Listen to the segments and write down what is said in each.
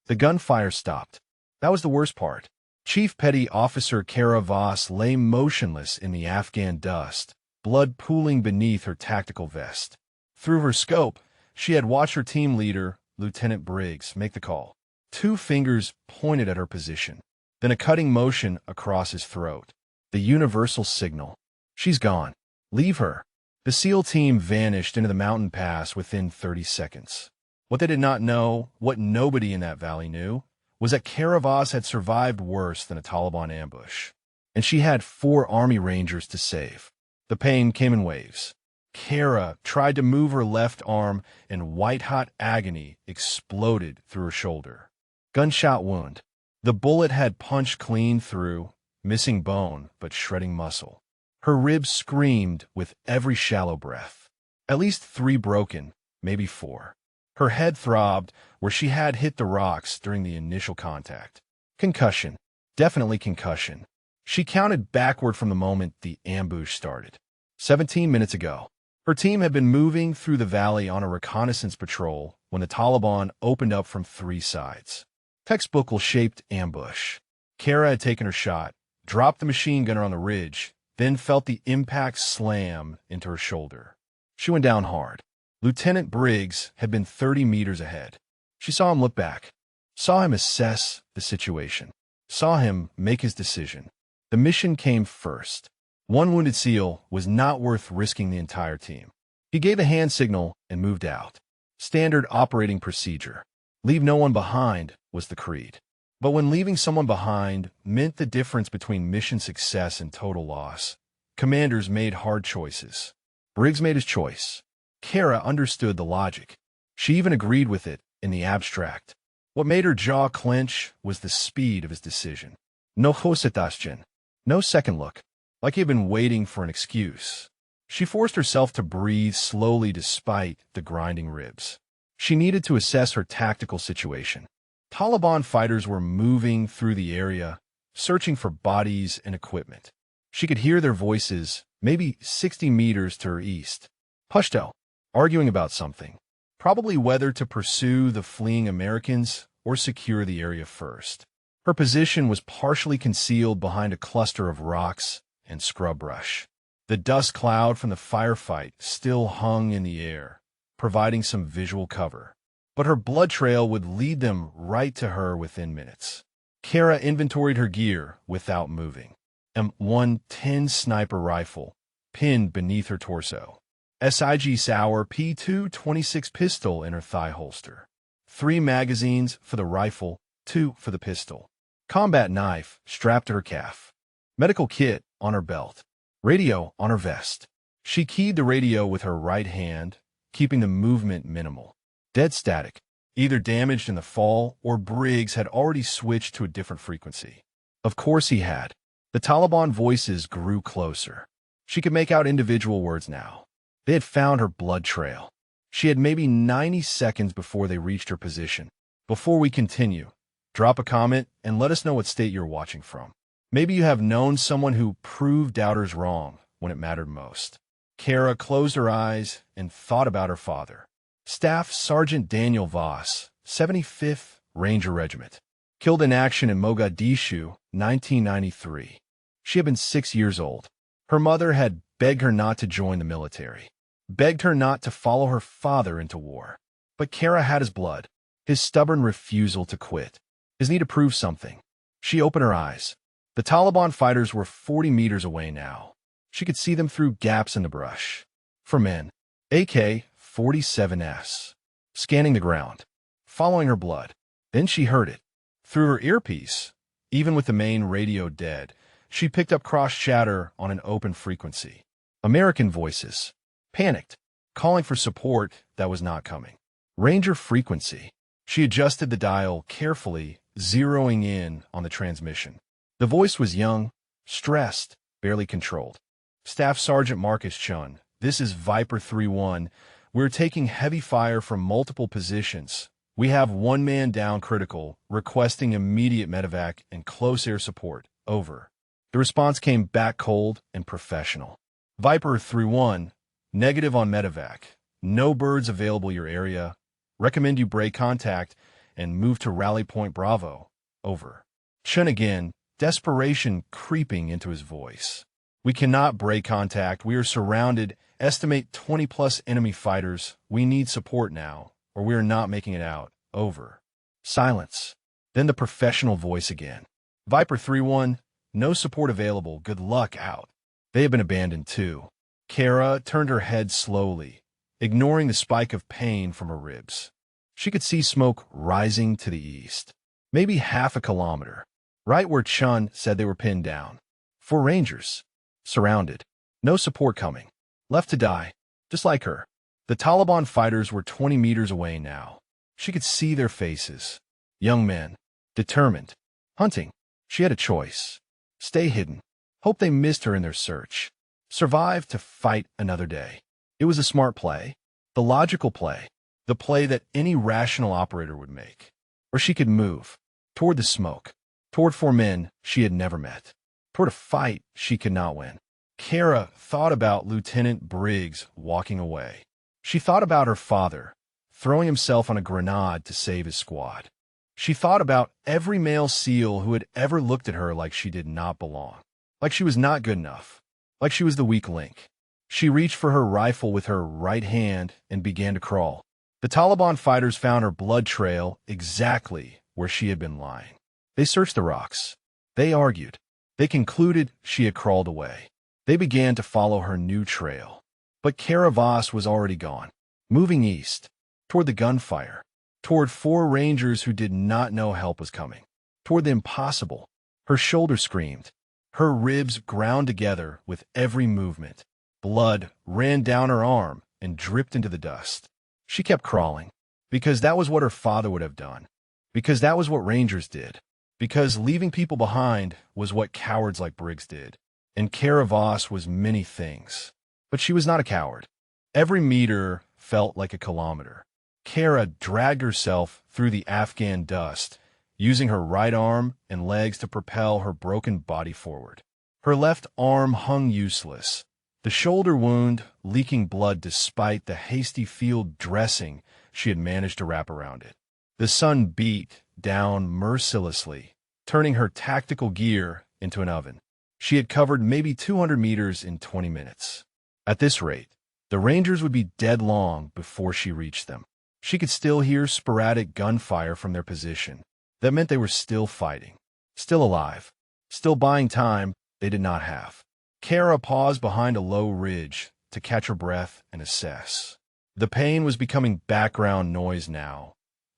The gunfire stopped. That was the worst part. Chief Petty Officer Kara Voss lay motionless in the Afghan dust, blood pooling beneath her tactical vest. Through her scope, she had watched her team leader, Lieutenant Briggs, make the call. 2 fingers pointed at her position, then a cutting motion across his throat. The universal signal. She's gone. Leave her. The SEAL team vanished into the mountain pass within 30 seconds. What they did not know, what nobody in that valley knew, was that Kara Voss had survived worse than a Taliban ambush. And she had 4 Army Rangers to save. The pain came in waves. Kara tried to move her left arm, and white-hot agony exploded through her shoulder. Gunshot wound. The bullet had punched clean through, missing bone but shredding muscle. Her ribs screamed with every shallow breath. At least 3 broken, maybe 4. Her head throbbed where she had hit the rocks during the initial contact. Concussion. Definitely concussion. She counted backward from the moment the ambush started. 17 minutes ago. Her team had been moving through the valley on a reconnaissance patrol when the Taliban opened up from 3 sides. Textbook-shaped ambush. Kara had taken her shot, dropped the machine gunner on the ridge, then felt the impact slam into her shoulder. She went down hard. Lieutenant Briggs had been 30 meters ahead. She saw him look back, saw him assess the situation, saw him make his decision. The mission came first. 1 wounded SEAL was not worth risking the entire team. He gave a hand signal and moved out. Standard operating procedure. Leave no one behind was the creed. But when leaving someone behind meant the difference between mission success and total loss, commanders made hard choices. Briggs made his choice. Kara understood the logic. She even agreed with it in the abstract. What made her jaw clench was the speed of his decision. No hesitation. No second look. Like he had been waiting for an excuse. She forced herself to breathe slowly despite the grinding ribs. She needed to assess her tactical situation. Taliban fighters were moving through the area, searching for bodies and equipment. She could hear their voices, maybe 60 meters to her east. Pashto, arguing about something. Probably whether to pursue the fleeing Americans or secure the area first. Her position was partially concealed behind a cluster of rocks and scrub brush. The dust cloud from the firefight still hung in the air, providing some visual cover. But her blood trail would lead them right to her within minutes. Kara inventoried her gear without moving. M110 sniper rifle, pinned beneath her torso. SIG Sauer P226 pistol in her thigh holster. 3 magazines for the rifle, 2 for the pistol. Combat knife strapped to her calf. Medical kit on her belt. Radio on her vest. She keyed the radio with her right hand, keeping the movement minimal. Dead static, either damaged in the fall or Briggs had already switched to a different frequency. Of course he had. The Taliban voices grew closer. She could make out individual words now. They had found her blood trail. She had maybe 90 seconds before they reached her position. Before we continue, drop a comment and let us know what state you're watching from. Maybe you have known someone who proved doubters wrong when it mattered most. Kara closed her eyes and thought about her father. Staff Sergeant Daniel Voss, 75th Ranger Regiment. Killed in action in Mogadishu, 1993. She had been 6 years old. Her mother had begged her not to join the military. Begged her not to follow her father into war. But Kara had his blood, his stubborn refusal to quit, his need to prove something. She opened her eyes. The Taliban fighters were 40 meters away now. She could see them through gaps in the brush. 4 men. AK-47s. Scanning the ground. Following her blood. Then she heard it. Through her earpiece, even with the main radio dead, she picked up cross-chatter on an open frequency. American voices. Panicked. Calling for support that was not coming. Ranger frequency. She adjusted the dial carefully, zeroing in on the transmission. The voice was young, stressed, barely controlled. Staff Sergeant Marcus Chun, this is Viper 3-1. We're taking heavy fire from multiple positions. We have 1 man down critical, requesting immediate medevac and close air support. Over. The response came back cold and professional. Viper 3-1, negative on medevac. No birds available your area. Recommend you break contact and move to Rally Point Bravo. Over. Chun again, desperation creeping into his voice. We cannot break contact. We are surrounded. Estimate 20-plus enemy fighters. We need support now, or we are not making it out. Over. Silence. Then the professional voice again. Viper 3-1, no support available. Good luck out. They have been abandoned too. Kara turned her head slowly, ignoring the spike of pain from her ribs. She could see smoke rising to the east, maybe half a kilometer, right where Chun said they were pinned down. 4 Rangers. Surrounded. No support coming. Left to die. Just like her. The Taliban fighters were 20 meters away now. She could see their faces. Young men. Determined. Hunting. She had a choice. Stay hidden. Hope they missed her in their search. Survive to fight another day. It was a smart play. The logical play. The play that any rational operator would make. Or she could move. Toward the smoke. Toward 4 men she had never met. Toward a fight she could not win. Kara thought about Lieutenant Briggs walking away. She thought about her father, throwing himself on a grenade to save his squad. She thought about every male SEAL who had ever looked at her like she did not belong, like she was not good enough, like she was the weak link. She reached for her rifle with her right hand and began to crawl. The Taliban fighters found her blood trail exactly where she had been lying. They searched the rocks. They argued. They concluded she had crawled away. They began to follow her new trail. But Kara Voss was already gone, moving east, toward the gunfire, toward 4 Rangers who did not know help was coming, toward the impossible. Her shoulder screamed. Her ribs ground together with every movement. Blood ran down her arm and dripped into the dust. She kept crawling, because that was what her father would have done, because that was what Rangers did. Because leaving people behind was what cowards like Briggs did. And Kara Voss was many things. But she was not a coward. Every meter felt like a kilometer. Kara dragged herself through the Afghan dust, using her right arm and legs to propel her broken body forward. Her left arm hung useless, the shoulder wound leaking blood despite the hasty field dressing she had managed to wrap around it. The sun beat down mercilessly, turning her tactical gear into an oven. She had covered maybe 200 meters in 20 minutes. At this rate, the Rangers would be dead long before she reached them. She could still hear sporadic gunfire from their position. That meant they were still fighting, still alive, still buying time they did not have. Kara paused behind a low ridge to catch her breath and assess. The pain was becoming background noise now,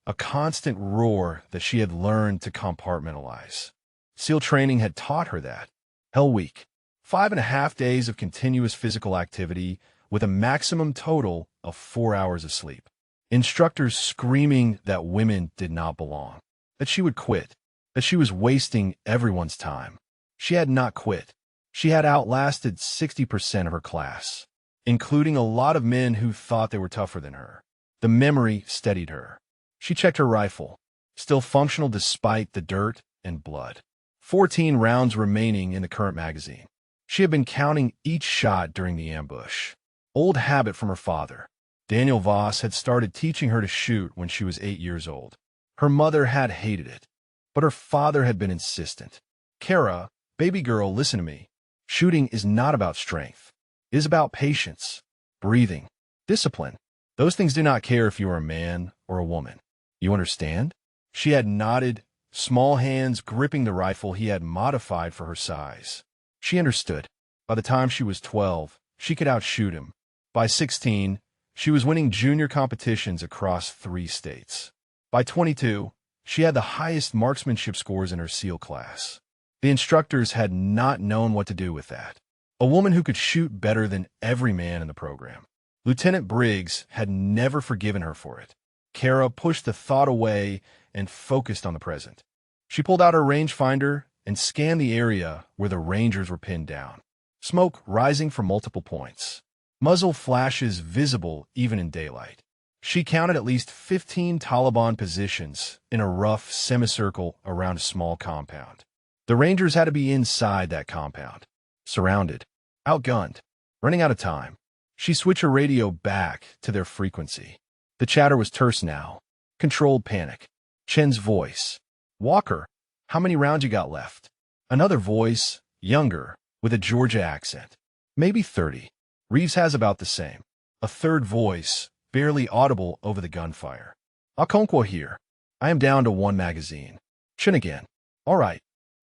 a constant roar that she had learned to compartmentalize. SEAL training had taught her that. Hell Week, 5.5 days of continuous physical activity with a maximum total of 4 hours of sleep. Instructors screaming that women did not belong, that she would quit, that she was wasting everyone's time. She had not quit. She had outlasted 60% of her class, including a lot of men who thought they were tougher than her. The memory steadied her. She checked her rifle, still functional despite the dirt and blood. 14 rounds remaining in the current magazine. She had been counting each shot during the ambush. Old habit from her father. Daniel Voss had started teaching her to shoot when she was 8 years old. Her mother had hated it, but her father had been insistent. Kara, baby girl, listen to me. Shooting is not about strength. It is about patience, breathing, discipline. Those things do not care if you are a man or a woman. You understand? She had nodded, small hands gripping the rifle he had modified for her size. She understood. By the time she was 12, she could outshoot him. By 16, she was winning junior competitions across 3 states. By 22, she had the highest marksmanship scores in her SEAL class. The instructors had not known what to do with that. A woman who could shoot better than every man in the program. Lieutenant Briggs had never forgiven her for it. Kara pushed the thought away and focused on the present. She pulled out her rangefinder and scanned the area where the Rangers were pinned down. Smoke rising from multiple points. Muzzle flashes visible even in daylight. She counted at least 15 Taliban positions in a rough semicircle around a small compound. The Rangers had to be inside that compound, surrounded, outgunned, running out of time. She switched her radio back to their frequency. The chatter was terse now, controlled panic. Chen's voice. Walker, how many rounds you got left? Another voice, younger, with a Georgia accent. Maybe 30. Reeves has about the same. A third voice, barely audible over the gunfire. Okonkwo here. I am down to 1 magazine. Chen again. All right.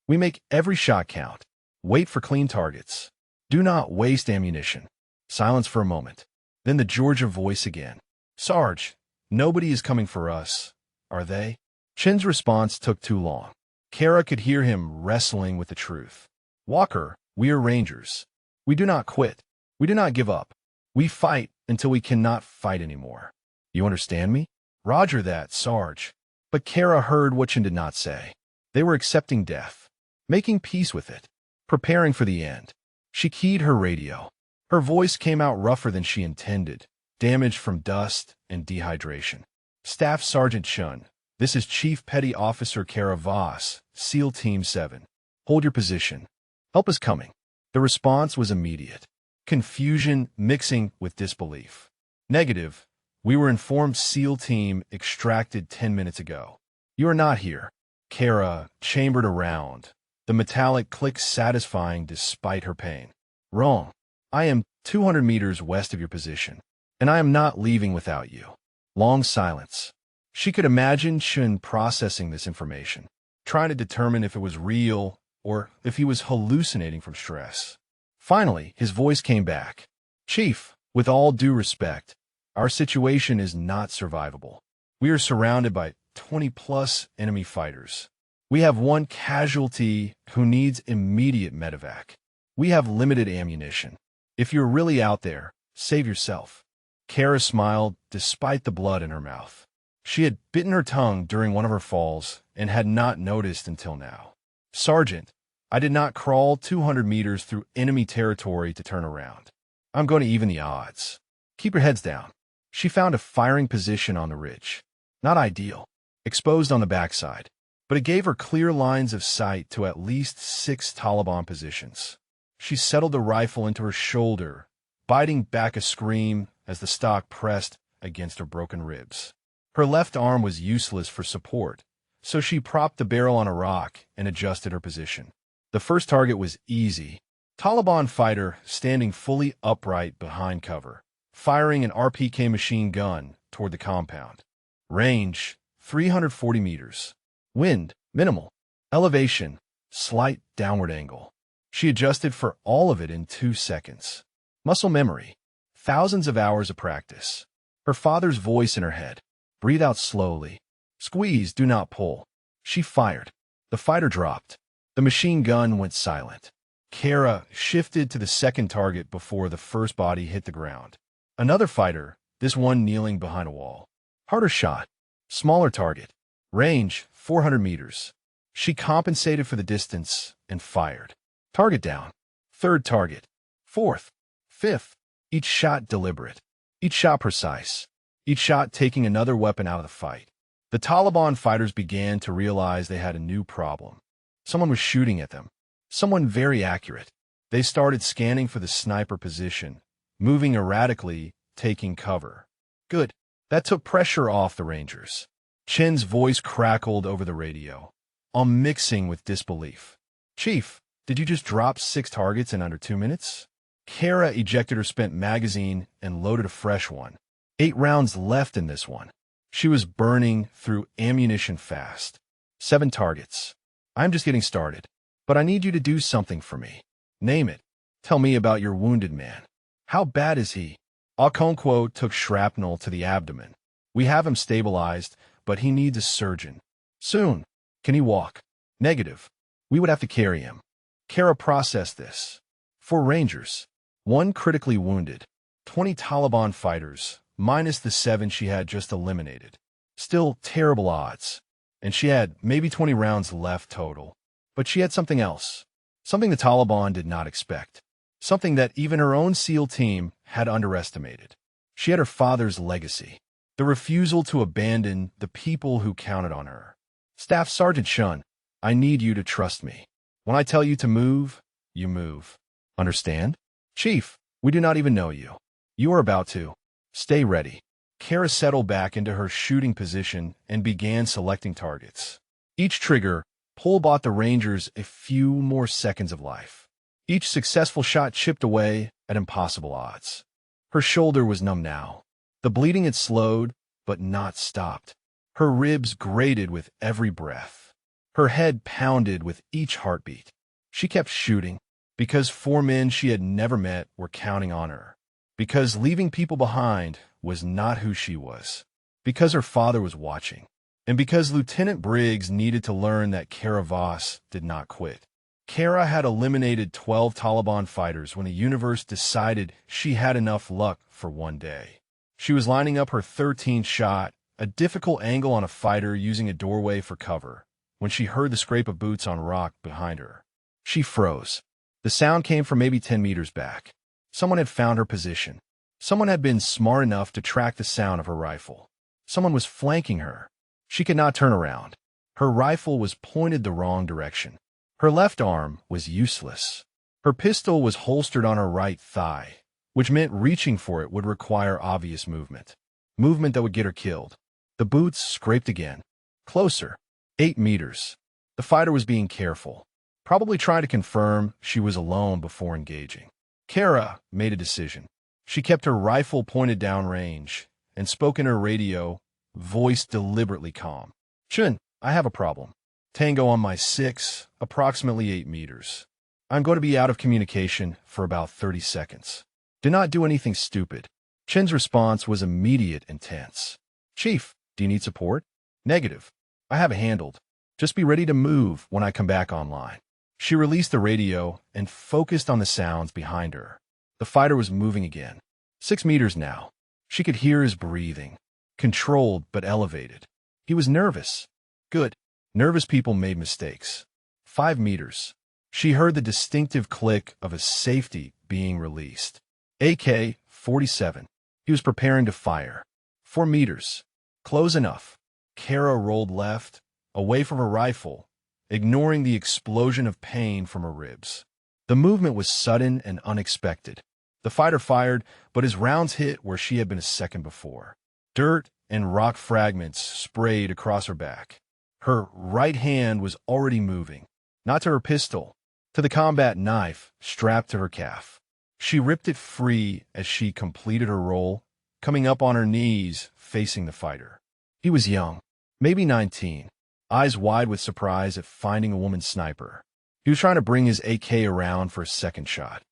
We make every shot count. Wait for clean targets. Do not waste ammunition. Silence for a moment. Then the Georgia voice again. Sarge, nobody is coming for us, are they? Chen's response took too long. Kara could hear him wrestling with the truth. Walker, we are Rangers. We do not quit. We do not give up. We fight until we cannot fight anymore. You understand me? Roger that, Sarge. But Kara heard what Chen did not say. They were accepting death, making peace with it, preparing for the end. She keyed her radio. Her voice came out rougher than she intended, damaged from dust and dehydration. Staff Sergeant Chun, this is Chief Petty Officer Kara Voss, SEAL Team 7. Hold your position. Help is coming. The response was immediate. Confusion mixing with disbelief. Negative. We were informed SEAL Team extracted 10 minutes ago. You are not here. Kara chambered around, the metallic click satisfying despite her pain. Wrong. I am 200 meters west of your position, and I am not leaving without you. Long silence. She could imagine Chun processing this information, trying to determine if it was real or if he was hallucinating from stress. Finally, his voice came back. Chief, with all due respect, our situation is not survivable. We are surrounded by 20-plus enemy fighters. We have one casualty who needs immediate medevac. We have limited ammunition. If you're really out there, save yourself. Kara smiled despite the blood in her mouth. She had bitten her tongue during one of her falls and had not noticed until now. Sergeant, I did not crawl 200 meters through enemy territory to turn around. I'm going to even the odds. Keep your heads down. She found a firing position on the ridge. Not ideal, exposed on the backside, but it gave her clear lines of sight to at least 6 Taliban positions. She settled the rifle into her shoulder, biting back a scream as the stock pressed against her broken ribs. Her left arm was useless for support, so she propped the barrel on a rock and adjusted her position. The first target was easy. Taliban fighter standing fully upright behind cover, firing an RPK machine gun toward the compound. Range, 340 meters. Wind, minimal. Elevation, slight downward angle. She adjusted for all of it in 2 seconds. Muscle memory, thousands of hours of practice. Her father's voice in her head. Breathe out slowly. Squeeze, do not pull. She fired. The fighter dropped. The machine gun went silent. Kara shifted to the second target before the first body hit the ground. Another fighter, this one kneeling behind a wall. Harder shot. Smaller target. Range, 400 meters. She compensated for the distance and fired. Target down. Third target. Fourth. Fifth. Each shot deliberate. Each shot precise. Each shot taking another weapon out of the fight. The Taliban fighters began to realize they had a new problem. Someone was shooting at them. Someone very accurate. They started scanning for the sniper position, moving erratically, taking cover. Good. That took pressure off the Rangers. Chen's voice crackled over the radio, mixing with disbelief. Chief, did you just drop 6 targets in under 2 minutes? Kara ejected her spent magazine and loaded a fresh one. 8 rounds left in this one. She was burning through ammunition fast. 7 targets. I'm just getting started, but I need you to do something for me. Name it. Tell me about your wounded man. How bad is he? Okonkwo took shrapnel to the abdomen. We have him stabilized, but he needs a surgeon. Soon. Can he walk? Negative. We would have to carry him. Kara processed this. 4 Rangers. 1 critically wounded. 20 Taliban fighters, minus the 7 she had just eliminated. Still terrible odds. And she had maybe 20 rounds left total. But she had something else. Something the Taliban did not expect. Something that even her own SEAL team had underestimated. She had her father's legacy. The refusal to abandon the people who counted on her. Staff Sergeant Shun, I need you to trust me. When I tell you to move, you move. Understand? Chief, we do not even know you. You are about to. Stay ready. Kara settled back into her shooting position and began selecting targets. Each trigger pull bought the Rangers a few more seconds of life. Each successful shot chipped away at impossible odds. Her shoulder was numb now. The bleeding had slowed, but not stopped. Her ribs grated with every breath. Her head pounded with each heartbeat. She kept shooting, because 4 men she had never met were counting on her. Because leaving people behind was not who she was. Because her father was watching. And because Lieutenant Briggs needed to learn that Kara Voss did not quit. Kara had eliminated 12 Taliban fighters when the universe decided she had enough luck for one day. She was lining up her 13th shot, a difficult angle on a fighter using a doorway for cover, when she heard the scrape of boots on rock behind her. She froze. The sound came from maybe 10 meters back. Someone had found her position. Someone had been smart enough to track the sound of her rifle. Someone was flanking her. She could not turn around. Her rifle was pointed the wrong direction. Her left arm was useless. Her pistol was holstered on her right thigh, which meant reaching for it would require obvious movement. Movement that would get her killed. The boots scraped again. Closer. 8 meters. The fighter was being careful, probably trying to confirm she was alone before engaging. Kara made a decision. She kept her rifle pointed downrange and spoke in her radio, voice deliberately calm. Chun, I have a problem. Tango on my 6, approximately 8 meters. I'm going to be out of communication for about 30 seconds. Do not do anything stupid. Chin's response was immediate and tense. Chief, do you need support? Negative. I have it handled. Just be ready to move when I come back online. She released the radio and focused on the sounds behind her. The fighter was moving again. 6 meters now. She could hear his breathing. Controlled but elevated. He was nervous. Good. Nervous people made mistakes. 5 meters. She heard the distinctive click of a safety being released. AK-47. He was preparing to fire. 4 meters. Close enough. Kara rolled left, away from her rifle, ignoring the explosion of pain from her ribs. The movement was sudden and unexpected. The fighter fired, but his rounds hit where she had been a second before. Dirt and rock fragments sprayed across her back. Her right hand was already moving, not to her pistol, to the combat knife strapped to her calf. She ripped it free as she completed her roll, coming up on her knees, facing the fighter. He was young, maybe 19, eyes wide with surprise at finding a woman sniper. He was trying to bring his AK around for a second shot.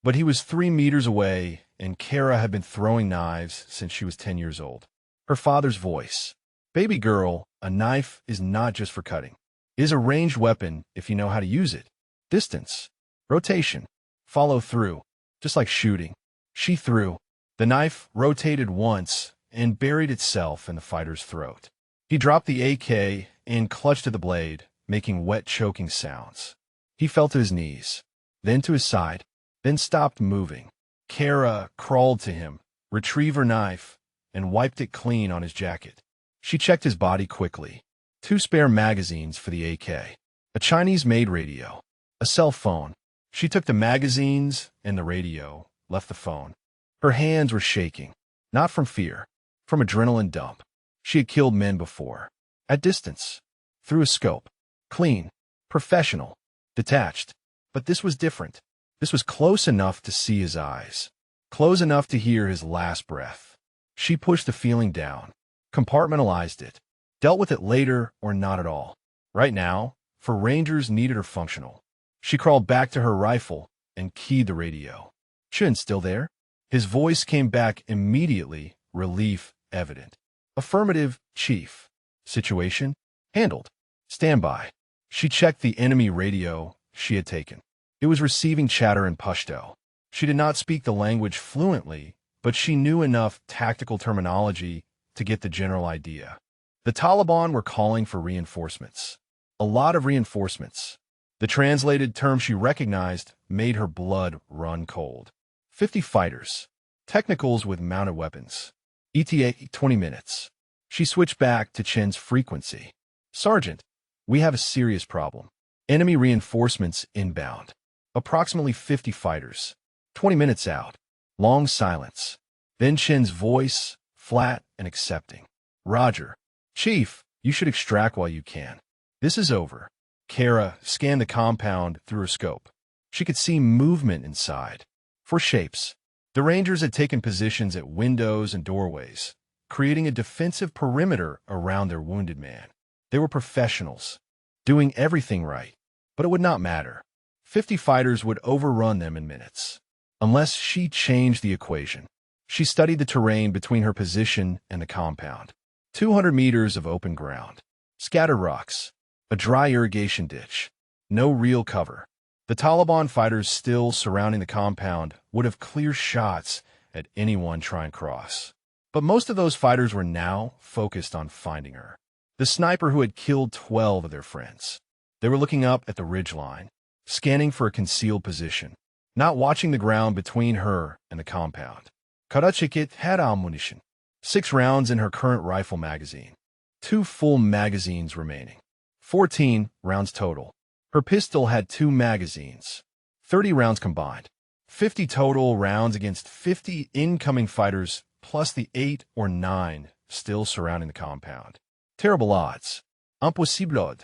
But he was 3 meters away, and Kara had been throwing knives since she was 10 years old. Her father's voice. Baby girl, a knife is not just for cutting. It is a ranged weapon if you know how to use it. Distance. Rotation. Follow through. Just like shooting. She threw. The knife rotated once and buried itself in the fighter's throat. He dropped the AK and clutched at the blade, making wet, choking sounds. He fell to his knees, then to his side, then stopped moving. Kara crawled to him, retrieved her knife, and wiped it clean on his jacket. She checked his body quickly. 2 spare magazines for the AK. A Chinese-made radio. A cell phone. She took the magazines and the radio, left the phone. Her hands were shaking, not from fear, from adrenaline dump. She had killed men before. At distance. Through a scope. Clean. Professional. Detached. But this was different. This was close enough to see his eyes. Close enough to hear his last breath. She pushed the feeling down. Compartmentalized it. Dealt with it later or not at all. Right now, for Rangers needed her functional. She crawled back to her rifle and keyed the radio. Chun still there? His voice came back immediately, relief evident. Affirmative, Chief. Situation? Handled. Standby. She checked the enemy radio she had taken. It was receiving chatter in Pashto. She did not speak the language fluently, but she knew enough tactical terminology to get the general idea. The Taliban were calling for reinforcements. A lot of reinforcements. The translated term she recognized made her blood run cold. 50 fighters. Technicals with mounted weapons. ETA 20 minutes. She switched back to Chen's frequency. Sergeant, we have a serious problem. Enemy reinforcements inbound. Approximately 50 fighters. 20 minutes out. Long silence. Then Chen's voice, flat and accepting. Roger. Chief, you should extract while you can. This is over. Kara scanned the compound through her scope. She could see movement inside. 4 shapes. The Rangers had taken positions at windows and doorways, creating a defensive perimeter around their wounded man. They were professionals, doing everything right, but it would not matter. 50 fighters would overrun them in minutes, unless she changed the equation. She studied the terrain between her position and the compound. 200 meters of open ground, scattered rocks, a dry irrigation ditch, no real cover. The Taliban fighters still surrounding the compound would have clear shots at anyone trying to cross. But most of those fighters were now focused on finding her, the sniper who had killed 12 of their friends. They were looking up at the ridgeline, scanning for a concealed position, not watching the ground between her and the compound. Karachikit had ammunition, 6 rounds in her current rifle magazine, 2 full magazines remaining, 14 rounds total. Her pistol had 2 magazines, 30 rounds combined, 50 total rounds against 50 incoming fighters, plus the 8 or 9 still surrounding the compound. Terrible odds. Impossible.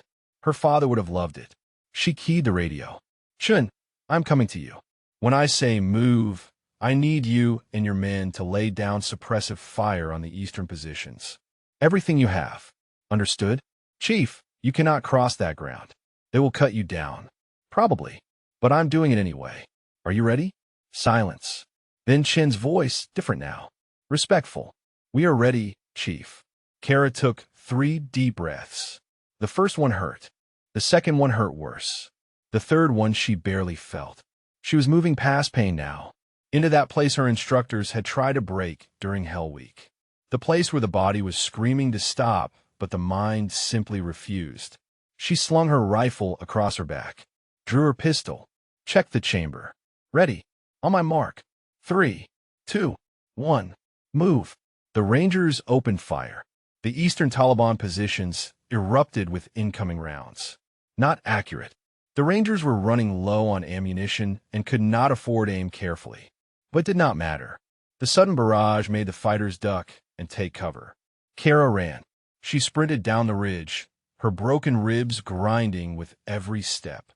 Her father would have loved it. She keyed the radio. Chun, I'm coming to you. When I say move, I need you and your men to lay down suppressive fire on the eastern positions. Everything you have. Understood? Chief, you cannot cross that ground. They will cut you down. Probably. But I'm doing it anyway. Are you ready? Silence. Then Chin's voice, different now. Respectful. We are ready, Chief. Kara took 3 deep breaths. The first one hurt. The second one hurt worse. The third one she barely felt. She was moving past pain now, into that place her instructors had tried to break during Hell Week. The place where the body was screaming to stop, but the mind simply refused. She slung her rifle across her back, drew her pistol, checked the chamber. Ready. On my mark. 3, 2, 1. Move. The Rangers opened fire. The eastern Taliban positions erupted with incoming rounds. Not accurate. The Rangers were running low on ammunition and could not afford aim carefully. But it did not matter. The sudden barrage made the fighters duck and take cover. Kara ran. She sprinted down the ridge, her broken ribs grinding with every step.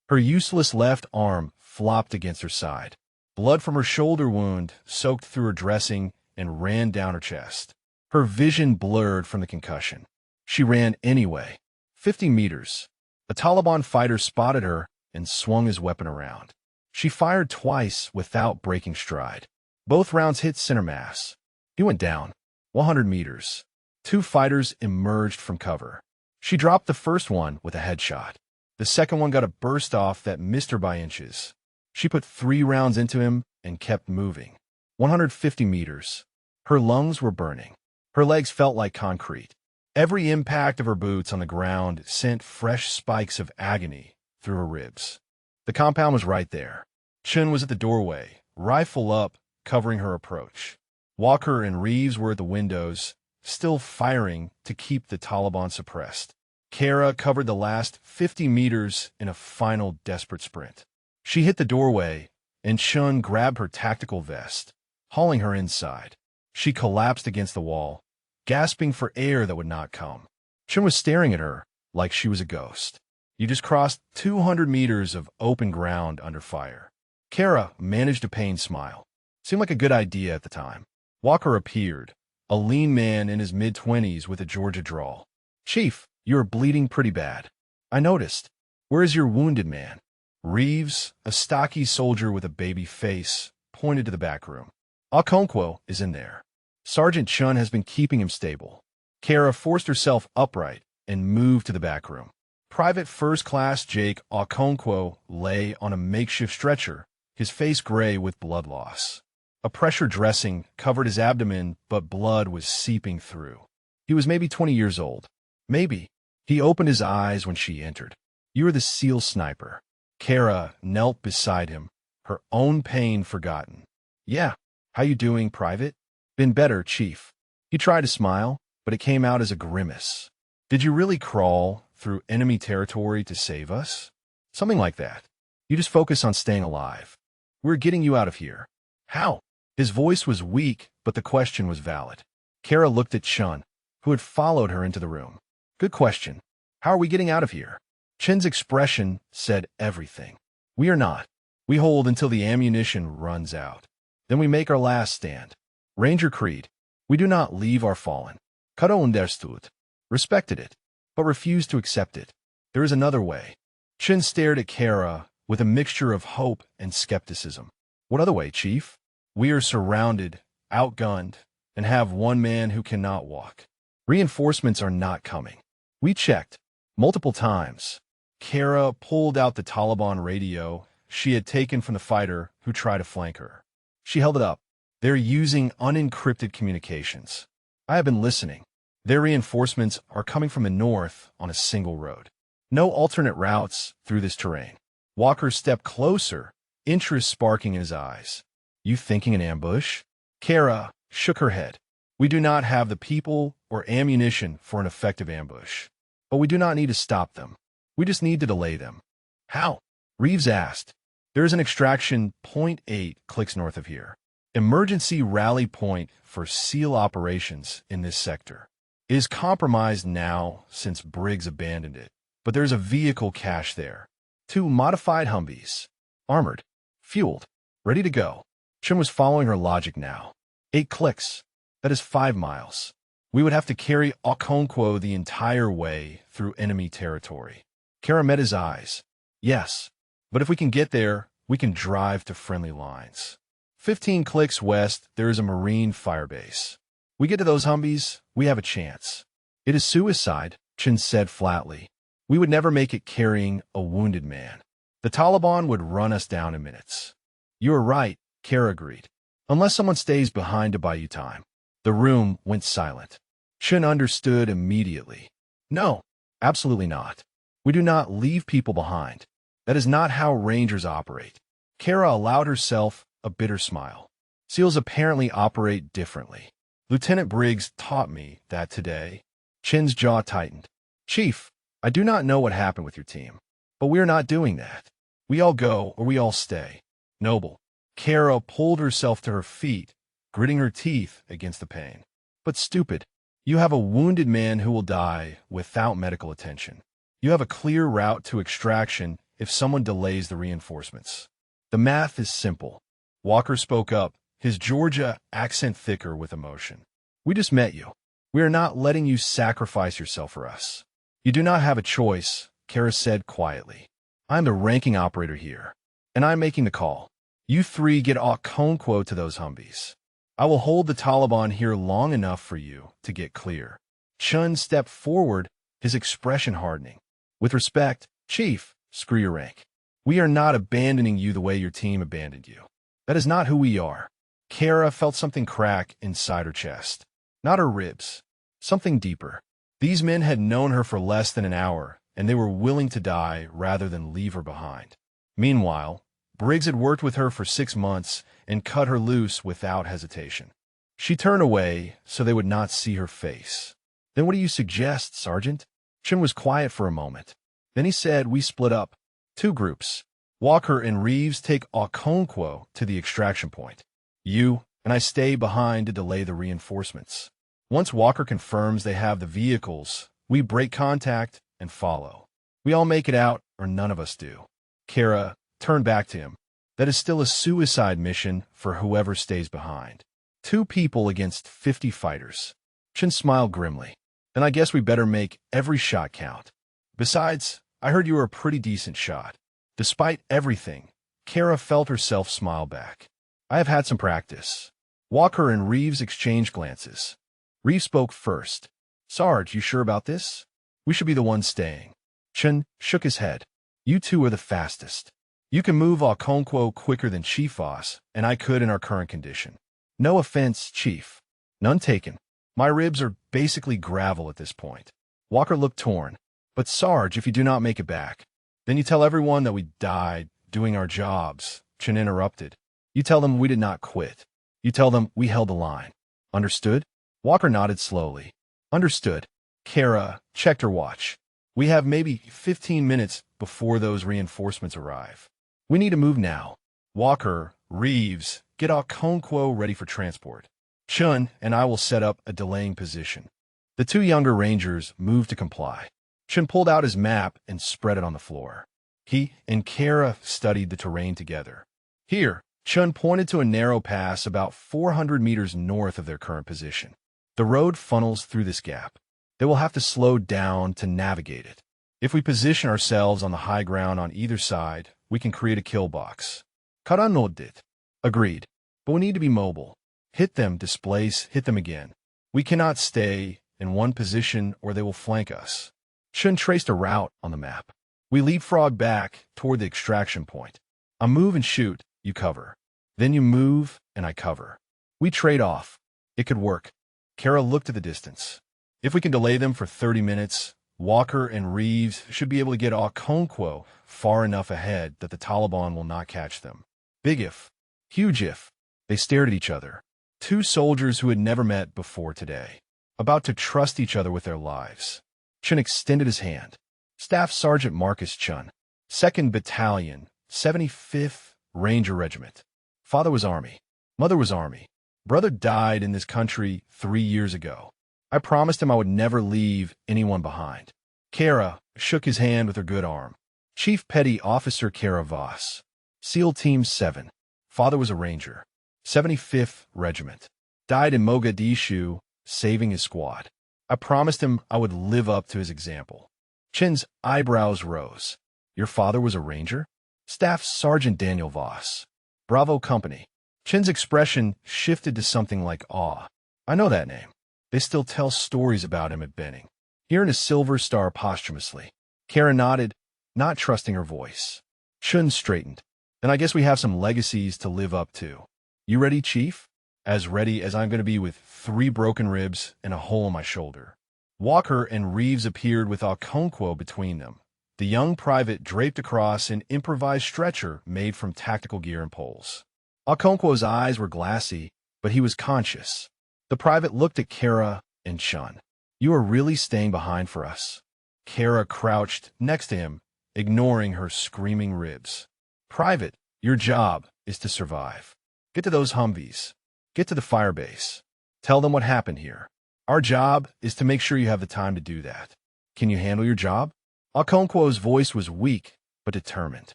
Her useless left arm flopped against her side. Blood from her shoulder wound soaked through her dressing and ran down her chest. Her vision blurred from the concussion. She ran anyway. 50 meters. A Taliban fighter spotted her and swung his weapon around. She fired twice without breaking stride. Both rounds hit center mass. He went down. 100 meters. 2 fighters emerged from cover. She dropped the first one with a headshot. The second one got a burst off that missed her by inches. She put 3 rounds into him and kept moving. 150 meters. Her lungs were burning. Her legs felt like concrete. Every impact of her boots on the ground sent fresh spikes of agony through her ribs. The compound was right there. Chun was at the doorway, rifle up, covering her approach. Walker and Reeves were at the windows, still firing to keep the Taliban suppressed. Kara covered the last 50 meters in a final desperate sprint. She hit the doorway, and Chun grabbed her tactical vest, hauling her inside. She collapsed against the wall, gasping for air that would not come. Chun was staring at her like she was a ghost. You just crossed 200 meters of open ground under fire. Kara managed a pained smile. Seemed like a good idea at the time. Walker appeared, a lean man in his mid-20s with a Georgia drawl. Chief, you are bleeding pretty bad. I noticed. Where is your wounded man? Reeves, a stocky soldier with a baby face, pointed to the back room. Okonkwo is in there. Sergeant Chun has been keeping him stable. Kara forced herself upright and moved to the back room. Private First Class Jake Okonkwo lay on a makeshift stretcher, his face gray with blood loss. A pressure dressing covered his abdomen, but blood was seeping through. He was maybe 20 years old. Maybe. He opened his eyes when she entered. You are the SEAL sniper. Kara knelt beside him, her own pain forgotten. Yeah. How you doing, Private? Been better, Chief. He tried to smile, but it came out as a grimace. Did you really crawl through enemy territory to save us? Something like that. You just focus on staying alive. We're getting you out of here. How? His voice was weak, but the question was valid. Kara looked at Chun, who had followed her into the room. Good question. How are we getting out of here? Chin's expression said everything. We are not. We hold until the ammunition runs out. Then we make our last stand. Ranger Creed. We do not leave our fallen. Kado understood. Respected it, but refused to accept it. There is another way. Chin stared at Kara with a mixture of hope and skepticism. What other way, Chief? We are surrounded, outgunned, and have one man who cannot walk. Reinforcements are not coming. We checked multiple times. Kara pulled out the Taliban radio she had taken from the fighter who tried to flank her. She held it up. They're using unencrypted communications. I have been listening. Their reinforcements are coming from the north on a single road. No alternate routes through this terrain. Walker stepped closer, interest sparking in his eyes. You thinking an ambush? Kara shook her head. We do not have the people or ammunition for an effective ambush. But we do not need to stop them. We just need to delay them. How? Reeves asked. There is an extraction point 8 clicks north of here. Emergency rally point for SEAL operations in this sector. It is compromised now since Briggs abandoned it, but there is a vehicle cache there. 2 modified Humvees. Armored. Fueled. Ready to go. Chin was following her logic now. 8 clicks. That is 5 miles. We would have to carry Okonkwo the entire way through enemy territory. Kara met his eyes. Yes, but if we can get there, we can drive to friendly lines. 15 clicks west, there is a Marine firebase. We get to those Humvees, we have a chance. It is suicide, Chin said flatly. We would never make it carrying a wounded man. The Taliban would run us down in minutes. You are right, Kara agreed. Unless someone stays behind to buy you time. The room went silent. Chin understood immediately. No, absolutely not. We do not leave people behind. That is not how Rangers operate. Kara allowed herself a bitter smile. SEALs apparently operate differently. Lieutenant Briggs taught me that today. Chin's jaw tightened. Chief, I do not know what happened with your team, but we are not doing that. We all go or we all stay. Noble. Kara pulled herself to her feet, gritting her teeth against the pain. But stupid. You have a wounded man who will die without medical attention. You have a clear route to extraction if someone delays the reinforcements. The math is simple. Walker spoke up, his Georgia accent thicker with emotion. We just met you. We are not letting you sacrifice yourself for us. You do not have a choice, Kara said quietly. I'm the ranking operator here, and I'm making the call. You 3 get Okonkwo to those Humvees. I will hold the Taliban here long enough for you to get clear. Chun stepped forward, his expression hardening. With respect, Chief, screw your rank. We are not abandoning you the way your team abandoned you. That is not who we are. Kara felt something crack inside her chest. Not her ribs. Something deeper. These men had known her for less than an hour, and they were willing to die rather than leave her behind. Meanwhile, Briggs had worked with her for 6 months and cut her loose without hesitation. She turned away so they would not see her face. Then what do you suggest, Sergeant? Chin was quiet for a moment. Then he said, we split up. 2 groups. Walker and Reeves take Okonkwo to the extraction point. You and I stay behind to delay the reinforcements. Once Walker confirms they have the vehicles, we break contact and follow. We all make it out, or none of us do. Kara turned back to him. That is still a suicide mission for whoever stays behind. 2 people against 50 fighters. Chin smiled grimly. Then I guess we better make every shot count. Besides, I heard you were a pretty decent shot. Despite everything, Kara felt herself smile back. I have had some practice. Walker and Reeves exchanged glances. Reeves spoke first. Sarge, you sure about this? We should be the ones staying. Chin shook his head. You 2 are the fastest. You can move Okonkwo quicker than Chief Voss, and I could in our current condition. No offense, Chief. None taken. My ribs are basically gravel at this point. Walker looked torn. But Sarge, if you do not make it back, then you tell everyone that we died doing our jobs, Chin interrupted. You tell them we did not quit. You tell them we held the line. Understood? Walker nodded slowly. Understood. Kara checked her watch. We have maybe 15 minutes before those reinforcements arrive. We need to move now. Walker, Reeves, get Okonkwo ready for transport. Chun and I will set up a delaying position. The two younger rangers moved to comply. Chun pulled out his map and spread it on the floor. He and Kara studied the terrain together. Here, Chun pointed to a narrow pass about 400 meters north of their current position. The road funnels through this gap. They will have to slow down to navigate it. If we position ourselves on the high ground on either side, we can create a kill box. Kara nodded. Agreed. But we need to be mobile. Hit them, displace, hit them again. We cannot stay in one position or they will flank us. Chun traced a route on the map. We leapfrog back toward the extraction point. I move and shoot, you cover. Then you move and I cover. We trade off. It could work. Kara looked at the distance. If we can delay them for 30 minutes, Walker and Reeves should be able to get Okonkwo far enough ahead that the Taliban will not catch them. Big if. Huge if. They stared at each other. Two soldiers who had never met before today, about to trust each other with their lives. Chun extended his hand. Staff Sergeant Marcus Chun, 2nd Battalion, 75th Ranger Regiment. Father was Army. Mother was Army. Brother died in this country 3 years ago. I promised him I would never leave anyone behind. Kara shook his hand with her good arm. Chief Petty Officer Kara Voss. SEAL Team 7. Father was a Ranger. 75th Regiment. Died in Mogadishu, saving his squad. I promised him I would live up to his example. Chin's eyebrows rose. Your father was a Ranger? Staff Sergeant Daniel Voss. Bravo Company. Chin's expression shifted to something like awe. I know that name. They still tell stories about him at Benning. He earned a Silver Star posthumously. Kara nodded, not trusting her voice. Chun straightened. Then I guess we have some legacies to live up to. You ready, Chief? As ready as I'm going to be with 3 broken ribs and a hole in my shoulder. Walker and Reeves appeared with Okonkwo between them. The young private draped across an improvised stretcher made from tactical gear and poles. Okonkwo's eyes were glassy, but he was conscious. The private looked at Kara and Chun. You are really staying behind for us. Kara crouched next to him, ignoring her screaming ribs. Private, your job is to survive. Get to those Humvees. Get to the firebase. Tell them what happened here. Our job is to make sure you have the time to do that. Can you handle your job? Okonkwo's voice was weak, but determined.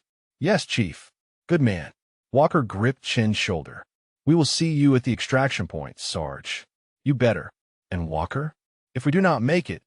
Yes, Chief. Good man. Walker gripped Chin's shoulder. We will see you at the extraction point, Sarge. You better. And Walker? If we do not make it,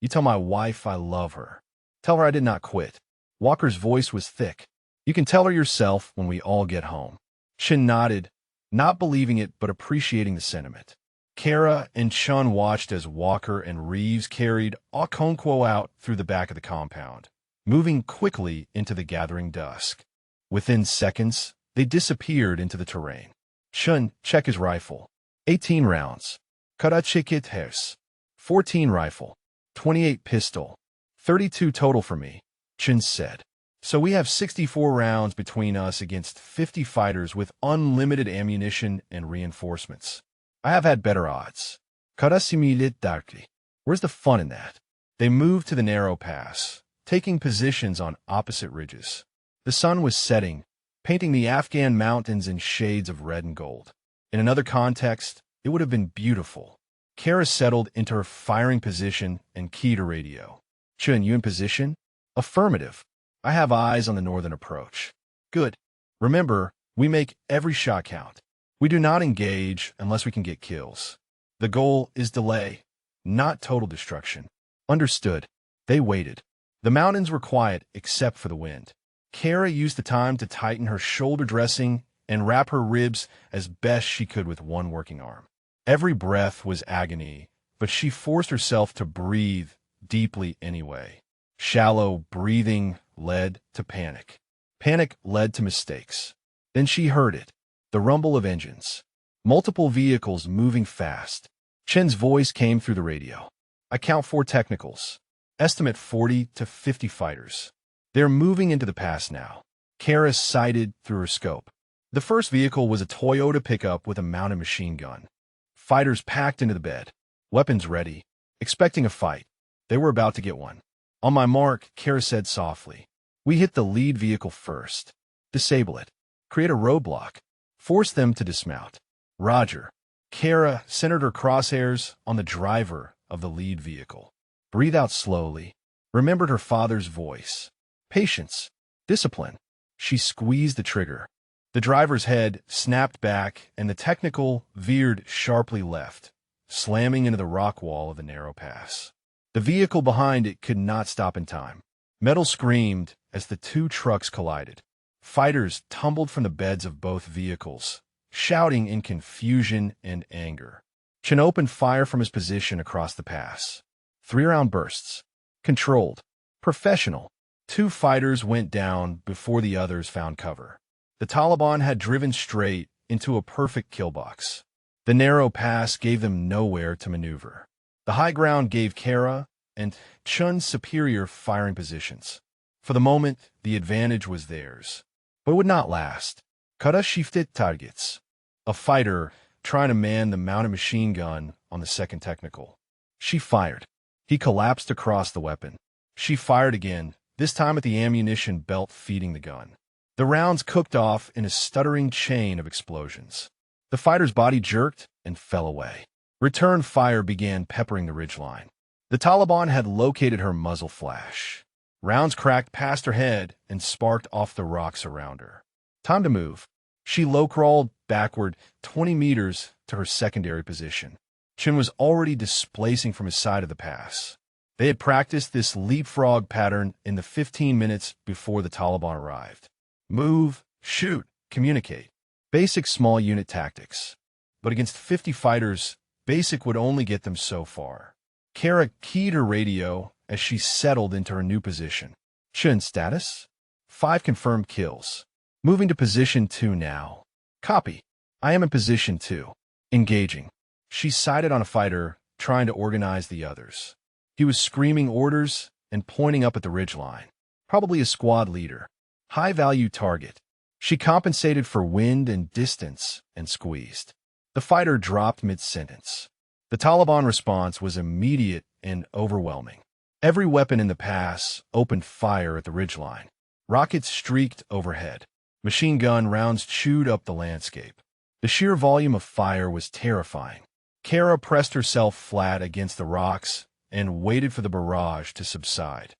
you tell my wife I love her. Tell her I did not quit. Walker's voice was thick. You can tell her yourself when we all get home. Chin nodded, not believing it but appreciating the sentiment. Kara and Chun watched as Walker and Reeves carried Okonkwo out through the back of the compound, moving quickly into the gathering dusk. Within seconds, they disappeared into the terrain. Chun checked his rifle. 18 rounds. Karachikit Hers. 14 rifle. 28 pistol. 32 total for me, Chun said. So we have 64 rounds between us against 50 fighters with unlimited ammunition and reinforcements. I have had better odds. Karasimilit darkly. Where's the fun in that? They moved to the narrow pass, taking positions on opposite ridges. The sun was setting, painting the Afghan mountains in shades of red and gold. In another context, it would have been beautiful. Kara settled into her firing position and keyed her radio. Chun, you in position? Affirmative. I have eyes on the northern approach. Good. Remember, we make every shot count. We do not engage unless we can get kills. The goal is delay, not total destruction. Understood. They waited. The mountains were quiet except for the wind. Kara used the time to tighten her shoulder dressing and wrap her ribs as best she could with one working arm. Every breath was agony, but she forced herself to breathe deeply anyway. Shallow breathing led to panic. Panic led to mistakes. Then she heard it. The rumble of engines. Multiple vehicles moving fast. Chen's voice came through the radio. I count 4 technicals. Estimate 40 to 50 fighters. They're moving into the pass now. Kara sighted through her scope. The first vehicle was a Toyota pickup with a mounted machine gun. Fighters packed into the bed. Weapons ready. Expecting a fight. They were about to get one. On my mark, Kara said softly. We hit the lead vehicle first. Disable it. Create a roadblock. Force them to dismount. Roger. Kara centered her crosshairs on the driver of the lead vehicle. Breathe out slowly. Remembered her father's voice. Patience. Discipline. She squeezed the trigger. The driver's head snapped back, and the technical veered sharply left, slamming into the rock wall of the narrow pass. The vehicle behind it could not stop in time. Metal screamed as the two trucks collided. Fighters tumbled from the beds of both vehicles, shouting in confusion and anger. Chen opened fire from his position across the pass. 3-round bursts. Controlled. Professional. 2 fighters went down before the others found cover. The Taliban had driven straight into a perfect kill box. The narrow pass gave them nowhere to maneuver. The high ground gave Kara and Chun superior firing positions. For the moment, the advantage was theirs. But it would not last. Kara shifted targets. A fighter trying to man the mounted machine gun on the second technical. She fired. He collapsed across the weapon. She fired again, this time at the ammunition belt feeding the gun. The rounds cooked off in a stuttering chain of explosions. The fighter's body jerked and fell away. Return fire began peppering the ridgeline. The Taliban had located her muzzle flash. Rounds cracked past her head and sparked off the rocks around her. Time to move. She low-crawled backward 20 meters to her secondary position. Chen was already displacing from his side of the pass. They had practiced this leapfrog pattern in the 15 minutes before the Taliban arrived. Move, shoot, communicate. Basic small unit tactics. But against 50 fighters, basic would only get them so far. Kara keyed her radio as she settled into her new position. Chen status? 5 confirmed kills. Moving to position 2 now. Copy. I am in position 2. Engaging. She sighted on a fighter, trying to organize the others. He was screaming orders and pointing up at the ridgeline. Probably a squad leader. High-value target. She compensated for wind and distance and squeezed. The fighter dropped mid-sentence. The Taliban response was immediate and overwhelming. Every weapon in the pass opened fire at the ridgeline. Rockets streaked overhead. Machine gun rounds chewed up the landscape. The sheer volume of fire was terrifying. Kara pressed herself flat against the rocks and waited for the barrage to subside.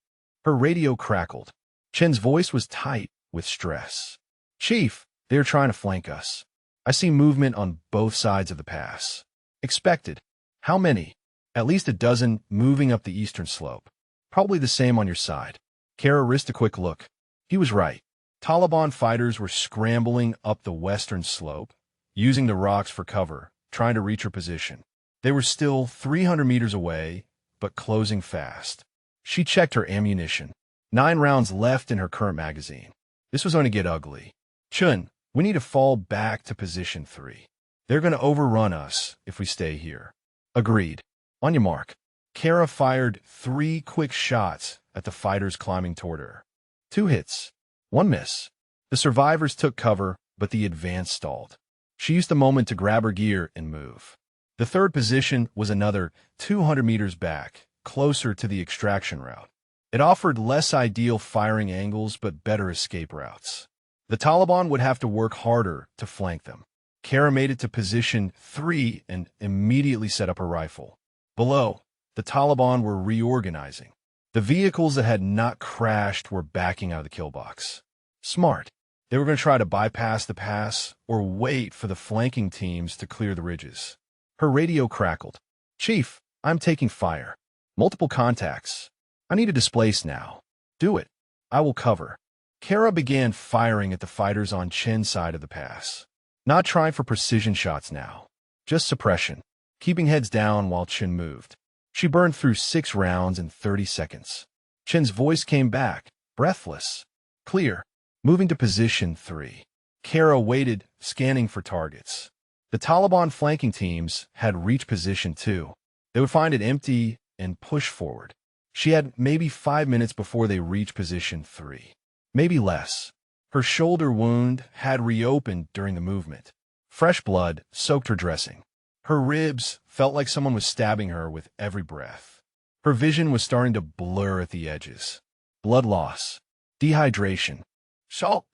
Her radio crackled. Chen's voice was tight with stress. Chief, they're trying to flank us. I see movement on both sides of the pass. Expected. How many? At least a dozen moving up the eastern slope. Probably the same on your side. Kara risked a quick look. He was right. Taliban fighters were scrambling up the western slope, using the rocks for cover, trying to reach her position. They were still 300 meters away, but closing fast. She checked her ammunition. 9 rounds left in her current magazine. This was going to get ugly. Chun, we need to fall back to position 3. They're going to overrun us if we stay here. Agreed. On your mark. Kara fired 3 quick shots at the fighters climbing toward her. 2 hits. 1 miss. The survivors took cover, but the advance stalled. She used the moment to grab her gear and move. The third position was another 200 meters back, closer to the extraction route. It offered less ideal firing angles but better escape routes. The Taliban would have to work harder to flank them. Kara made it to position 3 and immediately set up her rifle. Below, the Taliban were reorganizing. The vehicles that had not crashed were backing out of the kill box. Smart. They were going to try to bypass the pass or wait for the flanking teams to clear the ridges. Her radio crackled. Chief, I'm taking fire. Multiple contacts. I need to displace now. Do it. I will cover. Kara began firing at the fighters on Chen's side of the pass. Not trying for precision shots now. Just suppression. Keeping heads down while Chen moved. She burned through 6 rounds in 30 seconds. Chen's voice came back, breathless. Clear. Moving to position 3. Kara waited, scanning for targets. The Taliban flanking teams had reached position 2. They would find it empty and push forward. She had maybe 5 minutes before they reached position 3. Maybe less. Her shoulder wound had reopened during the movement. Fresh blood soaked her dressing. Her ribs felt like someone was stabbing her with every breath. Her vision was starting to blur at the edges. Blood loss. Dehydration. Salt.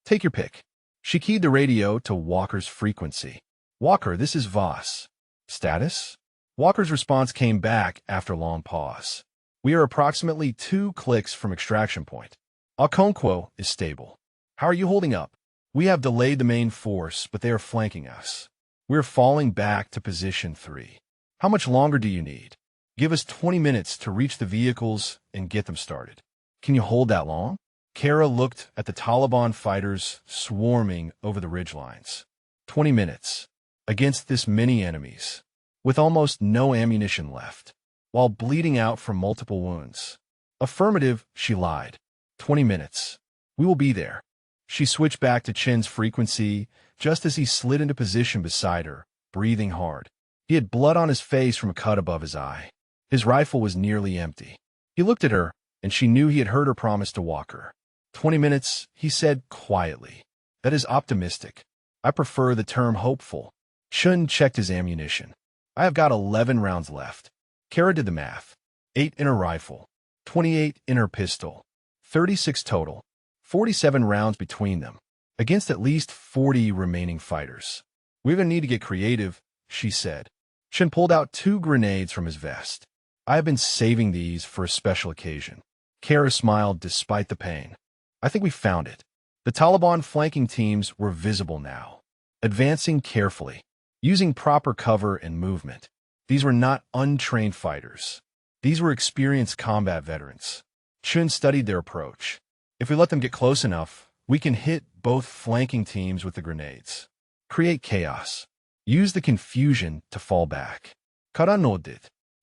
Take your pick. She keyed the radio to Walker's frequency. Walker, this is Voss. Status? Walker's response came back after a long pause. We are approximately 2 clicks from extraction point. Okonkwo is stable. How are you holding up? We have delayed the main force, but they are flanking us. We're falling back to position 3. How much longer do you need? Give us 20 minutes to reach the vehicles and get them started. Can you hold that long? Kara looked at the Taliban fighters swarming over the ridgelines. 20 minutes. Against this many enemies. With almost no ammunition left. While bleeding out from multiple wounds. Affirmative, she lied. 20 minutes. We will be there. She switched back to Chen's frequency just as he slid into position beside her, breathing hard. He had blood on his face from a cut above his eye. His rifle was nearly empty. He looked at her, and she knew he had heard her promise to Walker. 20 minutes, he said quietly. That is optimistic. I prefer the term hopeful. Chun checked his ammunition. I have got 11 rounds left. Kara did the math. 8 in her rifle. 28 in her pistol. 36 total. 47 rounds between them. Against at least 40 remaining fighters. We're going to need to get creative, she said. Chun pulled out 2 grenades from his vest. I have been saving these for a special occasion. Kara smiled despite the pain. I think we found it. The Taliban flanking teams were visible now. Advancing carefully. Using proper cover and movement. These were not untrained fighters. These were experienced combat veterans. Chun studied their approach. If we let them get close enough, we can hit both flanking teams with the grenades. Create chaos. Use the confusion to fall back. Kara nodded.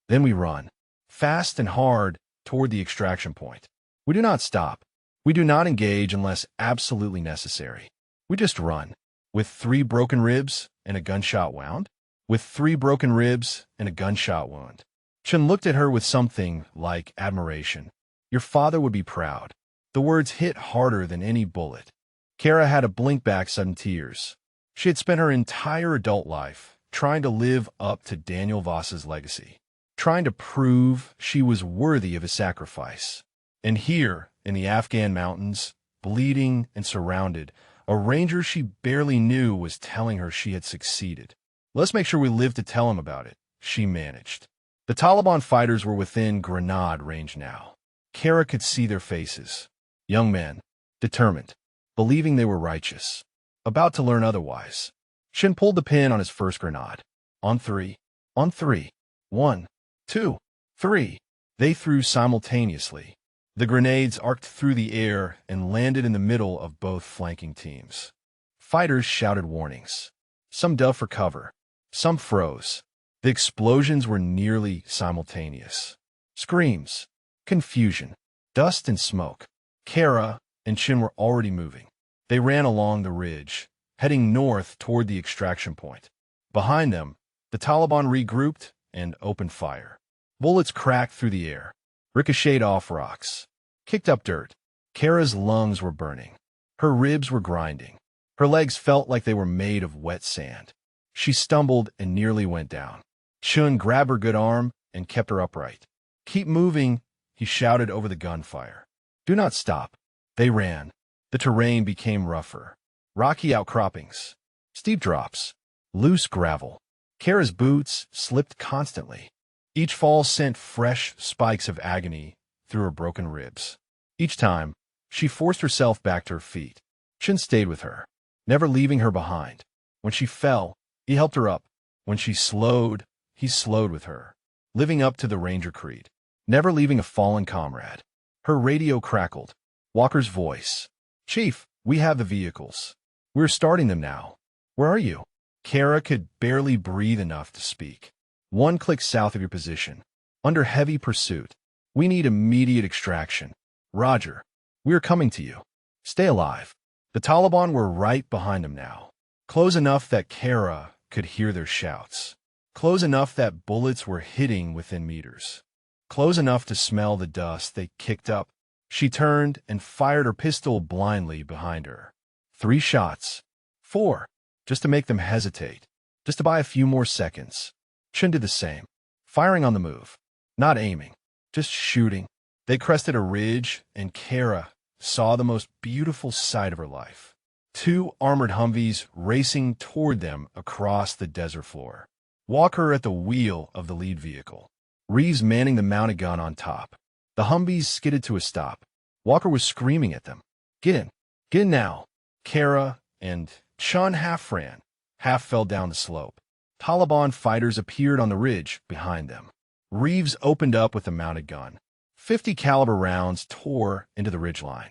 Then we run. Fast and hard toward the extraction point. We do not stop. We do not engage unless absolutely necessary. We just run. With 3 broken ribs and a gunshot wound? With 3 broken ribs and a gunshot wound. Chun looked at her with something like admiration. Your father would be proud. The words hit harder than any bullet. Kara had to blink back sudden tears. She had spent her entire adult life trying to live up to Daniel Voss's legacy. Trying to prove she was worthy of his sacrifice. And here, in the Afghan mountains, bleeding and surrounded, a ranger she barely knew was telling her she had succeeded. Let's make sure we live to tell him about it, she managed. The Taliban fighters were within grenade range now. Kara could see their faces. Young men, determined, believing they were righteous, about to learn otherwise. Shin pulled the pin on his first grenade. On 3. On 3. 1, 2, 3. They threw simultaneously. The grenades arced through the air and landed in the middle of both flanking teams. Fighters shouted warnings. Some dove for cover. Some froze. The explosions were nearly simultaneous. Screams. Confusion. Dust and smoke. Kara and Chin were already moving. They ran along the ridge, heading north toward the extraction point. Behind them, the Taliban regrouped and opened fire. Bullets cracked through the air, ricocheted off rocks, kicked up dirt. Kara's lungs were burning. Her ribs were grinding. Her legs felt like they were made of wet sand. She stumbled and nearly went down. Chun grabbed her good arm and kept her upright. Keep moving, he shouted over the gunfire. Do not stop. They ran. The terrain became rougher. Rocky outcroppings, steep drops, loose gravel. Kara's boots slipped constantly. Each fall sent fresh spikes of agony through her broken ribs. Each time, she forced herself back to her feet. Chin stayed with her, never leaving her behind. When she fell, he helped her up. When she slowed, he slowed with her, living up to the Ranger creed, never leaving a fallen comrade. Her radio crackled. Walker's voice. Chief, we have the vehicles. We're starting them now. Where are you? Kara could barely breathe enough to speak. 1 click south of your position. Under heavy pursuit. We need immediate extraction. Roger. We are coming to you. Stay alive. The Taliban were right behind them now. Close enough that Kara could hear their shouts. Close enough that bullets were hitting within meters. Close enough to smell the dust they kicked up. She turned and fired her pistol blindly behind her. 3 shots. 4. Just to make them hesitate. Just to buy a few more seconds. Chin did the same. Firing on the move. Not aiming. Just shooting. They crested a ridge, and Kara saw the most beautiful sight of her life. Two armored Humvees racing toward them across the desert floor. Walker at the wheel of the lead vehicle. Reeves manning the mounted gun on top. The Humvees skidded to a stop. Walker was screaming at them. Get in. Get in now. Kara and Chun half ran, half fell down the slope. Taliban fighters appeared on the ridge behind them. Reeves opened up with a mounted gun. 50 caliber rounds tore into the ridgeline.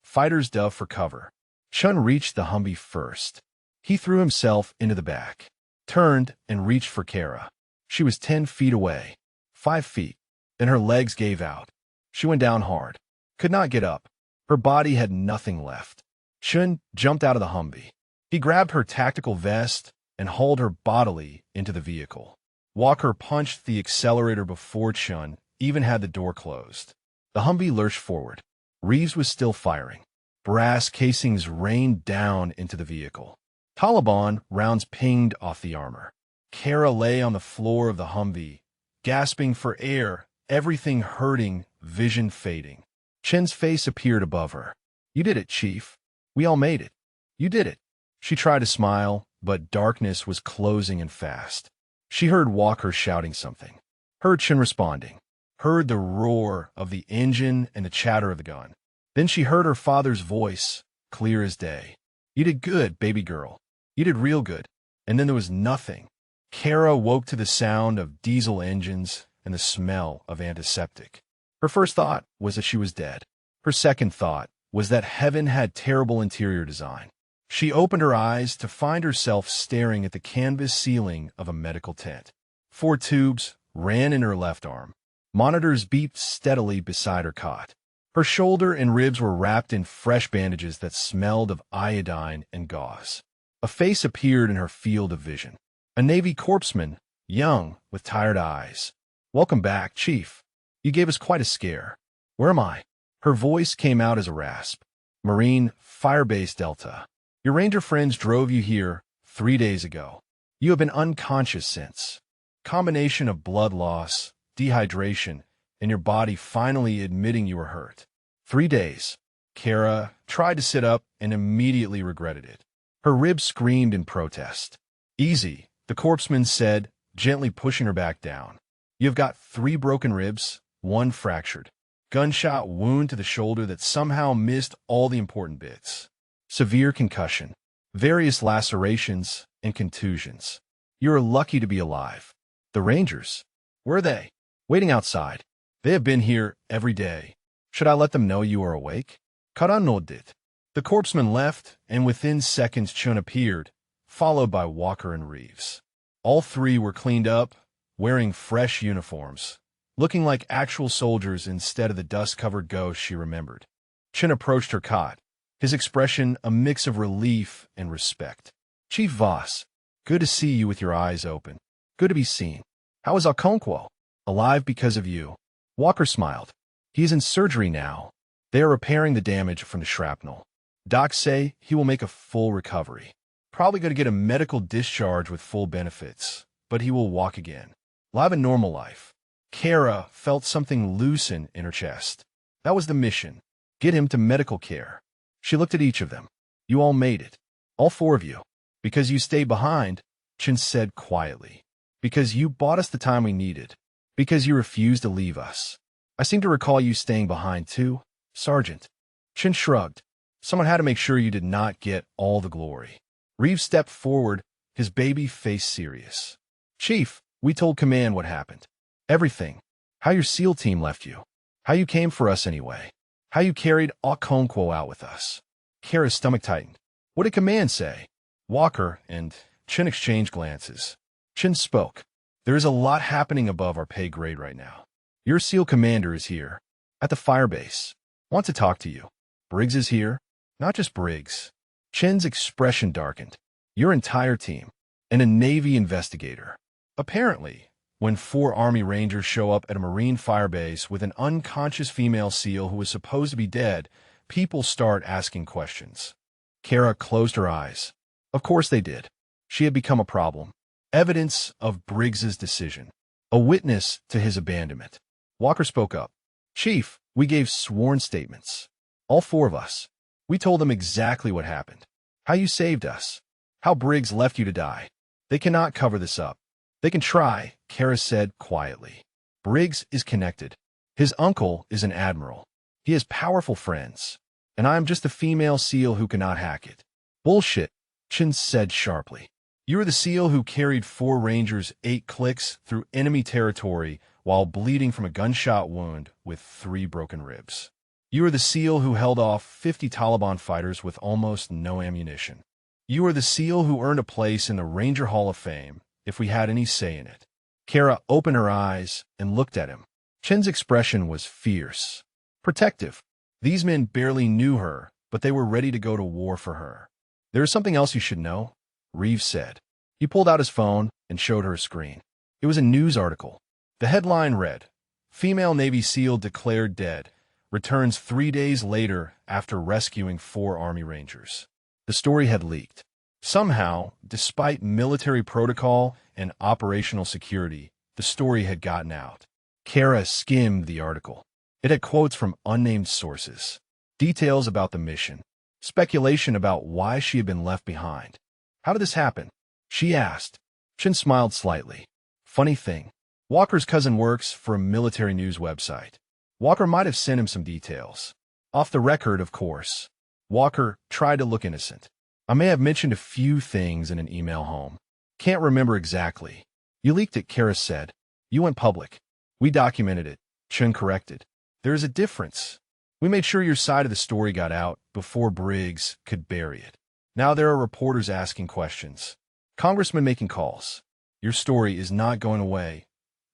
Fighters dove for cover. Chun reached the Humvee first. He threw himself into the back, turned and reached for Kara. She was 10 feet away, 5 feet. Then her legs gave out. She went down hard, could not get up. Her body had nothing left. Chun jumped out of the Humvee. He grabbed her tactical vest and hauled her bodily into the vehicle. Walker punched the accelerator before Chun even had the door closed. The Humvee lurched forward. Reeves was still firing. Brass casings rained down into the vehicle. Taliban rounds pinged off the armor. Kara lay on the floor of the Humvee, gasping for air, everything hurting, vision fading. Chen's face appeared above her. You did it, Chief. We all made it. You did it. She tried to smile, but darkness was closing in fast. She heard Walker shouting something. Heard Chen responding. Heard the roar of the engine and the chatter of the gun. Then she heard her father's voice, clear as day. You did good, baby girl. You did real good. And then there was nothing. Kara woke to the sound of diesel engines and the smell of antiseptic. Her first thought was that she was dead. Her second thought was that heaven had terrible interior design. She opened her eyes to find herself staring at the canvas ceiling of a medical tent. 4 tubes ran in her left arm. Monitors beeped steadily beside her cot. Her shoulder and ribs were wrapped in fresh bandages that smelled of iodine and gauze. A face appeared in her field of vision. A Navy corpsman, young, with tired eyes. Welcome back, Chief. You gave us quite a scare. Where am I? Her voice came out as a rasp. Marine, Firebase Delta. Your ranger friends drove you here 3 days ago. You have been unconscious since. Combination of blood loss, dehydration, and your body finally admitting you were hurt. 3 days. Kara tried to sit up and immediately regretted it. Her ribs screamed in protest. Easy, the corpsman said, gently pushing her back down. You've got 3 broken ribs, 1 fractured. Gunshot wound to the shoulder that somehow missed all the important bits. Severe concussion, various lacerations, and contusions. You're lucky to be alive. The Rangers, where are they? Waiting outside. They have been here every day. Should I let them know you are awake? Karan nodded. The corpsman left, and within seconds Chun appeared, followed by Walker and Reeves. All 3 were cleaned up, wearing fresh uniforms, looking like actual soldiers instead of the dust-covered ghosts she remembered. Chun approached her cot, his expression a mix of relief and respect. Chief Voss, good to see you with your eyes open. Good to be seen. How is Okonkwo? Alive because of you. Walker smiled. He is in surgery now. They are repairing the damage from the shrapnel. Docs say he will make a full recovery. Probably going to get a medical discharge with full benefits, but he will walk again. Live a normal life. Kara felt something loosen in her chest. That was the mission. Get him to medical care. She looked at each of them. You all made it. All 4 of you. Because you stayed behind, Chin said quietly. Because you bought us the time we needed. Because you refused to leave us. I seem to recall you staying behind too, Sergeant. Chin shrugged. Someone had to make sure you did not get all the glory. Reeves stepped forward, his baby face serious. Chief, we told command what happened. Everything. How your SEAL team left you. How you came for us anyway. How you carried Okonkwo out with us. Kara's stomach tightened. What did command say? Walker and Chin exchanged glances. Chin spoke. There is a lot happening above our pay grade right now. Your SEAL commander is here, at the firebase. Want to talk to you. Briggs is here. Not just Briggs. Chin's expression darkened. Your entire team. And a Navy investigator. Apparently, when 4 Army Rangers show up at a Marine firebase with an unconscious female SEAL who is supposed to be dead, people start asking questions. Kara closed her eyes. Of course they did. She had become a problem. Evidence of Briggs's decision. A witness to his abandonment. Walker spoke up. Chief, we gave sworn statements. All 4 of us. We told them exactly what happened. How you saved us. How Briggs left you to die. They cannot cover this up. They can try, Kara said quietly. Briggs is connected. His uncle is an admiral. He has powerful friends. And I am just a female SEAL who cannot hack it. Bullshit, Chin said sharply. You are the SEAL who carried 4 Rangers 8 clicks through enemy territory while bleeding from a gunshot wound with 3 broken ribs. You are the SEAL who held off 50 Taliban fighters with almost no ammunition. You are the SEAL who earned a place in the Ranger Hall of Fame, if we had any say in it. Kara opened her eyes and looked at him. Chin's expression was fierce, protective. These men barely knew her, but they were ready to go to war for her. There is something else you should know, Reeves said. He pulled out his phone and showed her a screen. It was a news article. The headline read, Female Navy SEAL declared dead, returns 3 days later after rescuing 4 Army Rangers. The story had leaked. Somehow, despite military protocol and operational security, the story had gotten out. Kara skimmed the article. It had quotes from unnamed sources, details about the mission, speculation about why she had been left behind. How did this happen? She asked. Chin smiled slightly. Funny thing. Walker's cousin works for a military news website. Walker might have sent him some details. Off the record, of course. Walker tried to look innocent. I may have mentioned a few things in an email home. Can't remember exactly. You leaked it, Kara said. You went public. We documented it, Chin corrected. There is a difference. We made sure your side of the story got out before Briggs could bury it. Now there are reporters asking questions. Congressmen making calls. Your story is not going away,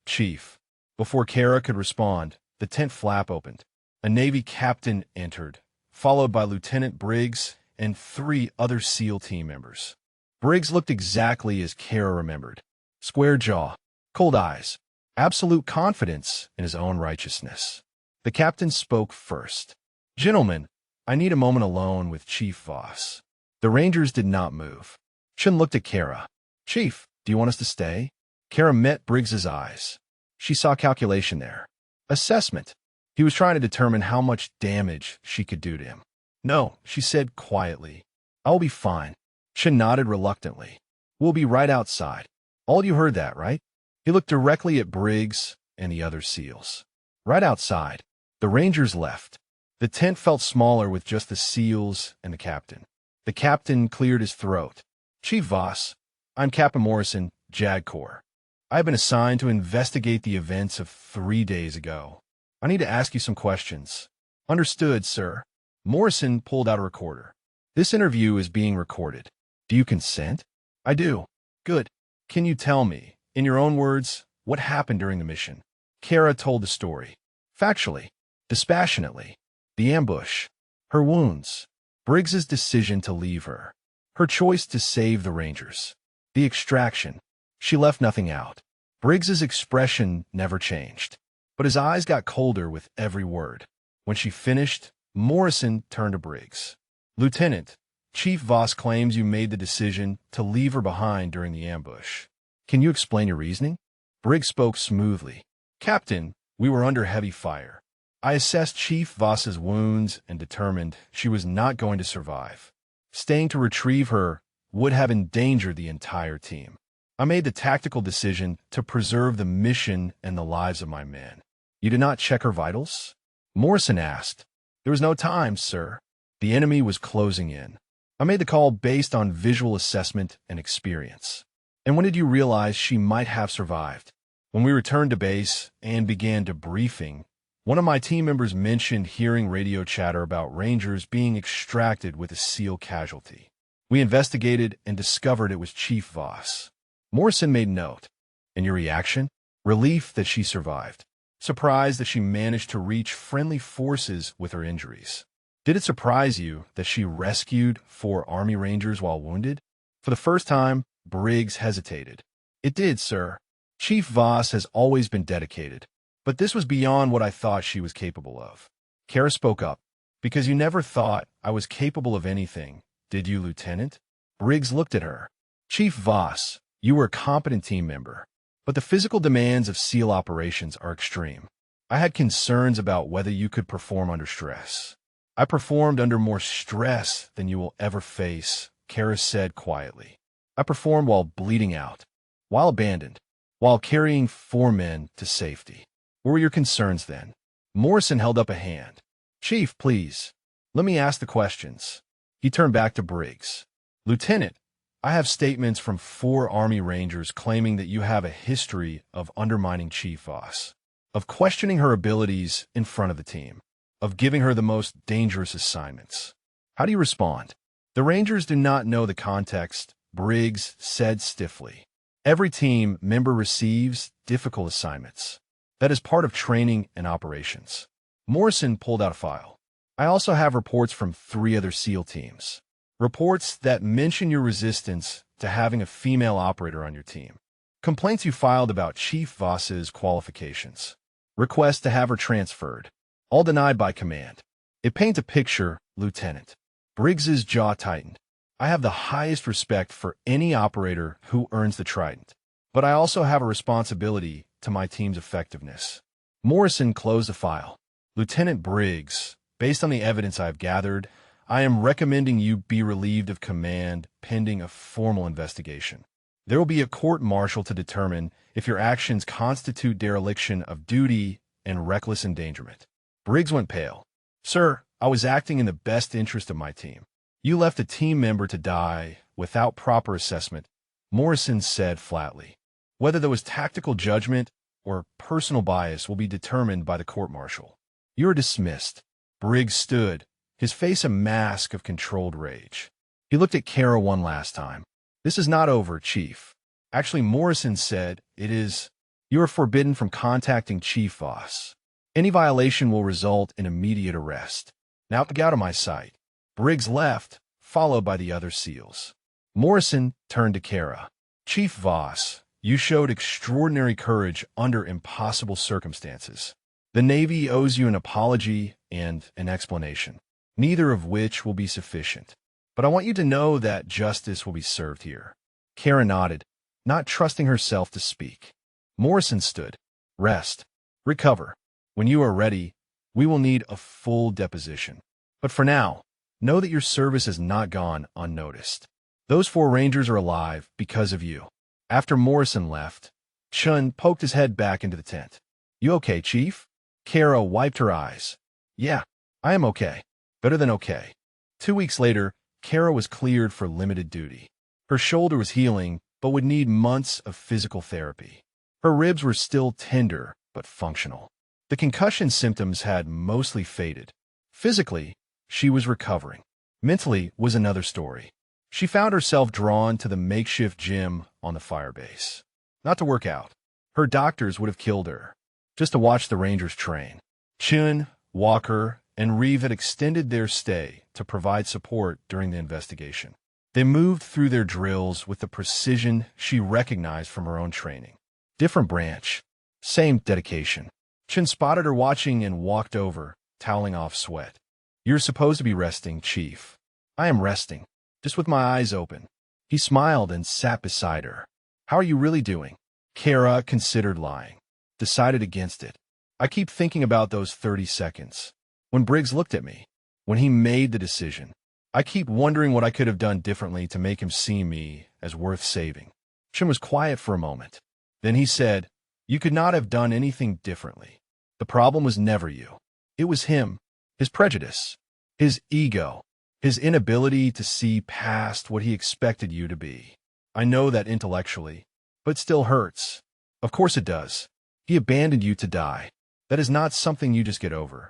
Chief. Before Kara could respond, the tent flap opened. A Navy captain entered, followed by Lieutenant Briggs and 3 other SEAL team members. Briggs looked exactly as Kara remembered. Square jaw, cold eyes, absolute confidence in his own righteousness. The captain spoke first. Gentlemen, I need a moment alone with Chief Voss. The Rangers did not move. Chin looked at Kara. Chief, do you want us to stay? Kara met Briggs's eyes. She saw calculation there. Assessment. He was trying to determine how much damage she could do to him. No, she said quietly. I'll be fine. Chin nodded reluctantly. We'll be right outside. All you heard that, right? He looked directly at Briggs and the other SEALs. Right outside. The Rangers left. The tent felt smaller with just the SEALs and the captain. The captain cleared his throat. Chief Voss, I'm Captain Morrison, JAG Corps. I have been assigned to investigate the events of 3 days ago. I need to ask you some questions. Understood, sir. Morrison pulled out a recorder. This interview is being recorded. Do you consent? I do. Good. Can you tell me, in your own words, what happened during the mission? Kara told the story. Factually, dispassionately. The ambush. Her wounds. Briggs's decision to leave her. Her choice to save the Rangers. The extraction. She left nothing out. Briggs's expression never changed, but his eyes got colder with every word. When she finished, Morrison turned to Briggs. Lieutenant, Chief Voss claims you made the decision to leave her behind during the ambush. Can you explain your reasoning? Briggs spoke smoothly. Captain, we were under heavy fire. I assessed Chief Voss's wounds and determined she was not going to survive. Staying to retrieve her would have endangered the entire team. I made the tactical decision to preserve the mission and the lives of my men. You did not check her vitals? Morrison asked. There was no time, sir. The enemy was closing in. I made the call based on visual assessment and experience. And when did you realize she might have survived? When we returned to base and began debriefing, one of my team members mentioned hearing radio chatter about Rangers being extracted with a SEAL casualty. We investigated and discovered it was Chief Voss. Morrison made note. And your reaction? Relief that she survived. Surprised that she managed to reach friendly forces with her injuries. Did it surprise you that she rescued 4 Army Rangers while wounded? For the first time, Briggs hesitated. It did, sir. Chief Voss has always been dedicated, but this was beyond what I thought she was capable of. Kara spoke up. Because you never thought I was capable of anything, did you, Lieutenant? Briggs looked at her. Chief Voss, you were a competent team member, but the physical demands of SEAL operations are extreme. I had concerns about whether you could perform under stress. I performed under more stress than you will ever face, Kara said quietly. I performed while bleeding out, while abandoned, while carrying 4 men to safety. What were your concerns then? Morrison held up a hand. Chief, please. Let me ask the questions. He turned back to Briggs. Lieutenant, I have statements from 4 Army Rangers claiming that you have a history of undermining Chief Voss, of questioning her abilities in front of the team, of giving her the most dangerous assignments. How do you respond? The Rangers do not know the context, Briggs said stiffly. Every team member receives difficult assignments. That is part of training and operations. Morrison pulled out a file. I also have reports from 3 other SEAL teams. Reports that mention your resistance to having a female operator on your team. Complaints you filed about Chief Voss's qualifications. Requests to have her transferred. All denied by command. It paints a picture, Lieutenant. Briggs's jaw tightened. I have the highest respect for any operator who earns the trident. But I also have a responsibility to my team's effectiveness. Morrison closed the file. Lieutenant Briggs, based on the evidence I have gathered, I am recommending you be relieved of command pending a formal investigation. There will be a court-martial to determine if your actions constitute dereliction of duty and reckless endangerment. Briggs went pale. Sir, I was acting in the best interest of my team. You left a team member to die without proper assessment, Morrison said flatly. Whether there was tactical judgment or personal bias will be determined by the court-martial. You are dismissed. Briggs stood, his face a mask of controlled rage. He looked at Kara one last time. This is not over, Chief. Actually, Morrison said, it is. You are forbidden from contacting Chief Voss. Any violation will result in immediate arrest. Now get out of my sight. Briggs left, followed by the other SEALs. Morrison turned to Kara. Chief Voss, you showed extraordinary courage under impossible circumstances. The Navy owes you an apology and an explanation, neither of which will be sufficient. But I want you to know that justice will be served here. Kara nodded, not trusting herself to speak. Morrison stood. Rest. Recover. When you are ready, we will need a full deposition. But for now, know that your service has not gone unnoticed. Those 4 Rangers are alive because of you. After Morrison left, Chun poked his head back into the tent. You okay, Chief? Kara wiped her eyes. Yeah, I am okay. Better than okay. 2 weeks later, Kara was cleared for limited duty. Her shoulder was healing, but would need months of physical therapy. Her ribs were still tender, but functional. The concussion symptoms had mostly faded. Physically, she was recovering. Mentally was another story. She found herself drawn to the makeshift gym on the firebase. Not to work out. Her doctors would have killed her. Just to watch the Rangers train. Chun, Walker, and Reeve had extended their stay to provide support during the investigation. They moved through their drills with the precision she recognized from her own training. Different branch. Same dedication. Chun spotted her watching and walked over, toweling off sweat. You're supposed to be resting, Chief. I am resting, just with my eyes open. He smiled and sat beside her. How are you really doing? Kara considered lying. Decided against it. I keep thinking about those 30 seconds. When Briggs looked at me. When he made the decision. I keep wondering what I could have done differently to make him see me as worth saving. Chun was quiet for a moment. Then he said, you could not have done anything differently. The problem was never you. It was him, his prejudice, his ego, his inability to see past what he expected you to be. I know that intellectually, but it still hurts. Of course it does. He abandoned you to die. That is not something you just get over.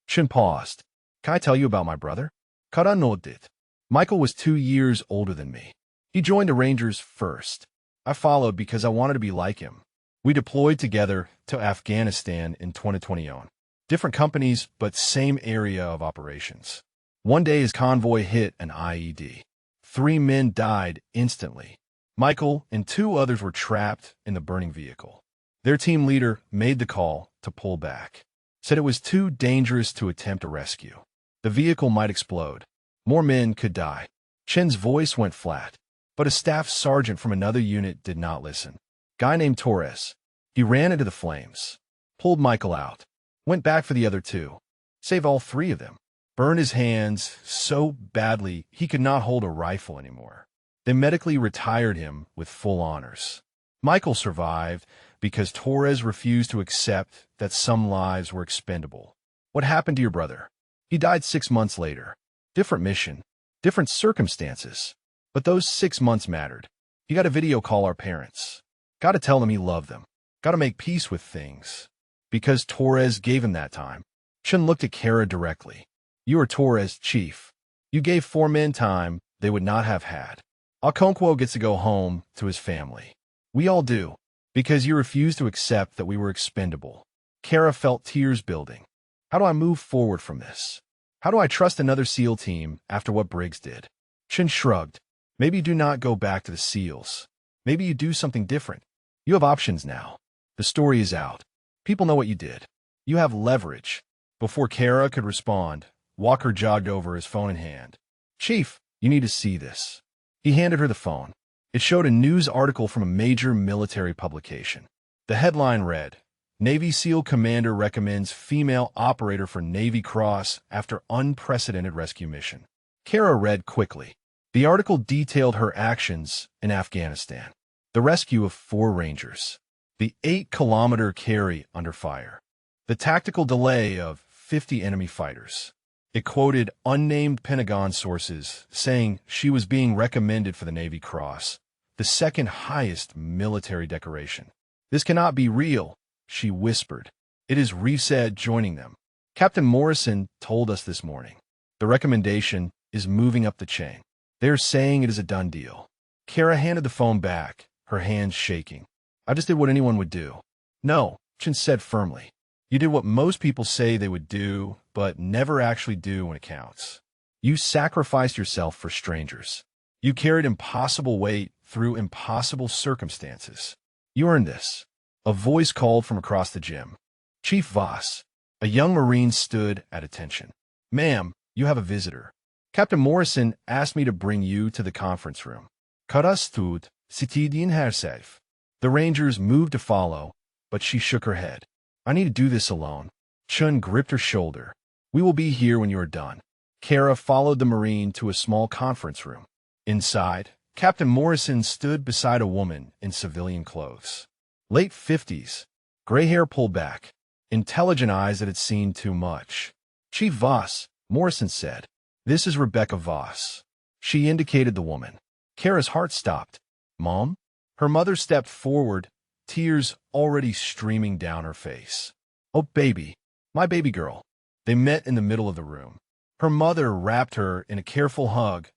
Chun paused. Can I tell you about my brother? Kara nodded. Michael was 2 years older than me. He joined the Rangers first. I followed because I wanted to be like him. We deployed together to Afghanistan in 2020. Different companies, but same area of operations. One day his convoy hit an IED. 3 men died instantly. Michael and 2 others were trapped in the burning vehicle. Their team leader made the call to pull back. Said it was too dangerous to attempt a rescue. The vehicle might explode. More men could die. Chen's voice went flat, but a staff sergeant from another unit did not listen. Guy named Torres. He ran into the flames, pulled Michael out, went back for the other 2, saved all 3 of them. burned his hands so badly he could not hold a rifle anymore. They medically retired him with full honors. Michael survived because Torres refused to accept that some lives were expendable. What happened to your brother? He died 6 months later. Different mission, different circumstances. But those 6 months mattered. You got to video call our parents. Got to tell them he loved them. Got to make peace with things. Because Torres gave him that time. Chun looked at Kara directly. You are Torres' chief. You gave 4 men time they would not have had. Okonkwo gets to go home to his family. We all do. Because you refused to accept that we were expendable. Kara felt tears building. How do I move forward from this? How do I trust another SEAL team after what Briggs did? Chun shrugged. Maybe you do not go back to the SEALs. Maybe you do something different. You have options now. The story is out. People know what you did. You have leverage. Before Kara could respond, Walker jogged over, his phone in hand. Chief, you need to see this. He handed her the phone. It showed a news article from a major military publication. The headline read, Navy SEAL Commander recommends female operator for Navy Cross after unprecedented rescue mission. Kara read quickly. The article detailed her actions in Afghanistan. The rescue of 4 Rangers. The 8-kilometer carry under fire. The tactical delay of 50 enemy fighters. It quoted unnamed Pentagon sources saying she was being recommended for the Navy Cross, the second highest military decoration. This cannot be real, she whispered. It is Reef joining them. Captain Morrison told us this morning. The recommendation is moving up the chain. They're saying it is a done deal. Kara handed the phone back, her hands shaking. I just did what anyone would do. No, Chun said firmly. You did what most people say they would do, but never actually do when it counts. You sacrificed yourself for strangers. You carried impossible weight through impossible circumstances. You earned this. A voice called from across the gym. Chief Voss. A young Marine stood at attention. Ma'am, you have a visitor. Captain Morrison asked me to bring you to the conference room. Karastut, sitidin hersafe. The Rangers moved to follow, but she shook her head. I need to do this alone. Chun gripped her shoulder. We will be here when you are done. Kara followed the Marine to a small conference room. Inside, Captain Morrison stood beside a woman in civilian clothes. Late 50s, gray hair pulled back, intelligent eyes that had seen too much. Chief Voss, Morrison said. This is Rebecca Voss. She indicated the woman. Kara's heart stopped. Mom? Her mother stepped forward, tears already streaming down her face. Oh, baby, my baby girl. They met in the middle of the room. Her mother wrapped her in a careful hug,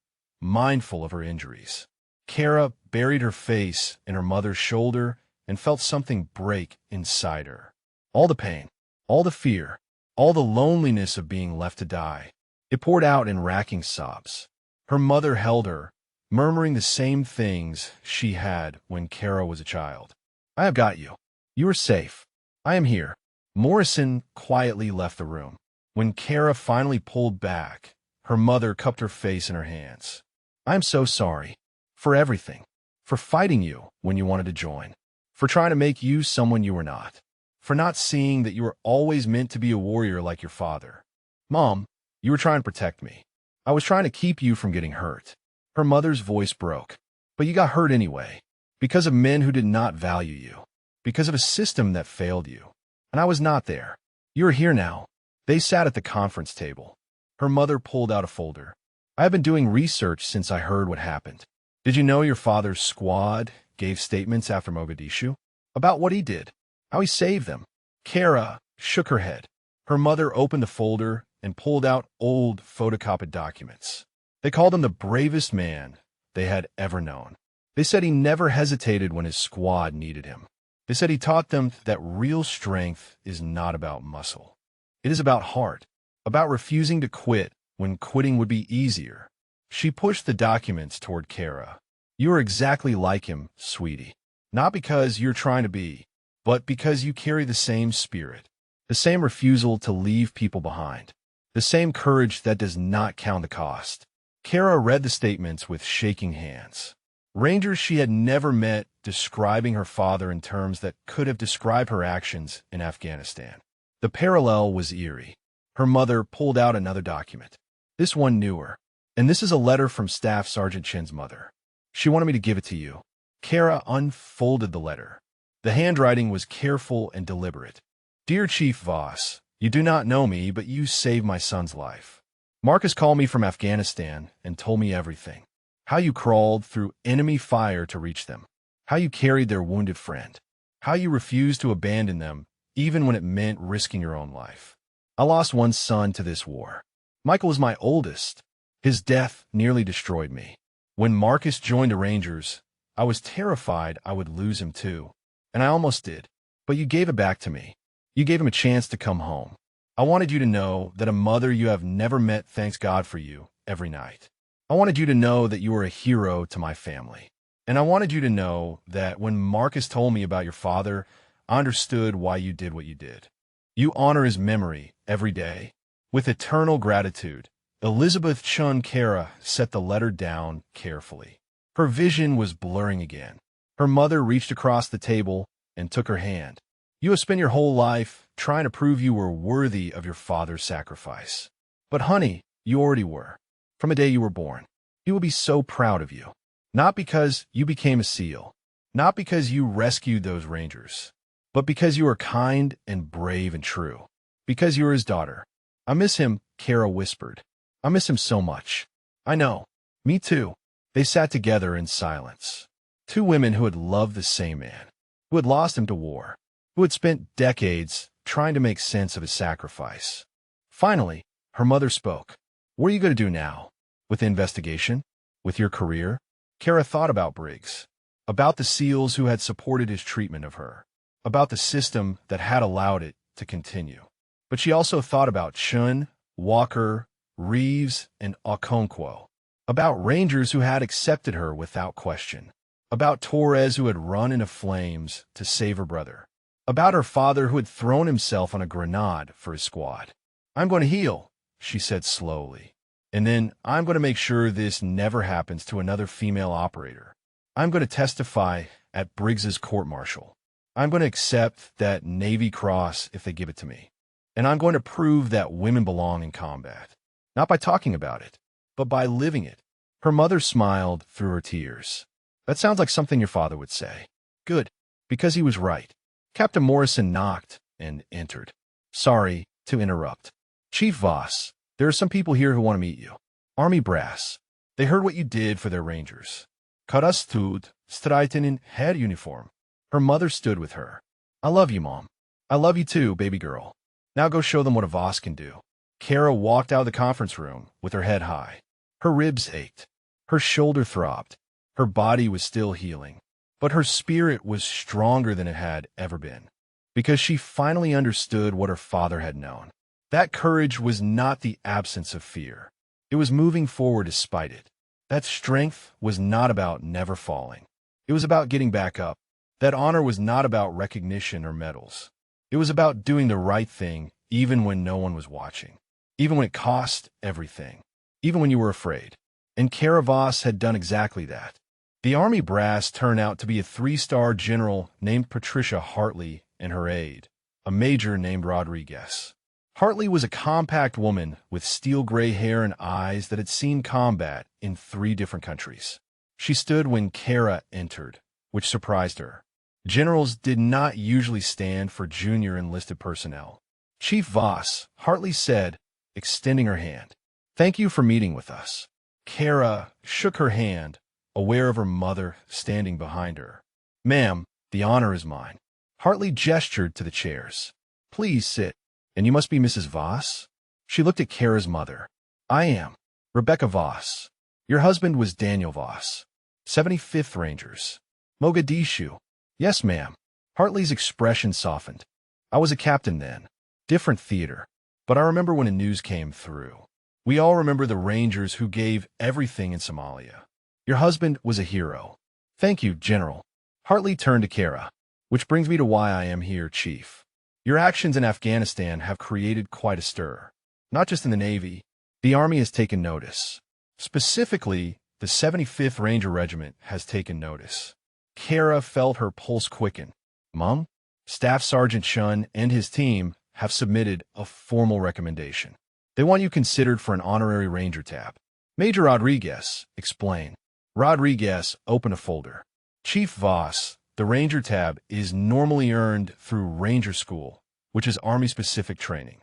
mindful of her injuries. Kara buried her face in her mother's shoulder and felt something break inside her. All the pain, all the fear, all the loneliness of being left to die. It poured out in racking sobs. Her mother held her, murmuring the same things she had when Kara was a child. I have got you. You are safe. I am here. Morrison quietly left the room. When Kara finally pulled back, her mother cupped her face in her hands. I am so sorry. For everything. For fighting you when you wanted to join. For trying to make you someone you were not. For not seeing that you were always meant to be a warrior like your father. Mom, you were trying to protect me. I was trying to keep you from getting hurt. Her mother's voice broke. But you got hurt anyway. Because of men who did not value you. Because of a system that failed you. And I was not there. You are here now. They sat at the conference table. Her mother pulled out a folder. I have been doing research since I heard what happened. Did you know your father's squad gave statements after Mogadishu? About what he did. How he saved them. Kara shook her head. Her mother opened the folder and pulled out old photocopied documents. They called him the bravest man they had ever known. They said he never hesitated when his squad needed him. They said he taught them that real strength is not about muscle. It is about heart, about refusing to quit when quitting would be easier. She pushed the documents toward Kara. You are exactly like him, sweetie. Not because you're trying to be, but because you carry the same spirit, the same refusal to leave people behind, the same courage that does not count the cost. Kara read the statements with shaking hands. Rangers she had never met describing her father in terms that could have described her actions in Afghanistan. The parallel was eerie. Her mother pulled out another document. This one newer. And this is a letter from Staff Sergeant Chin's mother. She wanted me to give it to you. Kara unfolded the letter. The handwriting was careful and deliberate. Dear Chief Voss, you do not know me, but you saved my son's life. Marcus called me from Afghanistan and told me everything. How you crawled through enemy fire to reach them. How you carried their wounded friend. How you refused to abandon them, even when it meant risking your own life. I lost one son to this war. Michael was my oldest. His death nearly destroyed me. When Marcus joined the Rangers, I was terrified I would lose him too. And I almost did. But you gave it back to me. You gave him a chance to come home. I wanted you to know that a mother you have never met thanks God for you every night. I wanted you to know that you were a hero to my family. And I wanted you to know that when Marcus told me about your father, I understood why you did what you did. You honor his memory every day. With eternal gratitude, Elizabeth Chun Kara set the letter down carefully. Her vision was blurring again. Her mother reached across the table and took her hand. You have spent your whole life trying to prove you were worthy of your father's sacrifice. But honey, you already were. From the day you were born. He will be so proud of you. Not because you became a SEAL. Not because you rescued those Rangers. But because you are kind and brave and true. Because you are his daughter. I miss him, Kara whispered. I miss him so much. I know. Me too. They sat together in silence. Two women who had loved the same man. Who had lost him to war. Who had spent decades trying to make sense of his sacrifice. Finally, her mother spoke. What are you going to do now? With the investigation? With your career? Kara thought about Briggs. About the SEALs who had supported his treatment of her. About the system that had allowed it to continue. But she also thought about Chun, Walker, Reeves, and Okonkwo. About Rangers who had accepted her without question. About Torres who had run into flames to save her brother. About her father who had thrown himself on a grenade for his squad. I'm going to heal, she said slowly. And then I'm going to make sure this never happens to another female operator. I'm going to testify at Briggs's court-martial. I'm going to accept that Navy Cross if they give it to me. And I'm going to prove that women belong in combat. Not by talking about it, but by living it. Her mother smiled through her tears. That sounds like something your father would say. Good, because he was right. Captain Morrison knocked and entered. Sorry to interrupt. Chief Voss, there are some people here who want to meet you. Army brass. They heard what you did for their Rangers. Kara stod, strijden in her uniform. Her mother stood with her. I love you, Mom. I love you too, baby girl. Now go show them what a Voss can do. Kara walked out of the conference room with her head high. Her ribs ached. Her shoulder throbbed. Her body was still healing. But her spirit was stronger than it had ever been. Because she finally understood what her father had known. That courage was not the absence of fear. It was moving forward despite it. That strength was not about never falling. It was about getting back up. That honor was not about recognition or medals. It was about doing the right thing even when no one was watching. Even when it cost everything. Even when you were afraid. And Kara Voss had done exactly that. The Army brass turned out to be a 3-star general named Patricia Hartley and her aide, a major named Rodriguez. Hartley was a compact woman with steel-gray hair and eyes that had seen combat in 3 different countries. She stood when Kara entered, which surprised her. Generals did not usually stand for junior enlisted personnel. Chief Voss, Hartley said, extending her hand. Thank you for meeting with us. Kara shook her hand, aware of her mother standing behind her. Ma'am, the honor is mine. Hartley gestured to the chairs. Please sit. And you must be Mrs. Voss? She looked at Kara's mother. I am. Rebecca Voss. Your husband was Daniel Voss. 75th Rangers. Mogadishu. Yes, ma'am. Hartley's expression softened. I was a captain then. Different theater. But I remember when the news came through. We all remember the Rangers who gave everything in Somalia. Your husband was a hero. Thank you, General. Hartley turned to Kara. Which brings me to why I am here, Chief. Your actions in Afghanistan have created quite a stir. Not just in the Navy. The Army has taken notice. Specifically, the 75th Ranger Regiment has taken notice. Kara felt her pulse quicken. Mom? Staff Sergeant Chun and his team have submitted a formal recommendation. They want you considered for an honorary ranger tab. Major Rodriguez, explain. Rodriguez, open a folder. Chief Voss, the ranger tab is normally earned through Ranger School, which is Army-specific training.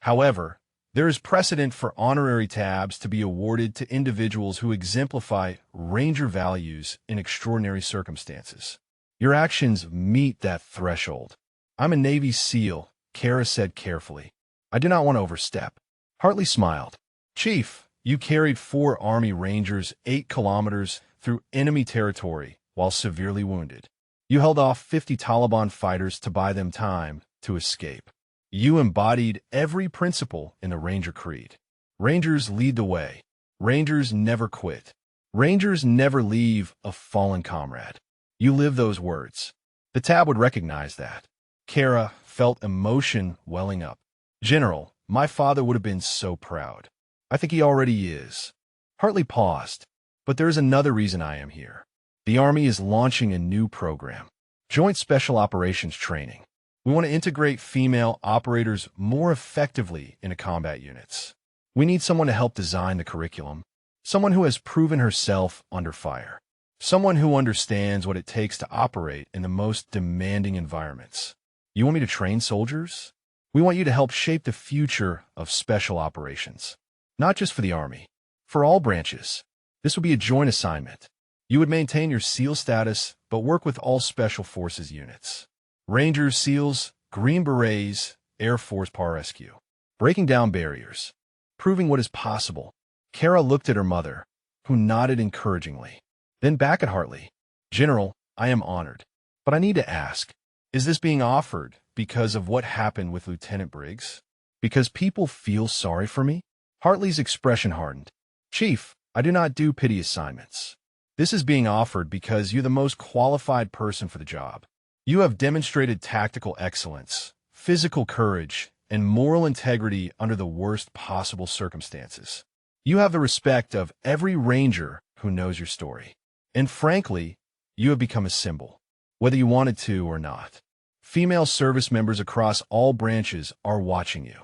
However, there is precedent for honorary tabs to be awarded to individuals who exemplify Ranger values in extraordinary circumstances. Your actions meet that threshold. I'm a Navy SEAL, Kara said carefully. I do not want to overstep. Hartley smiled. Chief, you carried 4 Army Rangers 8 kilometers through enemy territory while severely wounded. You held off 50 Taliban fighters to buy them time to escape. You embodied every principle in the Ranger Creed. Rangers lead the way. Rangers never quit. Rangers never leave a fallen comrade. You live those words. The tab would recognize that. Kara felt emotion welling up. General, my father would have been so proud. I think he already is. Hartley paused. But there is another reason I am here. The Army is launching a new program. Joint Special Operations Training. We want to integrate female operators more effectively into combat units. We need someone to help design the curriculum, someone who has proven herself under fire, someone who understands what it takes to operate in the most demanding environments. You want me to train soldiers? We want you to help shape the future of special operations, not just for the Army, for all branches. This would be a joint assignment. You would maintain your SEAL status, but work with all Special Forces units. Rangers, SEALs, Green Berets, Air Force Pararescue. Breaking down barriers. Proving what is possible. Kara looked at her mother, who nodded encouragingly. Then back at Hartley. General, I am honored. But I need to ask, is this being offered because of what happened with Lieutenant Briggs? Because people feel sorry for me? Hartley's expression hardened. Chief, I do not do pity assignments. This is being offered because you're the most qualified person for the job. You have demonstrated tactical excellence, physical courage, and moral integrity under the worst possible circumstances. You have the respect of every Ranger who knows your story. And frankly, you have become a symbol, whether you wanted to or not. Female service members across all branches are watching you,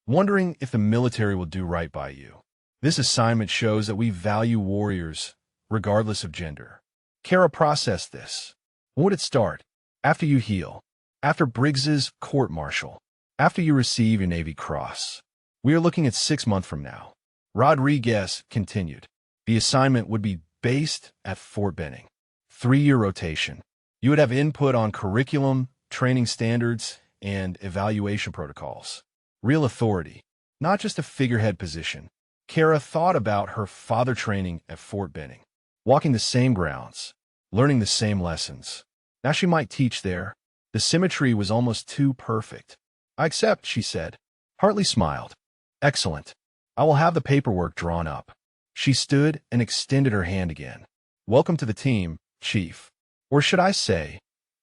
wondering if the military will do right by you. This assignment shows that we value warriors, regardless of gender. Kara processed this. When would it start? After you heal, after Briggs's court-martial, after you receive your Navy Cross. We are looking at 6 months from now. Rodriguez continued. The assignment would be based at Fort Benning. 3-year rotation. You would have input on curriculum, training standards, and evaluation protocols. Real authority, not just a figurehead position. Kara thought about her father training at Fort Benning, walking the same grounds, learning the same lessons. Now she might teach there. The symmetry was almost too perfect. I accept, she said. Hartley smiled. Excellent. I will have the paperwork drawn up. She stood and extended her hand again. Welcome to the team, Chief. Or should I say,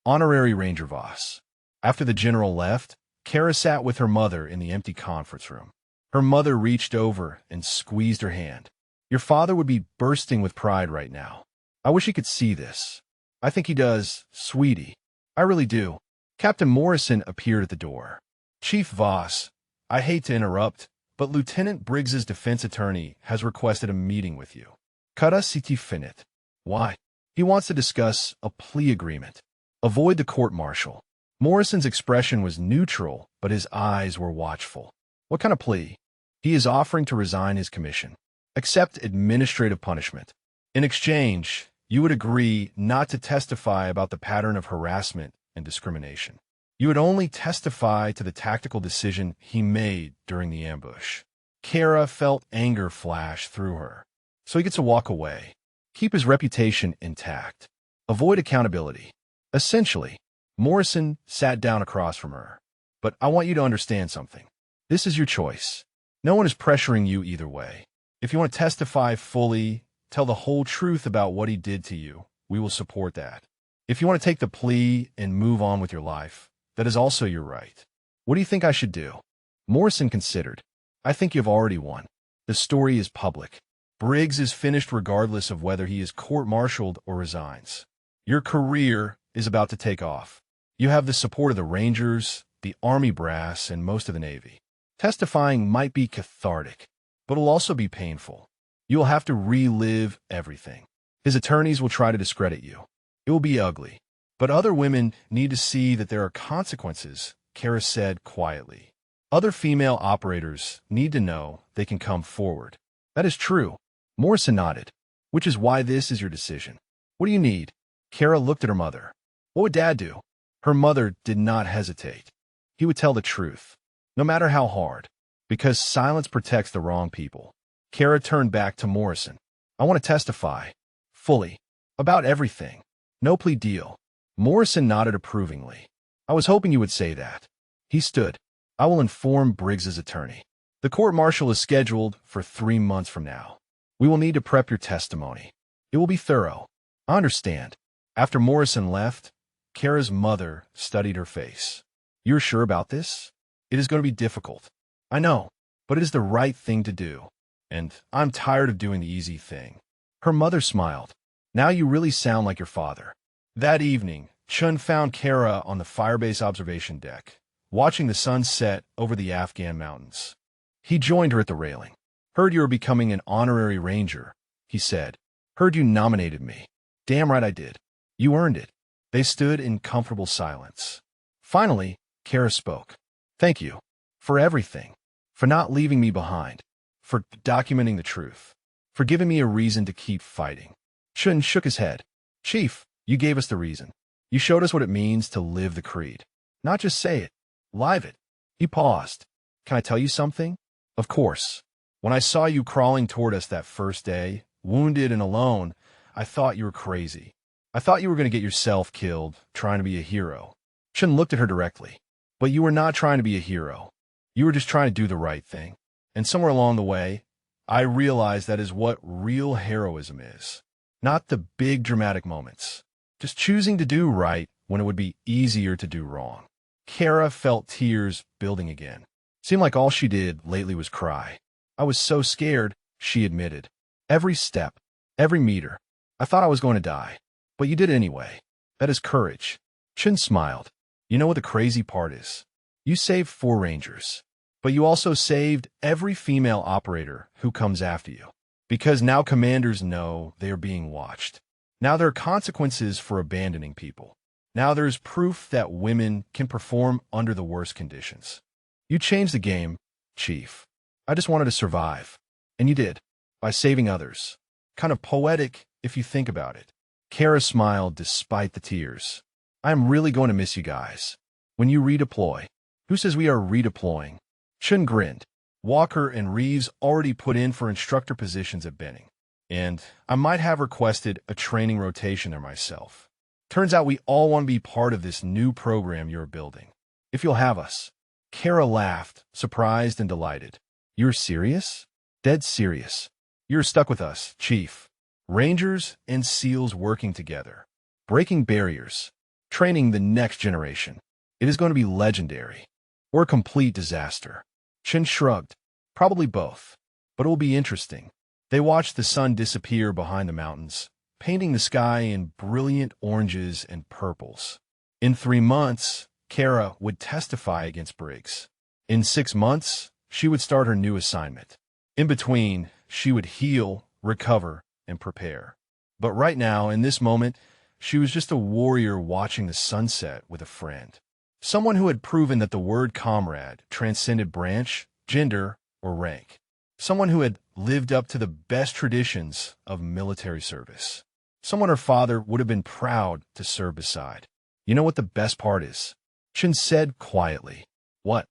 Honorary Ranger Voss. After the general left, Kara sat with her mother in the empty conference room. Her mother reached over and squeezed her hand. Your father would be bursting with pride right now. I wish he could see this. I think he does, sweetie. I really do. Captain Morrison appeared at the door. Chief Voss, I hate to interrupt, but Lieutenant Briggs's defense attorney has requested a meeting with you. Kada siti finit. Why? He wants to discuss a plea agreement. Avoid the court-martial. Morrison's expression was neutral, but his eyes were watchful. What kind of plea? He is offering to resign his commission. Accept administrative punishment. In exchange, you would agree not to testify about the pattern of harassment and discrimination. You would only testify to the tactical decision he made during the ambush. Kara felt anger flash through her. So he gets to walk away. Keep his reputation intact. Avoid accountability. Essentially, Morrison sat down across from her. But I want you to understand something. This is your choice. No one is pressuring you either way. If you want to testify fully, tell the whole truth about what he did to you, we will support that. If you want to take the plea and move on with your life, that is also your right. What do you think I should do? Morrison considered. I think you've already won. The story is public. Briggs is finished regardless of whether he is court-martialed or resigns. Your career is about to take off. You have the support of the Rangers, the Army brass, and most of the Navy. Testifying might be cathartic, but it'll also be painful. You'll have to relive everything. His attorneys will try to discredit you. It will be ugly. But other women need to see that there are consequences, Kara said quietly. Other female operators need to know they can come forward. That is true. Morrison nodded. Which is why this is your decision. What do you need? Kara looked at her mother. What would Dad do? Her mother did not hesitate. He would tell the truth, no matter how hard, because silence protects the wrong people. Kara turned back to Morrison. I want to testify, fully, about everything. No plea deal. Morrison nodded approvingly. I was hoping you would say that. He stood. I will inform Briggs's attorney. The court-martial is scheduled for 3 months from now. We will need to prep your testimony. It will be thorough. I understand. After Morrison left, Kara's mother studied her face. You're sure about this? It is going to be difficult. I know, but it is the right thing to do. And I'm tired of doing the easy thing. Her mother smiled. Now you really sound like your father. That evening, Chun found Kara on the firebase observation deck, watching the sun set over the Afghan mountains. He joined her at the railing. Heard you were becoming an honorary ranger, he said. Heard you nominated me. Damn right I did. You earned it. They stood in comfortable silence. Finally, Kara spoke. Thank you. For everything. For not leaving me behind. For documenting the truth. For giving me a reason to keep fighting. Chun shook his head. Chief, you gave us the reason. You showed us what it means to live the creed. Not just say it. Live it. He paused. Can I tell you something? Of course. When I saw you crawling toward us that first day, wounded and alone, I thought you were crazy. I thought you were going to get yourself killed, trying to be a hero. Chun looked at her directly. But you were not trying to be a hero. You were just trying to do the right thing. And somewhere along the way, I realized that is what real heroism is. Not the big dramatic moments. Just choosing to do right when it would be easier to do wrong. Kara felt tears building again. Seemed like all she did lately was cry. I was so scared, she admitted. Every step, every meter. I thought I was going to die. But you did it anyway. That is courage. Chun smiled. You know what the crazy part is? You saved 4 Rangers. But you also saved every female operator who comes after you. Because now commanders know they are being watched. Now there are consequences for abandoning people. Now there's proof that women can perform under the worst conditions. You changed the game, Chief. I just wanted to survive. And you did. By saving others. Kind of poetic if you think about it. Kara smiled despite the tears. I am really going to miss you guys. When you redeploy. Who says we are redeploying? Chun grinned. Walker and Reeves already put in for instructor positions at Benning. And I might have requested a training rotation there myself. Turns out we all want to be part of this new program you're building. If you'll have us. Kara laughed, surprised and delighted. You're serious? Dead serious. You're stuck with us, Chief. Rangers and SEALs working together. Breaking barriers. Training the next generation. It is going to be legendary. Or a complete disaster. Chun shrugged. Probably both. But it will be interesting. They watched the sun disappear behind the mountains, painting the sky in brilliant oranges and purples. In 3 months, Kara would testify against Briggs. In 6 months, she would start her new assignment. In between, she would heal, recover, and prepare. But right now, in this moment, she was just a warrior watching the sunset with a friend. Someone who had proven that the word comrade transcended branch, gender, or rank. Someone who had lived up to the best traditions of military service. Someone her father would have been proud to serve beside. You know what the best part is? Chun said quietly. What?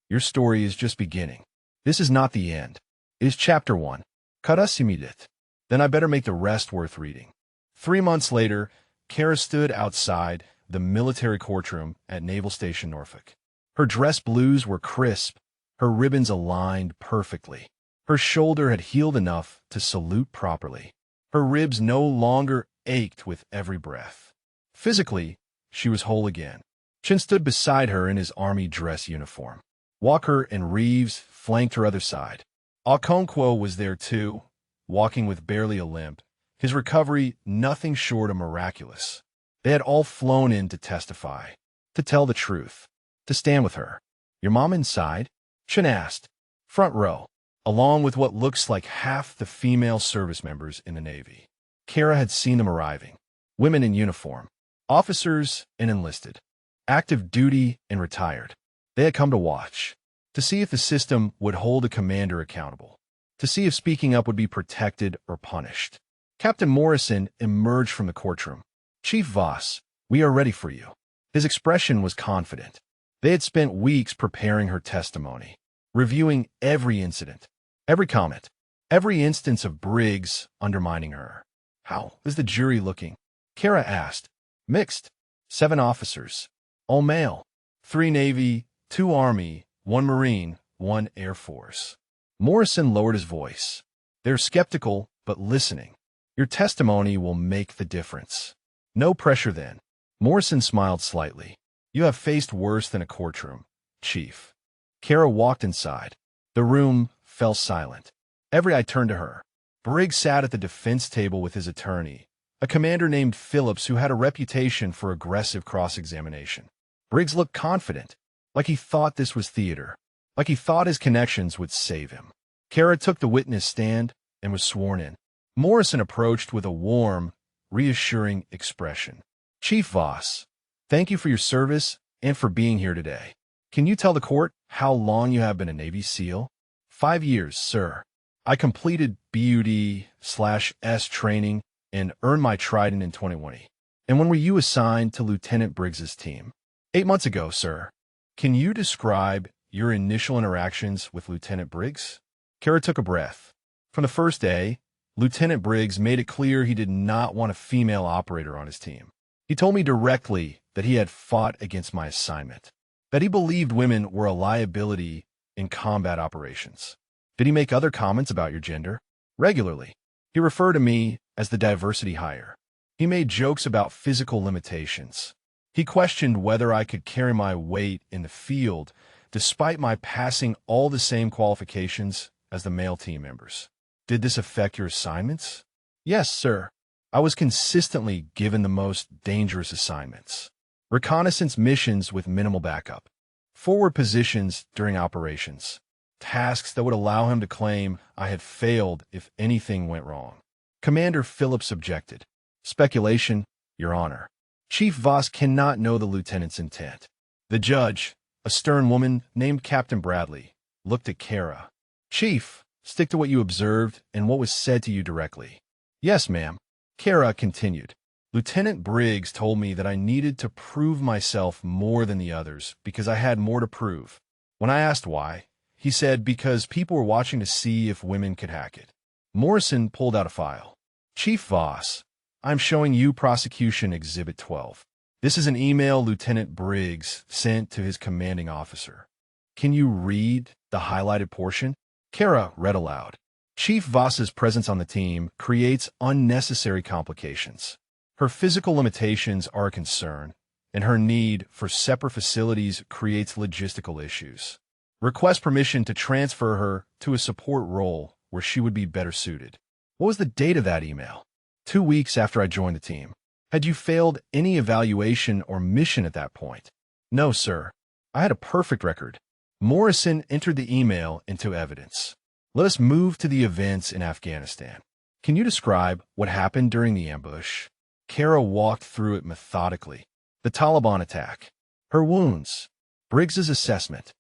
Your story is just beginning. This is not the end. It is chapter 1. Karasimidit. Then I better make the rest worth reading. 3 months later, Kara stood outside the military courtroom at Naval Station Norfolk. Her dress blues were crisp, her ribbons aligned perfectly. Her shoulder had healed enough to salute properly. Her ribs no longer ached with every breath. Physically, she was whole again. Chun stood beside her in his army dress uniform. Walker and Reeves flanked her other side. Okonkwo was there too, walking with barely a limp, his recovery nothing short of miraculous. They had all flown in to testify, to tell the truth. to stand with her. Your mom inside? Chen asked. Front row, along with what looks like half the female service members in the Navy. Kara had seen them arriving. Women in uniform, officers and enlisted, active duty and retired. They had come to watch, to see if the system would hold a commander accountable, to see if speaking up would be protected or punished. Captain Morrison emerged from the courtroom. Chief Voss, we are ready for you. His expression was confident. They had spent weeks preparing her testimony, reviewing every incident, every comment, every instance of Briggs undermining her. How is the jury looking? Kara asked. Mixed. 7 officers, all male, 3 Navy, 2 Army, 1 Marine, 1 Air Force. Morrison lowered his voice. They're skeptical, but listening. Your testimony will make the difference. No pressure then. Morrison smiled slightly. You have faced worse than a courtroom, Chief. Kara walked inside. The room fell silent. Every eye turned to her. Briggs sat at the defense table with his attorney, a commander named Phillips who had a reputation for aggressive cross-examination. Briggs looked confident, like he thought this was theater, like he thought his connections would save him. Kara took the witness stand and was sworn in. Morrison approached with a warm, reassuring expression. Chief Voss, thank you for your service and for being here today. Can you tell the court how long you have been a Navy SEAL? 5 years, sir. I completed BUD/S training and earned my Trident in 2020. And when were you assigned to Lieutenant Briggs's team? 8 months ago, sir. Can you describe your initial interactions with Lieutenant Briggs? Kara took a breath. From the first day, Lieutenant Briggs made it clear he did not want a female operator on his team. He told me directly that he had fought against my assignment, that he believed women were a liability in combat operations. Did he make other comments about your gender? Regularly. He referred to me as the diversity hire. He made jokes about physical limitations. He questioned whether I could carry my weight in the field, despite my passing all the same qualifications as the male team members. Did this affect your assignments? Yes, sir. I was consistently given the most dangerous assignments. Reconnaissance missions with minimal backup. Forward positions during operations. Tasks that would allow him to claim I had failed if anything went wrong. Commander Phillips objected. Speculation, Your Honor. Chief Voss cannot know the lieutenant's intent. The judge, a stern woman named Captain Bradley, looked at Kara. Chief, stick to what you observed and what was said to you directly. Yes, ma'am. Kara continued. Lieutenant Briggs told me that I needed to prove myself more than the others because I had more to prove. When I asked why, he said because people were watching to see if women could hack it. Morrison pulled out a file. Chief Voss, I'm showing you Prosecution Exhibit 12. This is an email Lieutenant Briggs sent to his commanding officer. Can you read the highlighted portion? Kara read aloud. Chief Voss's presence on the team creates unnecessary complications. Her physical limitations are a concern, and her need for separate facilities creates logistical issues. Request permission to transfer her to a support role where she would be better suited. What was the date of that email? 2 weeks after I joined the team. Had you failed any evaluation or mission at that point? No, sir. I had a perfect record. Morrison entered the email into evidence. Let us move to the events in Afghanistan. Can you describe what happened during the ambush? Kara walked through it methodically. The Taliban attack. Her wounds. Briggs's assessment.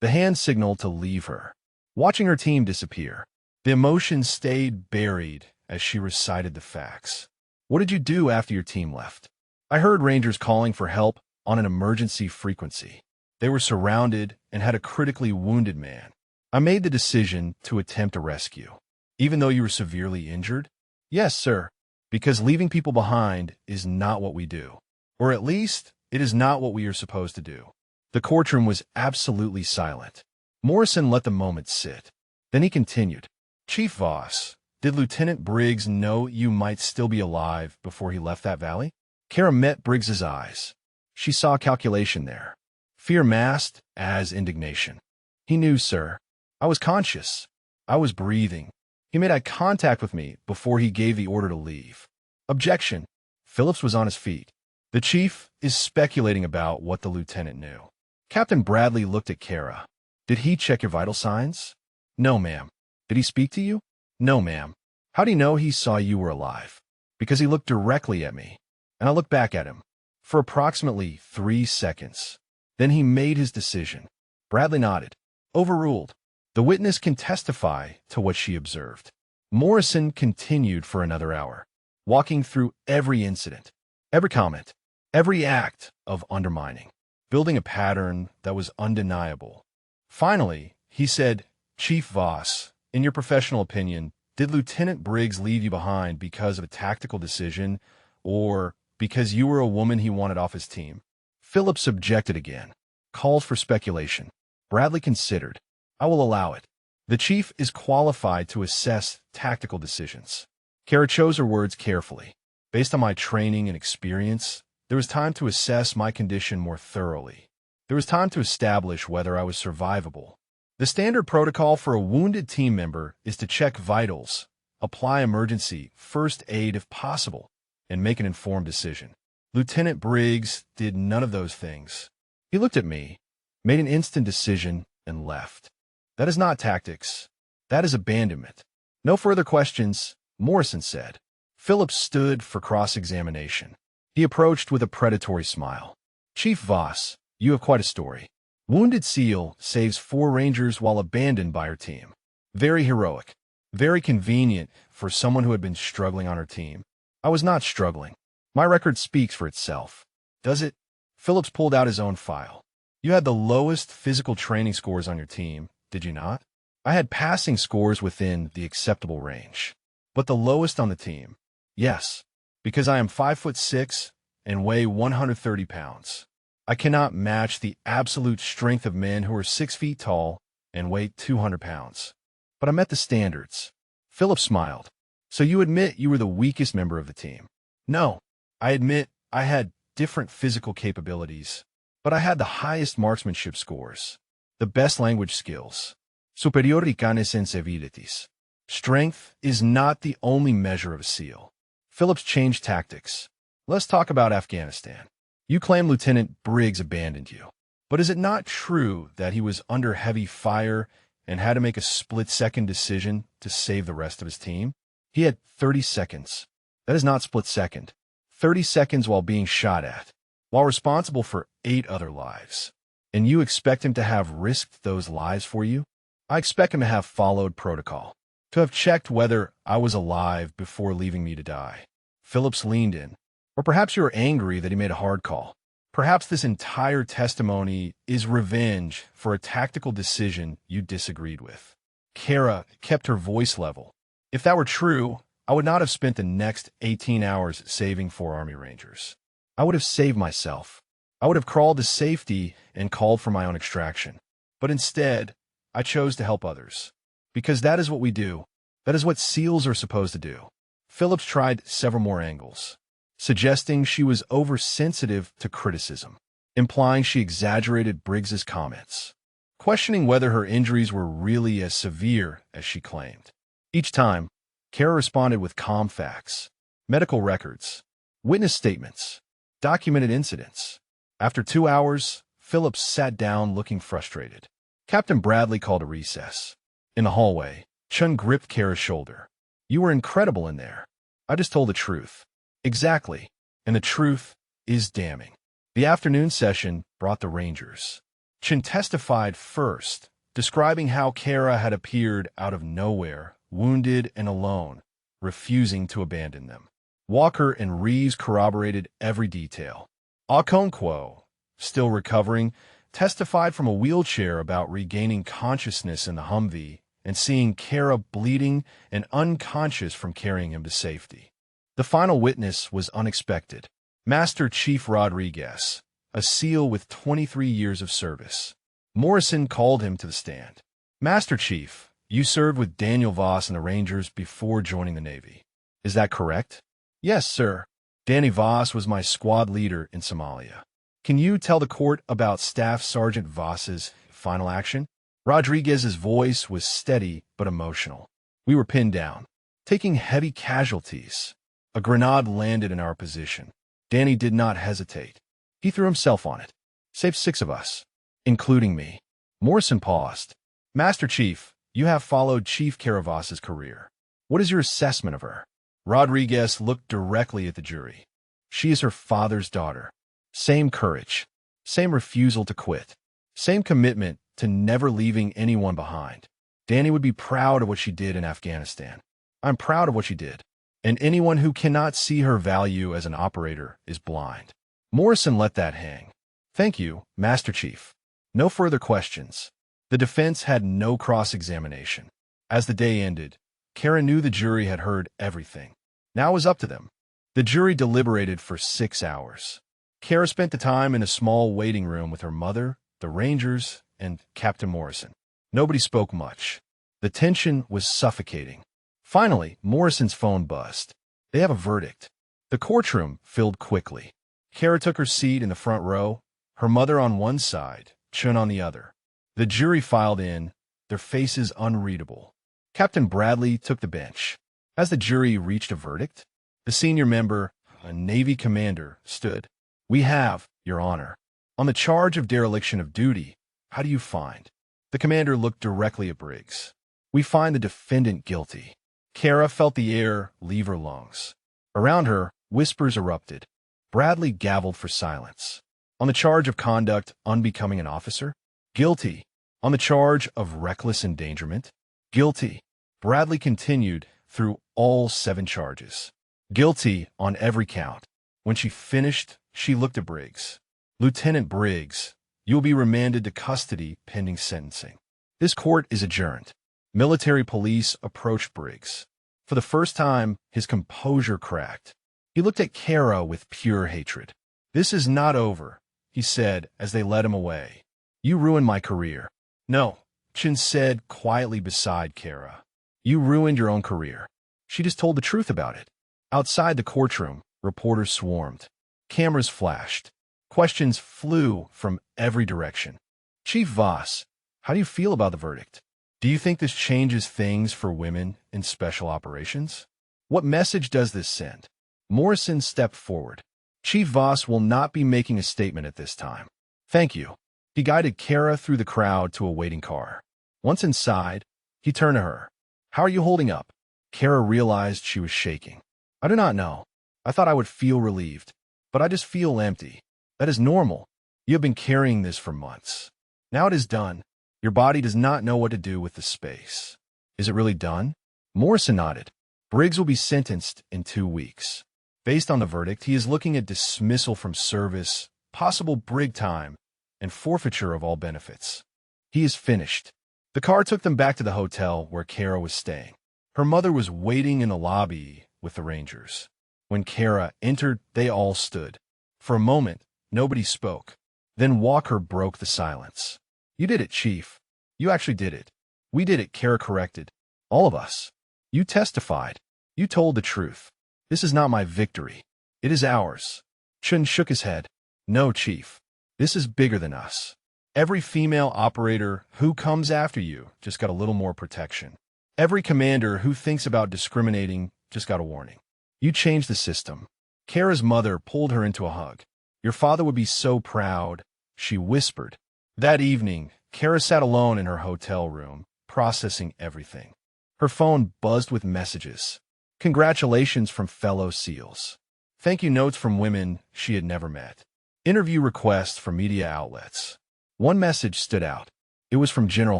The hand signal to leave her. Watching her team disappear. The emotion stayed buried as she recited the facts. What did you do after your team left? I heard Rangers calling for help on an emergency frequency. They were surrounded and had a critically wounded man. I made the decision to attempt a rescue. Even though you were severely injured? Yes, sir. Because leaving people behind is not what we do. Or at least, it is not what we are supposed to do. The courtroom was absolutely silent. Morrison let the moment sit. Then he continued. Chief Voss, did Lieutenant Briggs know you might still be alive before he left that valley? Kara met Briggs's eyes. She saw calculation there. Fear masked as indignation. He knew, sir. I was conscious. I was breathing. He made eye contact with me before he gave the order to leave. Objection. Phillips was on his feet. The chief is speculating about what the lieutenant knew. Captain Bradley looked at Kara. Did he check your vital signs? No, ma'am. Did he speak to you? No, ma'am. How do you know he saw you were alive? Because he looked directly at me, and I looked back at him for approximately 3 seconds. Then he made his decision. Bradley nodded. Overruled. The witness can testify to what she observed. Morrison continued for another hour, walking through every incident, every comment, every act of undermining, building a pattern that was undeniable. Finally, he said, Chief Voss, in your professional opinion, did Lieutenant Briggs leave you behind because of a tactical decision or because you were a woman he wanted off his team? Phillips objected again, called for speculation. Bradley considered. I will allow it. The chief is qualified to assess tactical decisions. Kara chose her words carefully. Based on my training and experience, there was time to assess my condition more thoroughly. There was time to establish whether I was survivable. The standard protocol for a wounded team member is to check vitals, apply emergency first aid if possible, and make an informed decision. Lieutenant Briggs did none of those things. He looked at me, made an instant decision, and left. That is not tactics. That is abandonment. No further questions, Morrison said. Phillips stood for cross-examination. He approached with a predatory smile. Chief Voss, you have quite a story. Wounded SEAL saves 4 Rangers while abandoned by her team. Very heroic. Very convenient for someone who had been struggling on her team. I was not struggling. My record speaks for itself. Does it? Phillips pulled out his own file. You had the lowest physical training scores on your team, did you not? I had passing scores within the acceptable range. But the lowest on the team? Yes, because I am 5'6" and weigh 130 pounds. I cannot match the absolute strength of men who are 6 feet tall and weigh 200 pounds. But I met the standards. Phillips smiled. So you admit you were the weakest member of the team? No, I admit I had different physical capabilities, but I had the highest marksmanship scores, the best language skills. Superior canes en civilities. Strength is not the only measure of a SEAL. Phillips changed tactics. Let's talk about Afghanistan. You claim Lieutenant Briggs abandoned you. But is it not true that he was under heavy fire and had to make a split-second decision to save the rest of his team? He had 30 seconds. That is not split-second. 30 seconds while being shot at, while responsible for 8 other lives. And you expect him to have risked those lives for you? I expect him to have followed protocol, to have checked whether I was alive before leaving me to die. Phillips leaned in. Or perhaps you're angry that he made a hard call. Perhaps this entire testimony is revenge for a tactical decision you disagreed with. Kara kept her voice level. If that were true, I would not have spent the next 18 hours saving 4 Army Rangers. I would have saved myself. I would have crawled to safety and called for my own extraction. But instead, I chose to help others. Because that is what we do. That is what SEALs are supposed to do. Phillips tried several more angles, suggesting she was oversensitive to criticism, implying she exaggerated Briggs's comments, questioning whether her injuries were really as severe as she claimed. Each time, Kara responded with calm facts, medical records, witness statements, documented incidents. After 2 hours, Phillips sat down looking frustrated. Captain Bradley called a recess. In the hallway, Chun gripped Kara's shoulder. You were incredible in there. I just told the truth. Exactly, and the truth is damning. The afternoon session brought the Rangers. Chin testified first, describing how Kara had appeared out of nowhere, wounded and alone, refusing to abandon them. Walker and Reeves corroborated every detail. Okonkwo, still recovering, testified from a wheelchair about regaining consciousness in the Humvee and seeing Kara bleeding and unconscious from carrying him to safety. The final witness was unexpected. Master Chief Rodriguez, a SEAL with 23 years of service. Morrison called him to the stand. Master Chief, you served with Daniel Voss and the Rangers before joining the Navy. Is that correct? Yes, sir. Danny Voss was my squad leader in Somalia. Can you tell the court about Staff Sergeant Voss's final action? Rodriguez's voice was steady but emotional. We were pinned down, taking heavy casualties. A grenade landed in our position. Danny did not hesitate. He threw himself on it. Saved 6 of us. including me. Morrison paused. Master Chief, you have followed Chief Caravas's career. What is your assessment of her? Rodriguez looked directly at the jury. She is her father's daughter. Same courage. Same refusal to quit. Same commitment to never leaving anyone behind. Danny would be proud of what she did in Afghanistan. I'm proud of what she did. And anyone who cannot see her value as an operator is blind. Morrison let that hang. Thank you, Master Chief. No further questions. The defense had no cross-examination. As the day ended, Kara knew the jury had heard everything. Now it was up to them. The jury deliberated for 6 hours. Kara spent the time in a small waiting room with her mother, the Rangers, and Captain Morrison. Nobody spoke much. The tension was suffocating. Finally, Morrison's phone buzzed. They have a verdict. The courtroom filled quickly. Kara took her seat in the front row, her mother on one side, Chun on the other. The jury filed in, their faces unreadable. Captain Bradley took the bench. As the jury reached a verdict, the senior member, a Navy commander, stood. We have, Your Honor. On the charge of dereliction of duty, how do you find? The commander looked directly at Briggs. We find the defendant guilty. Kara felt the air leave her lungs. Around her, whispers erupted. Bradley gavelled for silence. On the charge of conduct unbecoming an officer? Guilty. On the charge of reckless endangerment? Guilty. Bradley continued through all 7 charges. Guilty on every count. When she finished, she looked at Briggs. Lieutenant Briggs, you will be remanded to custody pending sentencing. This court is adjourned. Military police approached Briggs. For the first time, his composure cracked. He looked at Kara with pure hatred. This is not over, he said as they led him away. You ruined my career. No, Chin said quietly beside Kara. You ruined your own career. She just told the truth about it. Outside the courtroom, reporters swarmed. Cameras flashed. Questions flew from every direction. Chief Voss, how do you feel about the verdict? Do you think this changes things for women in special operations? What message does this send? Morrison stepped forward. Chief Voss will not be making a statement at this time. Thank you. He guided Kara through the crowd to a waiting car. Once inside, he turned to her. How are you holding up? Kara realized she was shaking. I do not know. I thought I would feel relieved, but I just feel empty. That is normal. You have been carrying this for months. Now it is done. Your body does not know what to do with the space. Is it really done? Morrison nodded. Briggs will be sentenced in 2 weeks. Based on the verdict, he is looking at dismissal from service, possible brig time, and forfeiture of all benefits. He is finished. The car took them back to the hotel where Kara was staying. Her mother was waiting in the lobby with the Rangers. When Kara entered, they all stood. For a moment, nobody spoke. Then Walker broke the silence. You did it, Chief. You actually did it. We did it, Kara corrected. All of us. You testified. You told the truth. This is not my victory. It is ours. Chun shook his head. No, Chief. This is bigger than us. Every female operator who comes after you just got a little more protection. Every commander who thinks about discriminating just got a warning. You changed the system. Kara's mother pulled her into a hug. Your father would be so proud, she whispered. That evening, Kara sat alone in her hotel room, processing everything. Her phone buzzed with messages. Congratulations from fellow SEALs. Thank you notes from women she had never met. Interview requests from media outlets. One message stood out. It was from General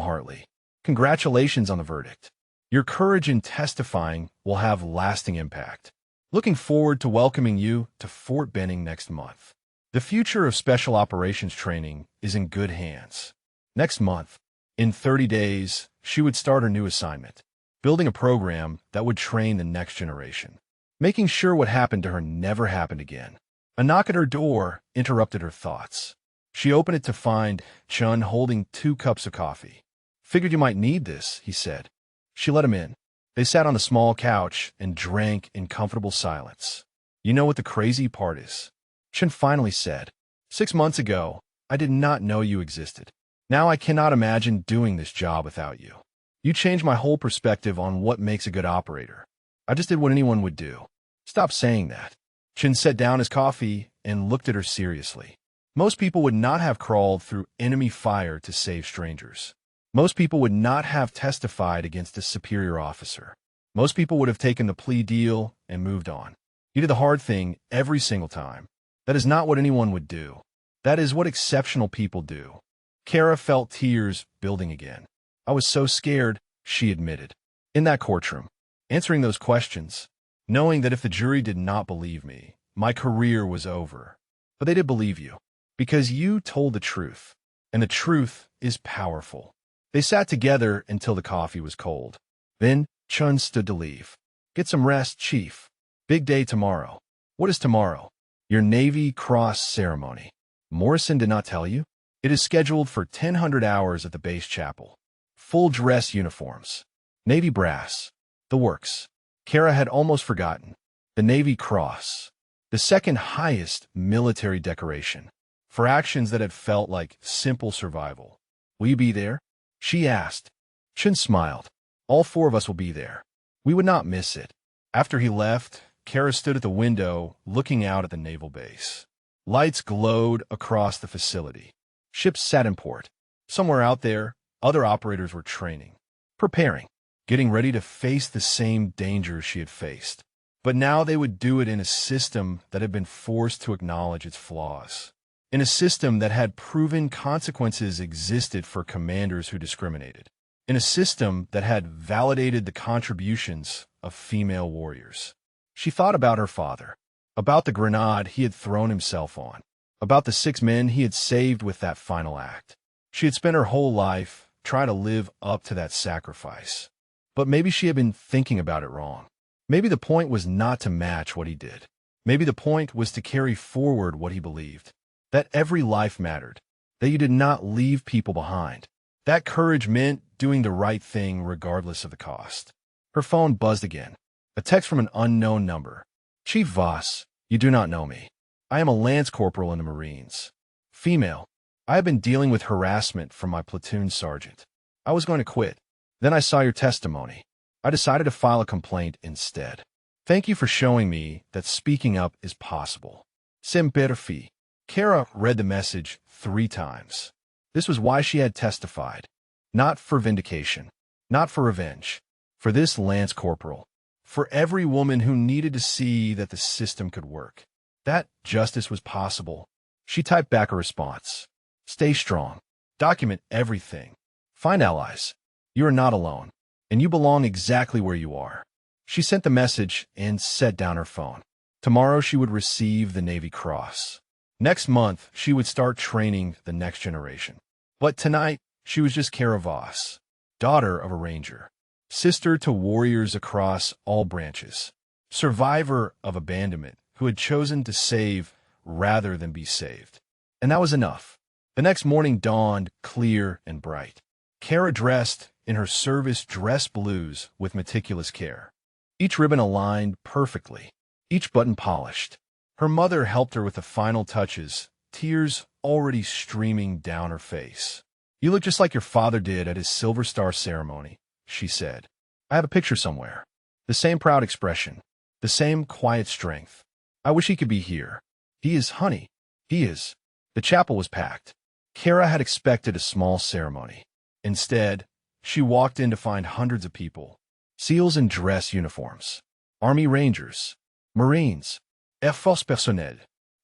Hartley. Congratulations on the verdict. Your courage in testifying will have lasting impact. Looking forward to welcoming you to Fort Benning next month. The future of special operations training is in good hands. Next month, in 30 days, she would start her new assignment, building a program that would train the next generation, making sure what happened to her never happened again. A knock at her door interrupted her thoughts. She opened it to find Chun holding 2 cups of coffee. Figured you might need this, he said. She let him in. They sat on the small couch and drank in comfortable silence. You know what the crazy part is? Chun finally said, 6 months ago, I did not know you existed. Now I cannot imagine doing this job without you. You changed my whole perspective on what makes a good operator. I just did what anyone would do. Stop saying that. Chun set down his coffee and looked at her seriously. Most people would not have crawled through enemy fire to save strangers. Most people would not have testified against a superior officer. Most people would have taken the plea deal and moved on. You did the hard thing every single time. That is not what anyone would do. That is what exceptional people do. Kara felt tears building again. I was so scared, she admitted. In that courtroom, answering those questions, knowing that if the jury did not believe me, my career was over. But they did believe you, because you told the truth, and the truth is powerful. They sat together until the coffee was cold. Then Chun stood to leave. Get some rest, Chief. Big day tomorrow. What is tomorrow? Your Navy Cross ceremony. Morrison did not tell you? It is scheduled for 1,000 hours at the base chapel. Full dress uniforms. Navy brass. The works. Kara had almost forgotten. The Navy Cross. The second highest military decoration. For actions that had felt like simple survival. Will you be there? She asked. Chun smiled. All 4 of us will be there. We would not miss it. After he left, Kara stood at the window, looking out at the naval base. Lights glowed across the facility. Ships sat in port. Somewhere out there, other operators were training, preparing, getting ready to face the same dangers she had faced. But now they would do it in a system that had been forced to acknowledge its flaws. In a system that had proven consequences existed for commanders who discriminated. In a system that had validated the contributions of female warriors. She thought about her father, about the grenade he had thrown himself on, about the 6 men he had saved with that final act. She had spent her whole life trying to live up to that sacrifice. But maybe she had been thinking about it wrong. Maybe the point was not to match what he did. Maybe the point was to carry forward what he believed. That every life mattered. That you did not leave people behind. That courage meant doing the right thing regardless of the cost. Her phone buzzed again. A text from an unknown number. Chief Voss, you do not know me. I am a lance corporal in the Marines. Female. I have been dealing with harassment from my platoon sergeant. I was going to quit. Then I saw your testimony. I decided to file a complaint instead. Thank you for showing me that speaking up is possible. Semper Fi. Kara read the message 3 times. This was why she had testified. Not for vindication. Not for revenge. For this lance corporal. For every woman who needed to see that the system could work. That justice was possible. She typed back a response. Stay strong. Document everything. Find allies. You are not alone. And you belong exactly where you are. She sent the message and set down her phone. Tomorrow she would receive the Navy Cross. Next month, she would start training the next generation. But tonight, she was just Kara Voss, daughter of a ranger, sister to warriors across all branches, survivor of abandonment who had chosen to save rather than be saved. And that was enough. The next morning dawned clear and bright. Kara dressed in her service dress blues with meticulous care. Each ribbon aligned perfectly, each button polished. Her mother helped her with the final touches, tears already streaming down her face. You look just like your father did at his Silver Star ceremony, she said. I have a picture somewhere. The same proud expression, the same quiet strength. I wish he could be here. He is, honey. He is. The chapel was packed. Kara had expected a small ceremony. Instead, she walked in to find hundreds of people. SEALs in dress uniforms. Army Rangers. Marines. Air Force personnel.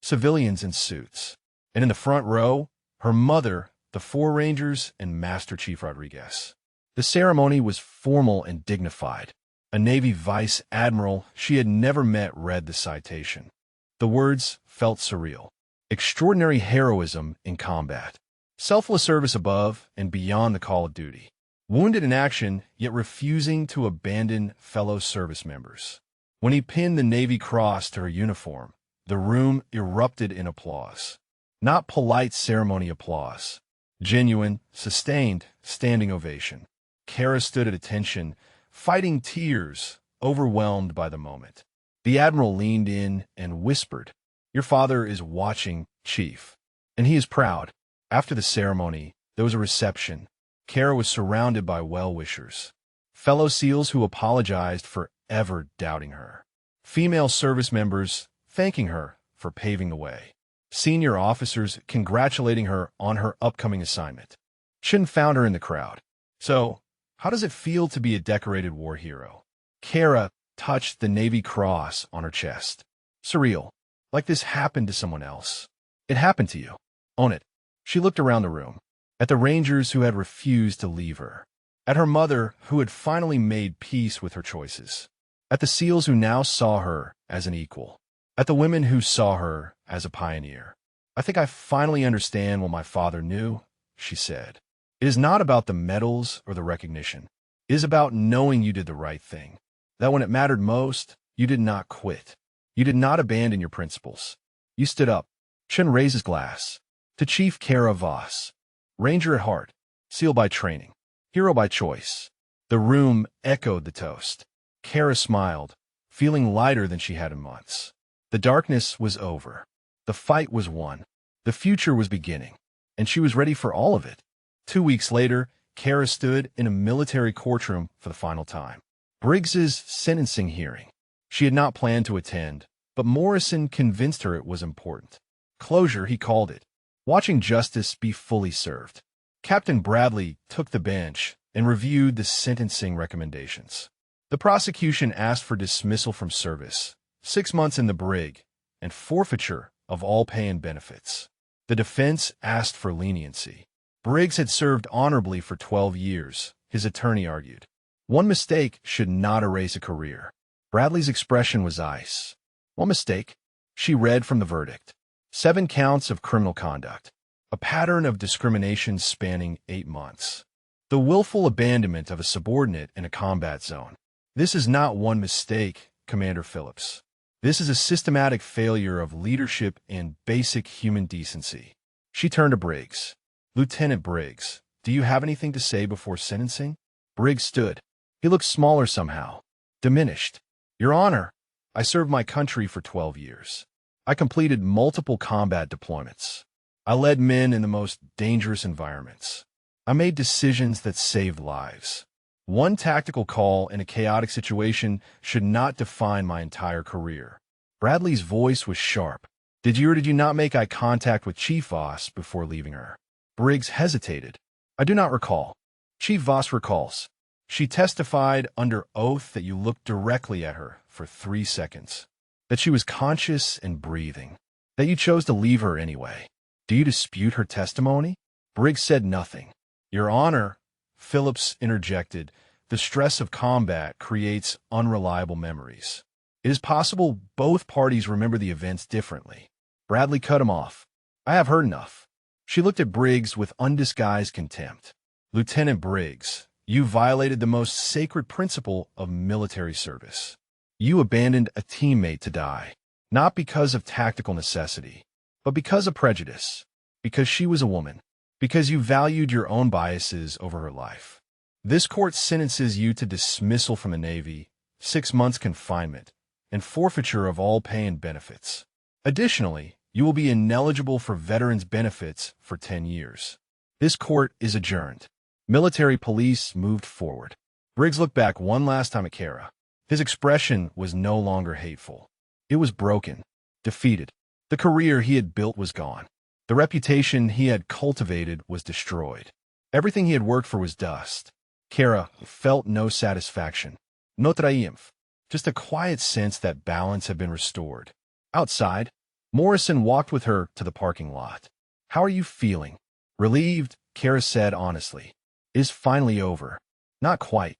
Civilians in suits. And in the front row, her mother, the 4 Rangers, and Master Chief Rodriguez. The ceremony was formal and dignified. A Navy Vice Admiral she had never met read the citation. The words felt surreal. Extraordinary heroism in combat. Selfless service above and beyond the call of duty. Wounded in action, yet refusing to abandon fellow service members. When he pinned the Navy Cross to her uniform, the room erupted in applause. Not polite ceremony applause. Genuine, sustained, standing ovation. Kara stood at attention, fighting tears, overwhelmed by the moment. The Admiral leaned in and whispered, Your father is watching, Chief. And he is proud. After the ceremony, there was a reception. Kara was surrounded by well-wishers. Fellow SEALs who apologized for ever doubting her. Female service members thanking her for paving the way. senior officers congratulating her on her upcoming assignment. Chen found her in the crowd. So, how does it feel to be a decorated war hero? Kara touched the Navy cross on her chest. Surreal. Like this happened to someone else. It happened to you. Own it. She looked around the room. At the Rangers who had refused to leave her. At her mother who had finally made peace with her choices. At the SEALs who now saw her as an equal. At the women who saw her as a pioneer. I think I finally understand what my father knew, she said. It is not about the medals or the recognition. It is about knowing you did the right thing. That when it mattered most, you did not quit. You did not abandon your principles. You stood up. Chen raised his glass. To Chief Kara Voss. Ranger at heart. SEAL by training. Hero by choice. The room echoed the toast. Kara smiled, feeling lighter than she had in months. The darkness was over. The fight was won. The future was beginning. And she was ready for all of it. 2 weeks later, Kara stood in a military courtroom for the final time. Briggs's sentencing hearing. She had not planned to attend, but Morrison convinced her it was important. Closure, he called it. Watching justice be fully served. Captain Bradley took the bench and reviewed the sentencing recommendations. The prosecution asked for dismissal from service, 6 months in the brig, and forfeiture of all pay and benefits. The defense asked for leniency. Briggs had served honorably for 12 years, his attorney argued. One mistake should not erase a career. Bradley's expression was ice. One mistake? She read from the verdict. 7 counts of criminal conduct. A pattern of discrimination spanning 8 months. The willful abandonment of a subordinate in a combat zone. This is not one mistake, Commander Phillips. This is a systematic failure of leadership and basic human decency. She turned to Briggs. Lieutenant Briggs, do you have anything to say before sentencing? Briggs stood. He looked smaller somehow. Diminished. Your Honor, I served my country for 12 years. I completed multiple combat deployments. I led men in the most dangerous environments. I made decisions that saved lives. One tactical call in a chaotic situation should not define my entire career. Bradley's voice was sharp. Did you or did you not make eye contact with Chief Voss before leaving her? Briggs hesitated. I do not recall. Chief Voss recalls. She testified under oath that you looked directly at her for 3 seconds. That she was conscious and breathing. That you chose to leave her anyway. Do you dispute her testimony? Briggs said nothing. Your Honor, Phillips interjected, the stress of combat creates unreliable memories. It is possible both parties remember the events differently. Bradley cut him off. I have heard enough. She looked at Briggs with undisguised contempt. Lieutenant Briggs, you violated the most sacred principle of military service. You abandoned a teammate to die, not because of tactical necessity, but because of prejudice, because she was a woman, because you valued your own biases over her life. This court sentences you to dismissal from the Navy, 6 months confinement, and forfeiture of all pay and benefits. Additionally, you will be ineligible for veterans' benefits for 10 years. This court is adjourned. Military police moved forward. Briggs looked back one last time at Kara. His expression was no longer hateful. It was broken, defeated. The career he had built was gone. The reputation he had cultivated was destroyed. Everything he had worked for was dust. Kara felt no satisfaction. No triumph. Just a quiet sense that balance had been restored. Outside, Morrison walked with her to the parking lot. How are you feeling? Relieved, Kara said honestly. It is finally over. Not quite.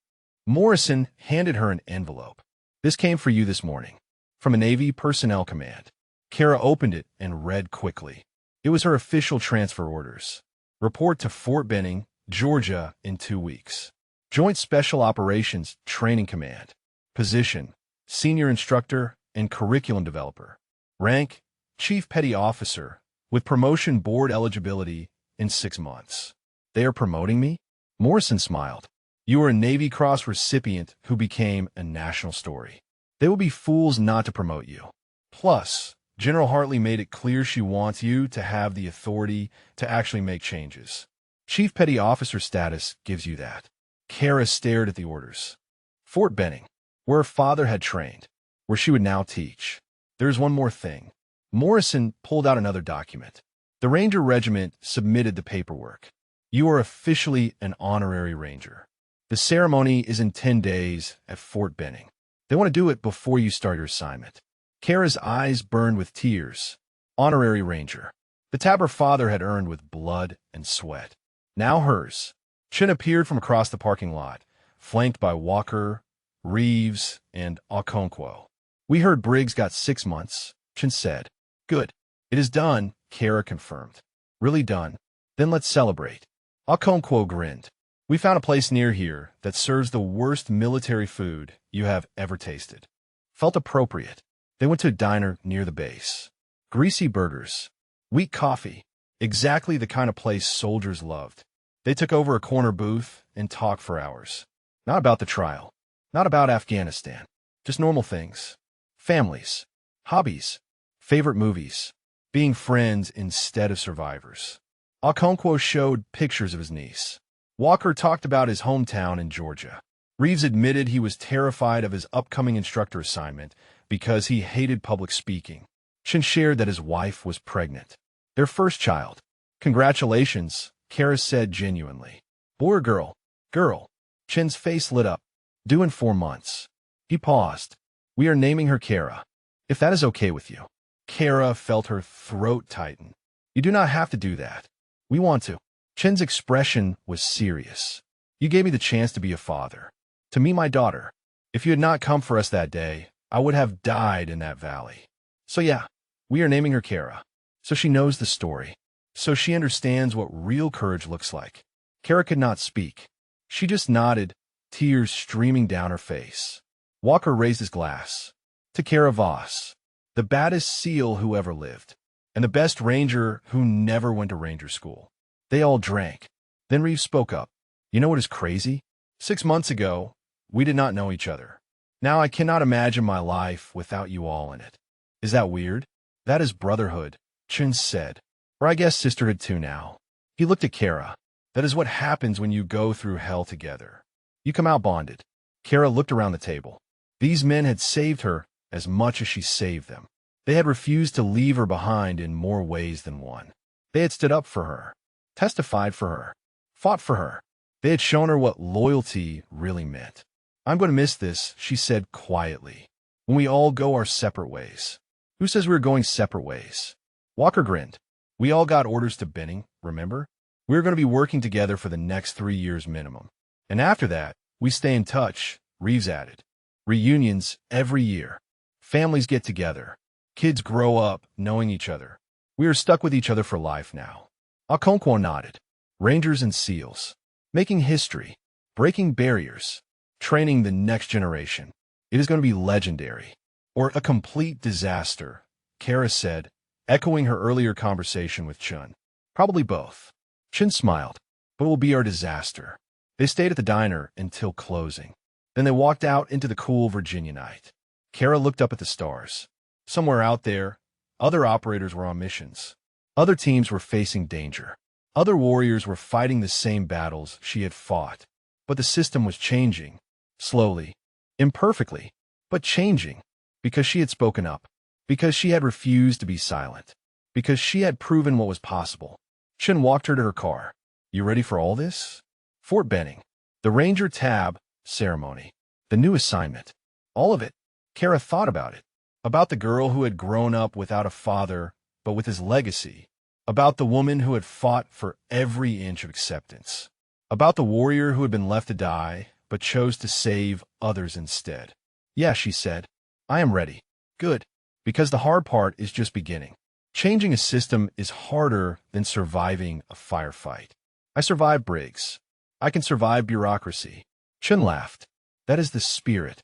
Morrison handed her an envelope. This came for you this morning. From a Navy Personnel Command. Kara opened it and read quickly. It was her official transfer orders. Report to Fort Benning, Georgia in 2 weeks. Joint Special Operations Training Command. Position, Senior Instructor and Curriculum Developer. Rank, Chief Petty Officer, with promotion board eligibility in 6 months. They are promoting me? Morrison smiled. You are a Navy Cross recipient who became a national story. They will be fools not to promote you. Plus, General Hartley made it clear she wants you to have the authority to actually make changes. Chief Petty Officer status gives you that. Kara stared at the orders. Fort Benning, where her father had trained, where she would now teach. There is one more thing. Morrison pulled out another document. The Ranger Regiment submitted the paperwork. You are officially an honorary Ranger. The ceremony is in 10 days at Fort Benning. They want to do it before you start your assignment. Kara's eyes burned with tears. Honorary Ranger. The tab her father had earned with blood and sweat. Now hers. Chin appeared from across the parking lot, flanked by Walker, Reeves, and Okonkwo. We heard Briggs got 6 months, Chin said. Good. It is done, Kara confirmed. Really done. Then let's celebrate. Okonkwo grinned. We found a place near here that serves the worst military food you have ever tasted. Felt appropriate. They went to a diner near the base. Greasy burgers. Weak coffee. Exactly the kind of place soldiers loved. They took over a corner booth and talked for hours. Not about the trial. Not about Afghanistan. Just normal things. Families. Hobbies. Favorite movies. Being friends instead of survivors. Okonkwo showed pictures of his niece. Walker talked about his hometown in Georgia. Reeves admitted he was terrified of his upcoming instructor assignment because he hated public speaking. Chin shared that his wife was pregnant. Their first child. Congratulations, Kara said genuinely. Boy or girl? Girl. Chin's face lit up. Due in 4 months. He paused. We are naming her Kara. If that is okay with you. Kara felt her throat tighten. You do not have to do that. We want to. Chin's expression was serious. You gave me the chance to be a father. To meet my daughter. If you had not come for us that day, I would have died in that valley. So yeah, we are naming her Kara. So she knows the story. So she understands what real courage looks like. Kara could not speak. She just nodded, tears streaming down her face. Walker raised his glass. To Kara Voss, the baddest SEAL who ever lived, and the best Ranger who never went to Ranger school. They all drank. Then Reeves spoke up. You know what is crazy? 6 months ago, we did not know each other. Now I cannot imagine my life without you all in it. Is that weird? That is brotherhood, Chin said. Or I guess sisterhood too now. He looked at Kara. That is what happens when you go through hell together. You come out bonded. Kara looked around the table. These men had saved her as much as she saved them. They had refused to leave her behind in more ways than one. They had stood up for her, testified for her, fought for her. They had shown her what loyalty really meant. I'm going to miss this, she said quietly, when we all go our separate ways. Who says we're going separate ways? Walker grinned. We all got orders to Benning, remember? We were going to be working together for the next 3 years minimum. And after that, we stay in touch, Reeves added. Reunions every year. Families get together. Kids grow up knowing each other. We are stuck with each other for life now. Okonkwo nodded. Rangers and SEALs. Making history. Breaking barriers. Training the next generation. It is going to be legendary. Or a complete disaster, Kara said, echoing her earlier conversation with Chun. Probably both. Chin smiled. But it will be our disaster. They stayed at the diner until closing. Then they walked out into the cool Virginia night. Kara looked up at the stars. Somewhere out there, other operators were on missions. Other teams were facing danger. Other warriors were fighting the same battles she had fought. But the system was changing. Slowly. Imperfectly. But changing. Because she had spoken up. Because she had refused to be silent. Because she had proven what was possible. Chin walked her to her car. You ready for all this? Fort Benning. The Ranger Tab ceremony. The new assignment. All of it. Kara thought about it. About the girl who had grown up without a father, but with his legacy. About the woman who had fought for every inch of acceptance. About the warrior who had been left to die, but chose to save others instead. Yeah, she said. I am ready. Good. Because the hard part is just beginning. Changing a system is harder than surviving a firefight. I survived Briggs. I can survive bureaucracy. Chin laughed. That is the spirit.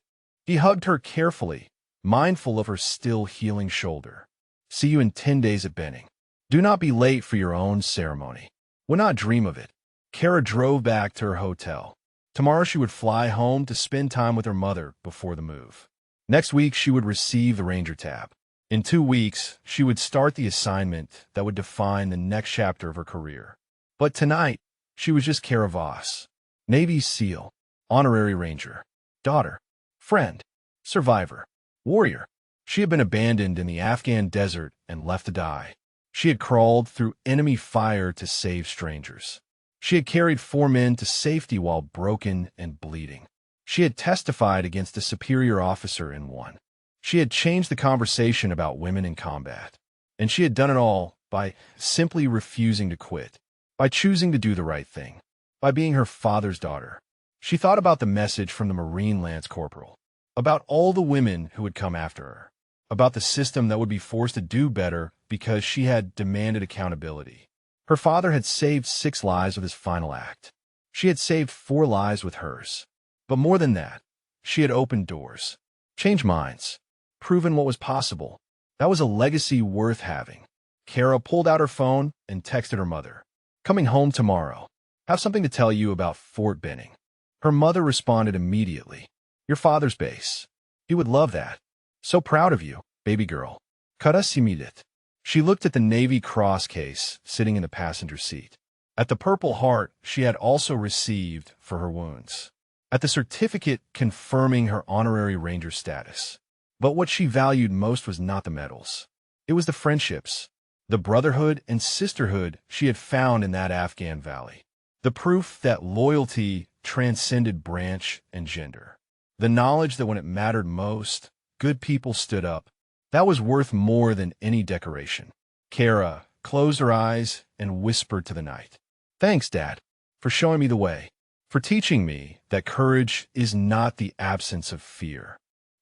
He hugged her carefully, mindful of her still healing shoulder. See you in 10 days at Benning. Do not be late for your own ceremony. Would not dream of it. Kara drove back to her hotel. Tomorrow she would fly home to spend time with her mother before the move. Next week she would receive the Ranger Tab. In 2 weeks, she would start the assignment that would define the next chapter of her career. But tonight, she was just Kara Voss, Navy SEAL, Honorary Ranger, daughter, friend, survivor, warrior. She had been abandoned in the Afghan desert and left to die. She had crawled through enemy fire to save strangers. She had carried 4 men to safety while broken and bleeding. She had testified against a superior officer and won. She had changed the conversation about women in combat. And she had done it all by simply refusing to quit, by choosing to do the right thing, by being her father's daughter. She thought about the message from the Marine Lance Corporal, about all the women who would come after her, about the system that would be forced to do better because she had demanded accountability. Her father had saved 6 lives with his final act. She had saved 4 lives with hers. But more than that, she had opened doors, changed minds, proven what was possible. That was a legacy worth having. Kara pulled out her phone and texted her mother. "Coming home tomorrow. Have something to tell you about Fort Benning." Her mother responded immediately. "Your father's base. He would love that. So proud of you, baby girl. Karasimidit." She looked at the Navy Cross case sitting in the passenger seat, at the Purple Heart she had also received for her wounds, at the certificate confirming her honorary Ranger status. But what she valued most was not the medals. It was the friendships, the brotherhood and sisterhood she had found in that Afghan valley. The proof that loyalty transcended branch and gender. The knowledge that when it mattered most, good people stood up. That was worth more than any decoration. Kara closed her eyes and whispered to the night, "Thanks, Dad, for showing me the way, for teaching me that courage is not the absence of fear,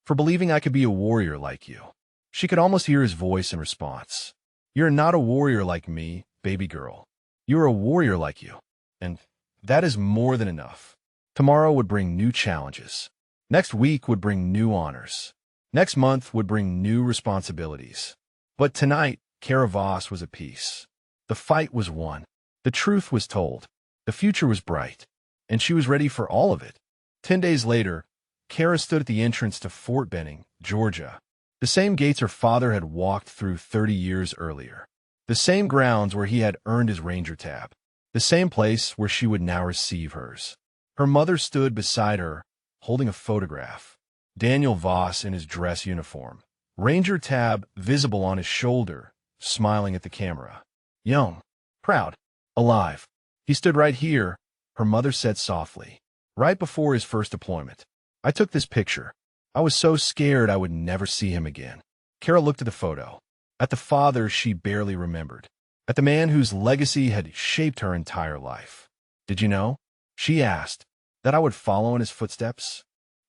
for believing I could be a warrior like you." She could almost hear his voice in response. "You're not a warrior like me, baby girl. You're a warrior like you. And that is more than enough." Tomorrow would bring new challenges. Next week would bring new honors. Next month would bring new responsibilities. But tonight, Kara Voss was at peace. The fight was won. The truth was told. The future was bright. And she was ready for all of it. 10 days later, Kara stood at the entrance to Fort Benning, Georgia. The same gates her father had walked through 30 years earlier. The same grounds where he had earned his Ranger tab. The same place where she would now receive hers. Her mother stood beside her, holding a photograph. Daniel Voss in his dress uniform, Ranger tab visible on his shoulder, smiling at the camera. Young, proud, alive. He stood right here, her mother said softly, right before his first deployment. "I took this picture. I was so scared I would never see him again." Kara looked at the photo, at the father she barely remembered, at the man whose legacy had shaped her entire life. "Did you know," she asked, "that I would follow in his footsteps?"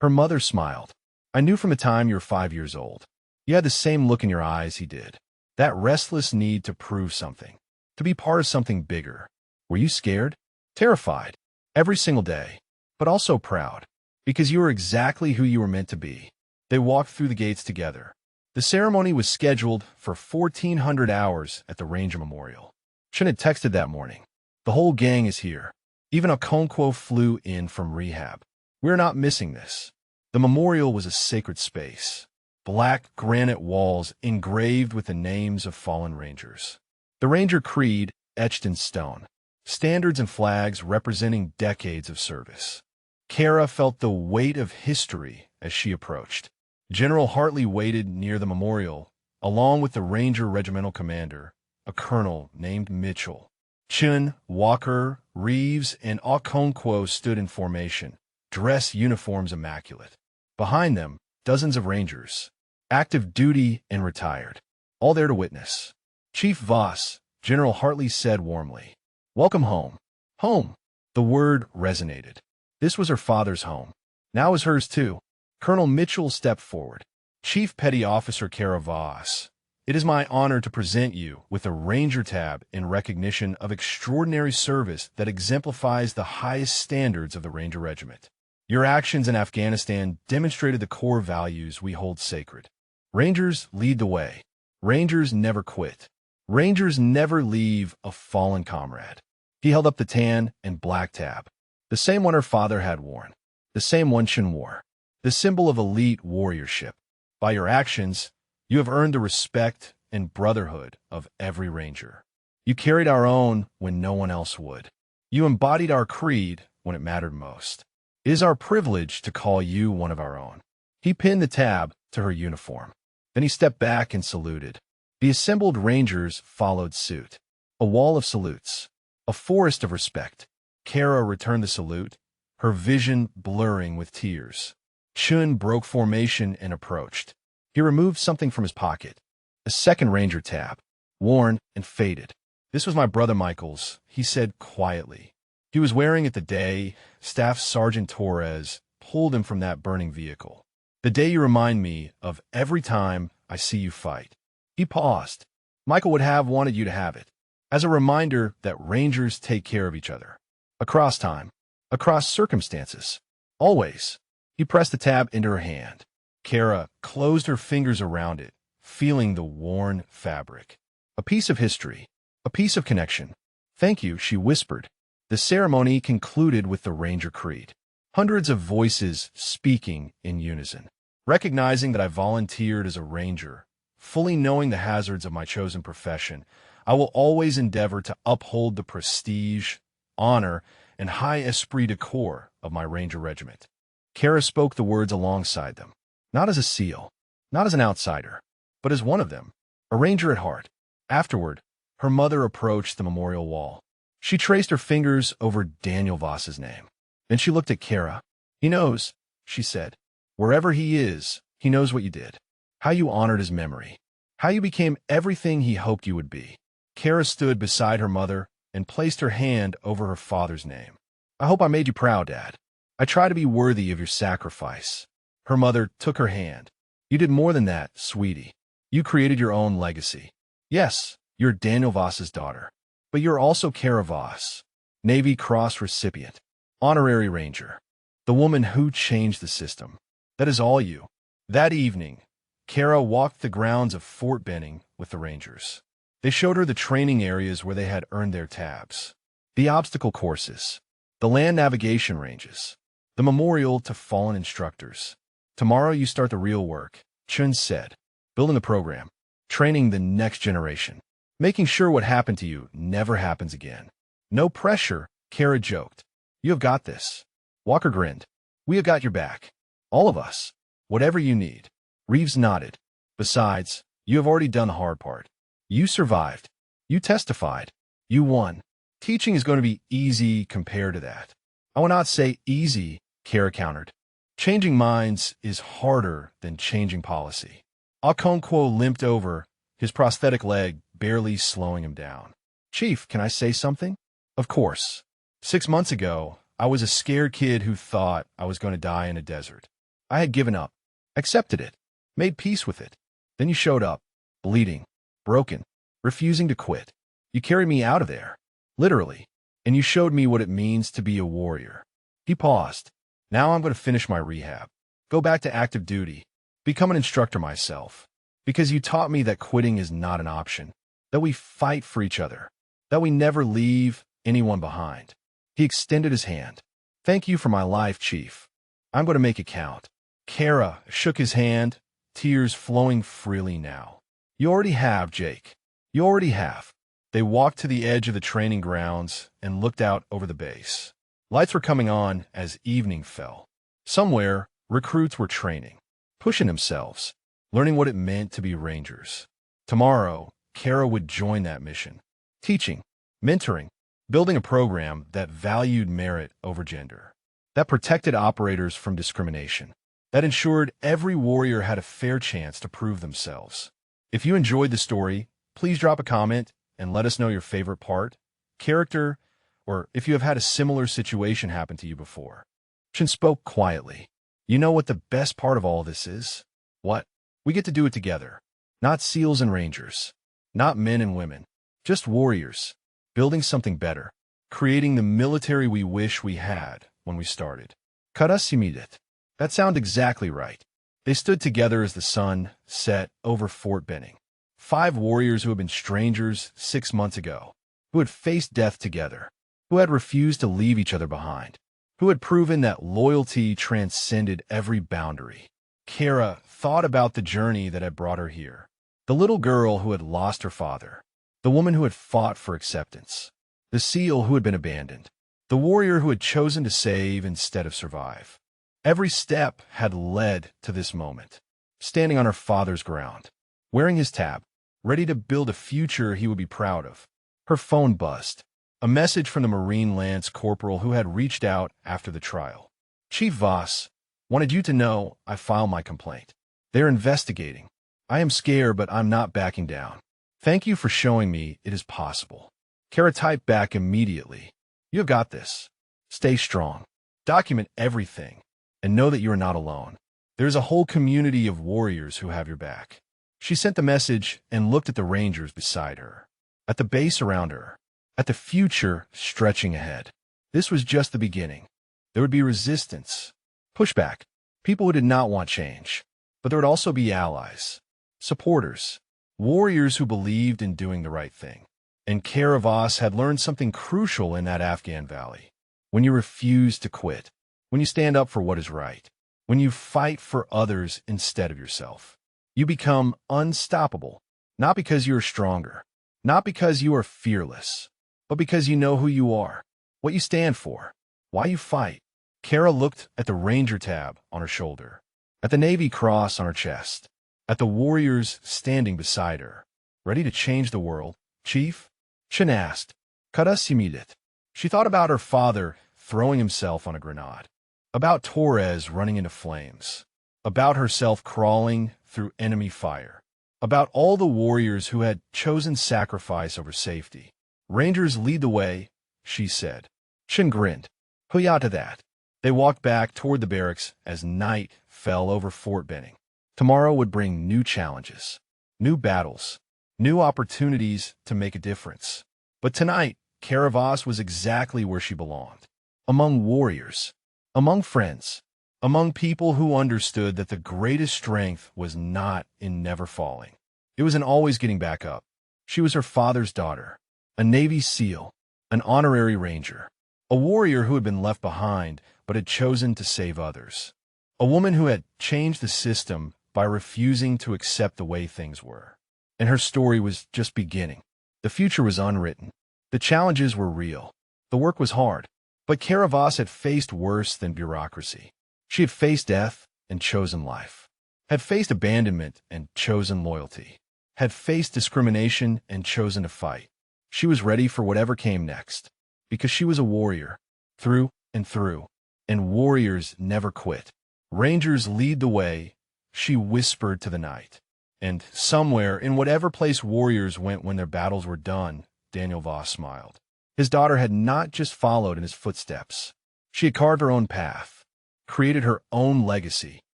Her mother smiled. "I knew from the time you were 5 years old. You had the same look in your eyes he did. That restless need to prove something, to be part of something bigger. Were you scared?" "Terrified. Every single day. But also proud. Because you were exactly who you were meant to be." They walked through the gates together. The ceremony was scheduled for 1400 hours at the Ranger Memorial. Shin had texted that morning. "The whole gang is here. Even Okonkwo flew in from rehab. We're not missing this." The memorial was a sacred space. Black granite walls engraved with the names of fallen Rangers. The Ranger Creed etched in stone. Standards and flags representing decades of service. Kara felt the weight of history as she approached. General Hartley waited near the memorial, along with the Ranger Regimental Commander, a colonel named Mitchell. Chun, Walker, Reeves, and Okonkwo stood in formation, dress uniforms immaculate. Behind them, dozens of Rangers, active duty and retired, all there to witness. "Chief Voss," General Hartley said warmly, "welcome home." Home. The word resonated. This was her father's home. Now was hers too. Colonel Mitchell stepped forward. "Chief Petty Officer Kara Voss, it is my honor to present you with a Ranger tab in recognition of extraordinary service that exemplifies the highest standards of the Ranger Regiment. Your actions in Afghanistan demonstrated the core values we hold sacred. Rangers lead the way. Rangers never quit. Rangers never leave a fallen comrade." He held up the tan and black tab, the same one her father had worn, the same one Shin wore, the symbol of elite warriorship. "By your actions, you have earned the respect and brotherhood of every Ranger. You carried our own when no one else would. You embodied our creed when it mattered most. It is our privilege to call you one of our own." He pinned the tab to her uniform. Then he stepped back and saluted. The assembled rangers followed suit. A wall of salutes. A forest of respect. Kara returned the salute, her vision blurring with tears. Chun broke formation and approached. He removed something from his pocket. A second ranger tab, worn and faded. "This was my brother Michael's," he said quietly. "He was wearing it the day Staff Sergeant Torres pulled him from that burning vehicle. The day you remind me of every time I see you fight." He paused. "Michael would have wanted you to have it, as a reminder that rangers take care of each other. Across time, across circumstances. Always." He pressed the tab into her hand. Kara closed her fingers around it, feeling the worn fabric. A piece of history, a piece of connection. "Thank you," she whispered. The ceremony concluded with the Ranger Creed. Hundreds of voices speaking in unison. Recognizing that I volunteered as a ranger, fully knowing the hazards of my chosen profession, I will always endeavor to uphold the prestige, honor, and high esprit de corps of my ranger regiment. Kara spoke the words alongside them, not as a SEAL, not as an outsider, but as one of them, a ranger at heart. Afterward, her mother approached the memorial wall. She traced her fingers over Daniel Voss's name. Then she looked at Kara. "He knows," she said. "Wherever he is, he knows what you did, how you honored his memory, how you became everything he hoped you would be." Kara stood beside her mother and placed her hand over her father's name. "I hope I made you proud, Dad. I try to be worthy of your sacrifice." Her mother took her hand. "You did more than that, sweetie. You created your own legacy. Yes, you're Daniel Voss's daughter, but you're also Kara Voss, Navy Cross recipient, honorary ranger, the woman who changed the system. That is all you." That evening, Kara walked the grounds of Fort Benning with the rangers. They showed her the training areas where they had earned their tabs, the obstacle courses, the land navigation ranges, the memorial to fallen instructors. "Tomorrow you start the real work," Chun said, "building the program, training the next generation, making sure what happened to you never happens again." "No pressure," Kara joked. "You have got this." Walker grinned. "We have got your back. All of us. Whatever you need." Reeves nodded. "Besides, you have already done the hard part. You survived. You testified. You won. Teaching is going to be easy compared to that." "I will not say easy," Kara countered. "Changing minds is harder than changing policy." Okonkwo limped over, his prosthetic leg barely slowing him down. "Chief, can I say something?" "Of course. 6 months ago, I was a scared kid who thought I was going to die in a desert. I had given up, accepted it, made peace with it. Then you showed up, bleeding, broken, refusing to quit. You carried me out of there, literally, and you showed me what it means to be a warrior." He paused. "Now I'm going to finish my rehab, go back to active duty, become an instructor myself, because you taught me that quitting is not an option, that we fight for each other, that we never leave anyone behind." He extended his hand. "Thank you for my life, Chief. I'm going to make it count." Kara shook his hand, tears flowing freely now. "You already have, Jake. You already have." They walked to the edge of the training grounds and looked out over the base. Lights were coming on as evening fell. Somewhere, recruits were training, pushing themselves, learning what it meant to be rangers. Tomorrow, Kara would join that mission, teaching, mentoring, building a program that valued merit over gender, that protected operators from discrimination, that ensured every warrior had a fair chance to prove themselves. If you enjoyed the story, please drop a comment and let us know your favorite part, character, or if you have had a similar situation happen to you before. Chun spoke quietly. "You know what the best part of all this is? What? We get to do it together. Not SEALs and Rangers. Not men and women. Just warriors. Building something better. Creating the military we wish we had when we started." Karasimidet. That sounded exactly right. They stood together as the sun set over Fort Benning. 5 warriors who had been strangers 6 months ago, who had faced death together, who had refused to leave each other behind, who had proven that loyalty transcended every boundary. Kara thought about the journey that had brought her here. The little girl who had lost her father, the woman who had fought for acceptance, the SEAL who had been abandoned, the warrior who had chosen to save instead of survive. Every step had led to this moment. standing on her father's ground, wearing his tab, ready to build a future he would be proud of. Her phone buzzed. A message from the Marine Lance Corporal who had reached out after the trial. Chief Voss, wanted you to know I filed my complaint. They're investigating. I am scared, but I'm not backing down. Thank you for showing me it is possible. Kara typed back immediately. You have got this. Stay strong. Document everything, and know that you are not alone. There's a whole community of warriors who have your back. She sent the message and looked at the Rangers beside her, at the base around her, at the future stretching ahead. This was just the beginning. There would be resistance, pushback, people who did not want change. But there would also be allies, supporters, warriors who believed in doing the right thing. And Kara Voss had learned something crucial in that Afghan valley. When you refuse to quit, when you stand up for what is right, when you fight for others instead of yourself, you become unstoppable, not because you are stronger, not because you are fearless, but because you know who you are, what you stand for, why you fight. Kara looked at the Ranger tab on her shoulder, at the Navy cross on her chest, at the warriors standing beside her, ready to change the world. Chief? Shin asked. Kada similит. She thought about her father throwing himself on a grenade, about Torres running into flames, about herself crawling through enemy fire, about all the warriors who had chosen sacrifice over safety. Rangers lead the way, she said. Shin grinned. Huya to that. They walked back toward the barracks as night fell over Fort Benning. Tomorrow would bring new challenges, new battles, new opportunities to make a difference. But tonight, Kara Voss was exactly where she belonged. Among warriors, among friends, among people who understood that the greatest strength was not in never falling. It was in always getting back up. She was her father's daughter, a Navy SEAL, an honorary Ranger, a warrior who had been left behind but had chosen to save others, a woman who had changed the system by refusing to accept the way things were. And her story was just beginning. The future was unwritten. The challenges were real. The work was hard. But Kara Voss had faced worse than bureaucracy. She had faced death and chosen life, had faced abandonment and chosen loyalty, had faced discrimination and chosen to fight. She was ready for whatever came next, because she was a warrior, through and through, and warriors never quit. Rangers lead the way, she whispered to the night. And somewhere, in whatever place warriors went when their battles were done, Daniel Voss smiled. His daughter had not just followed in his footsteps. She had carved her own path, created her own legacy,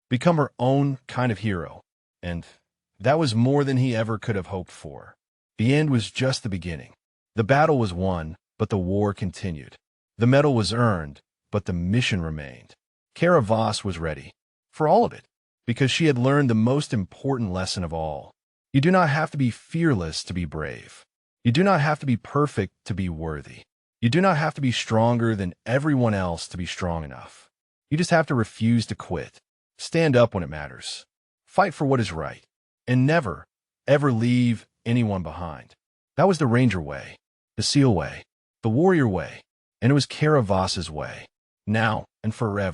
become her own kind of hero. And that was more than he ever could have hoped for. The end was just the beginning. The battle was won, but the war continued. The medal was earned, but the mission remained. Kara Voss was ready for all of it, because she had learned the most important lesson of all. You do not have to be fearless to be brave. You do not have to be perfect to be worthy. You do not have to be stronger than everyone else to be strong enough. You just have to refuse to quit. Stand up when it matters. Fight for what is right. And never, ever leave anyone behind. That was the Ranger way, the SEAL way, the warrior way, and it was Kara Voss's way, now and forever.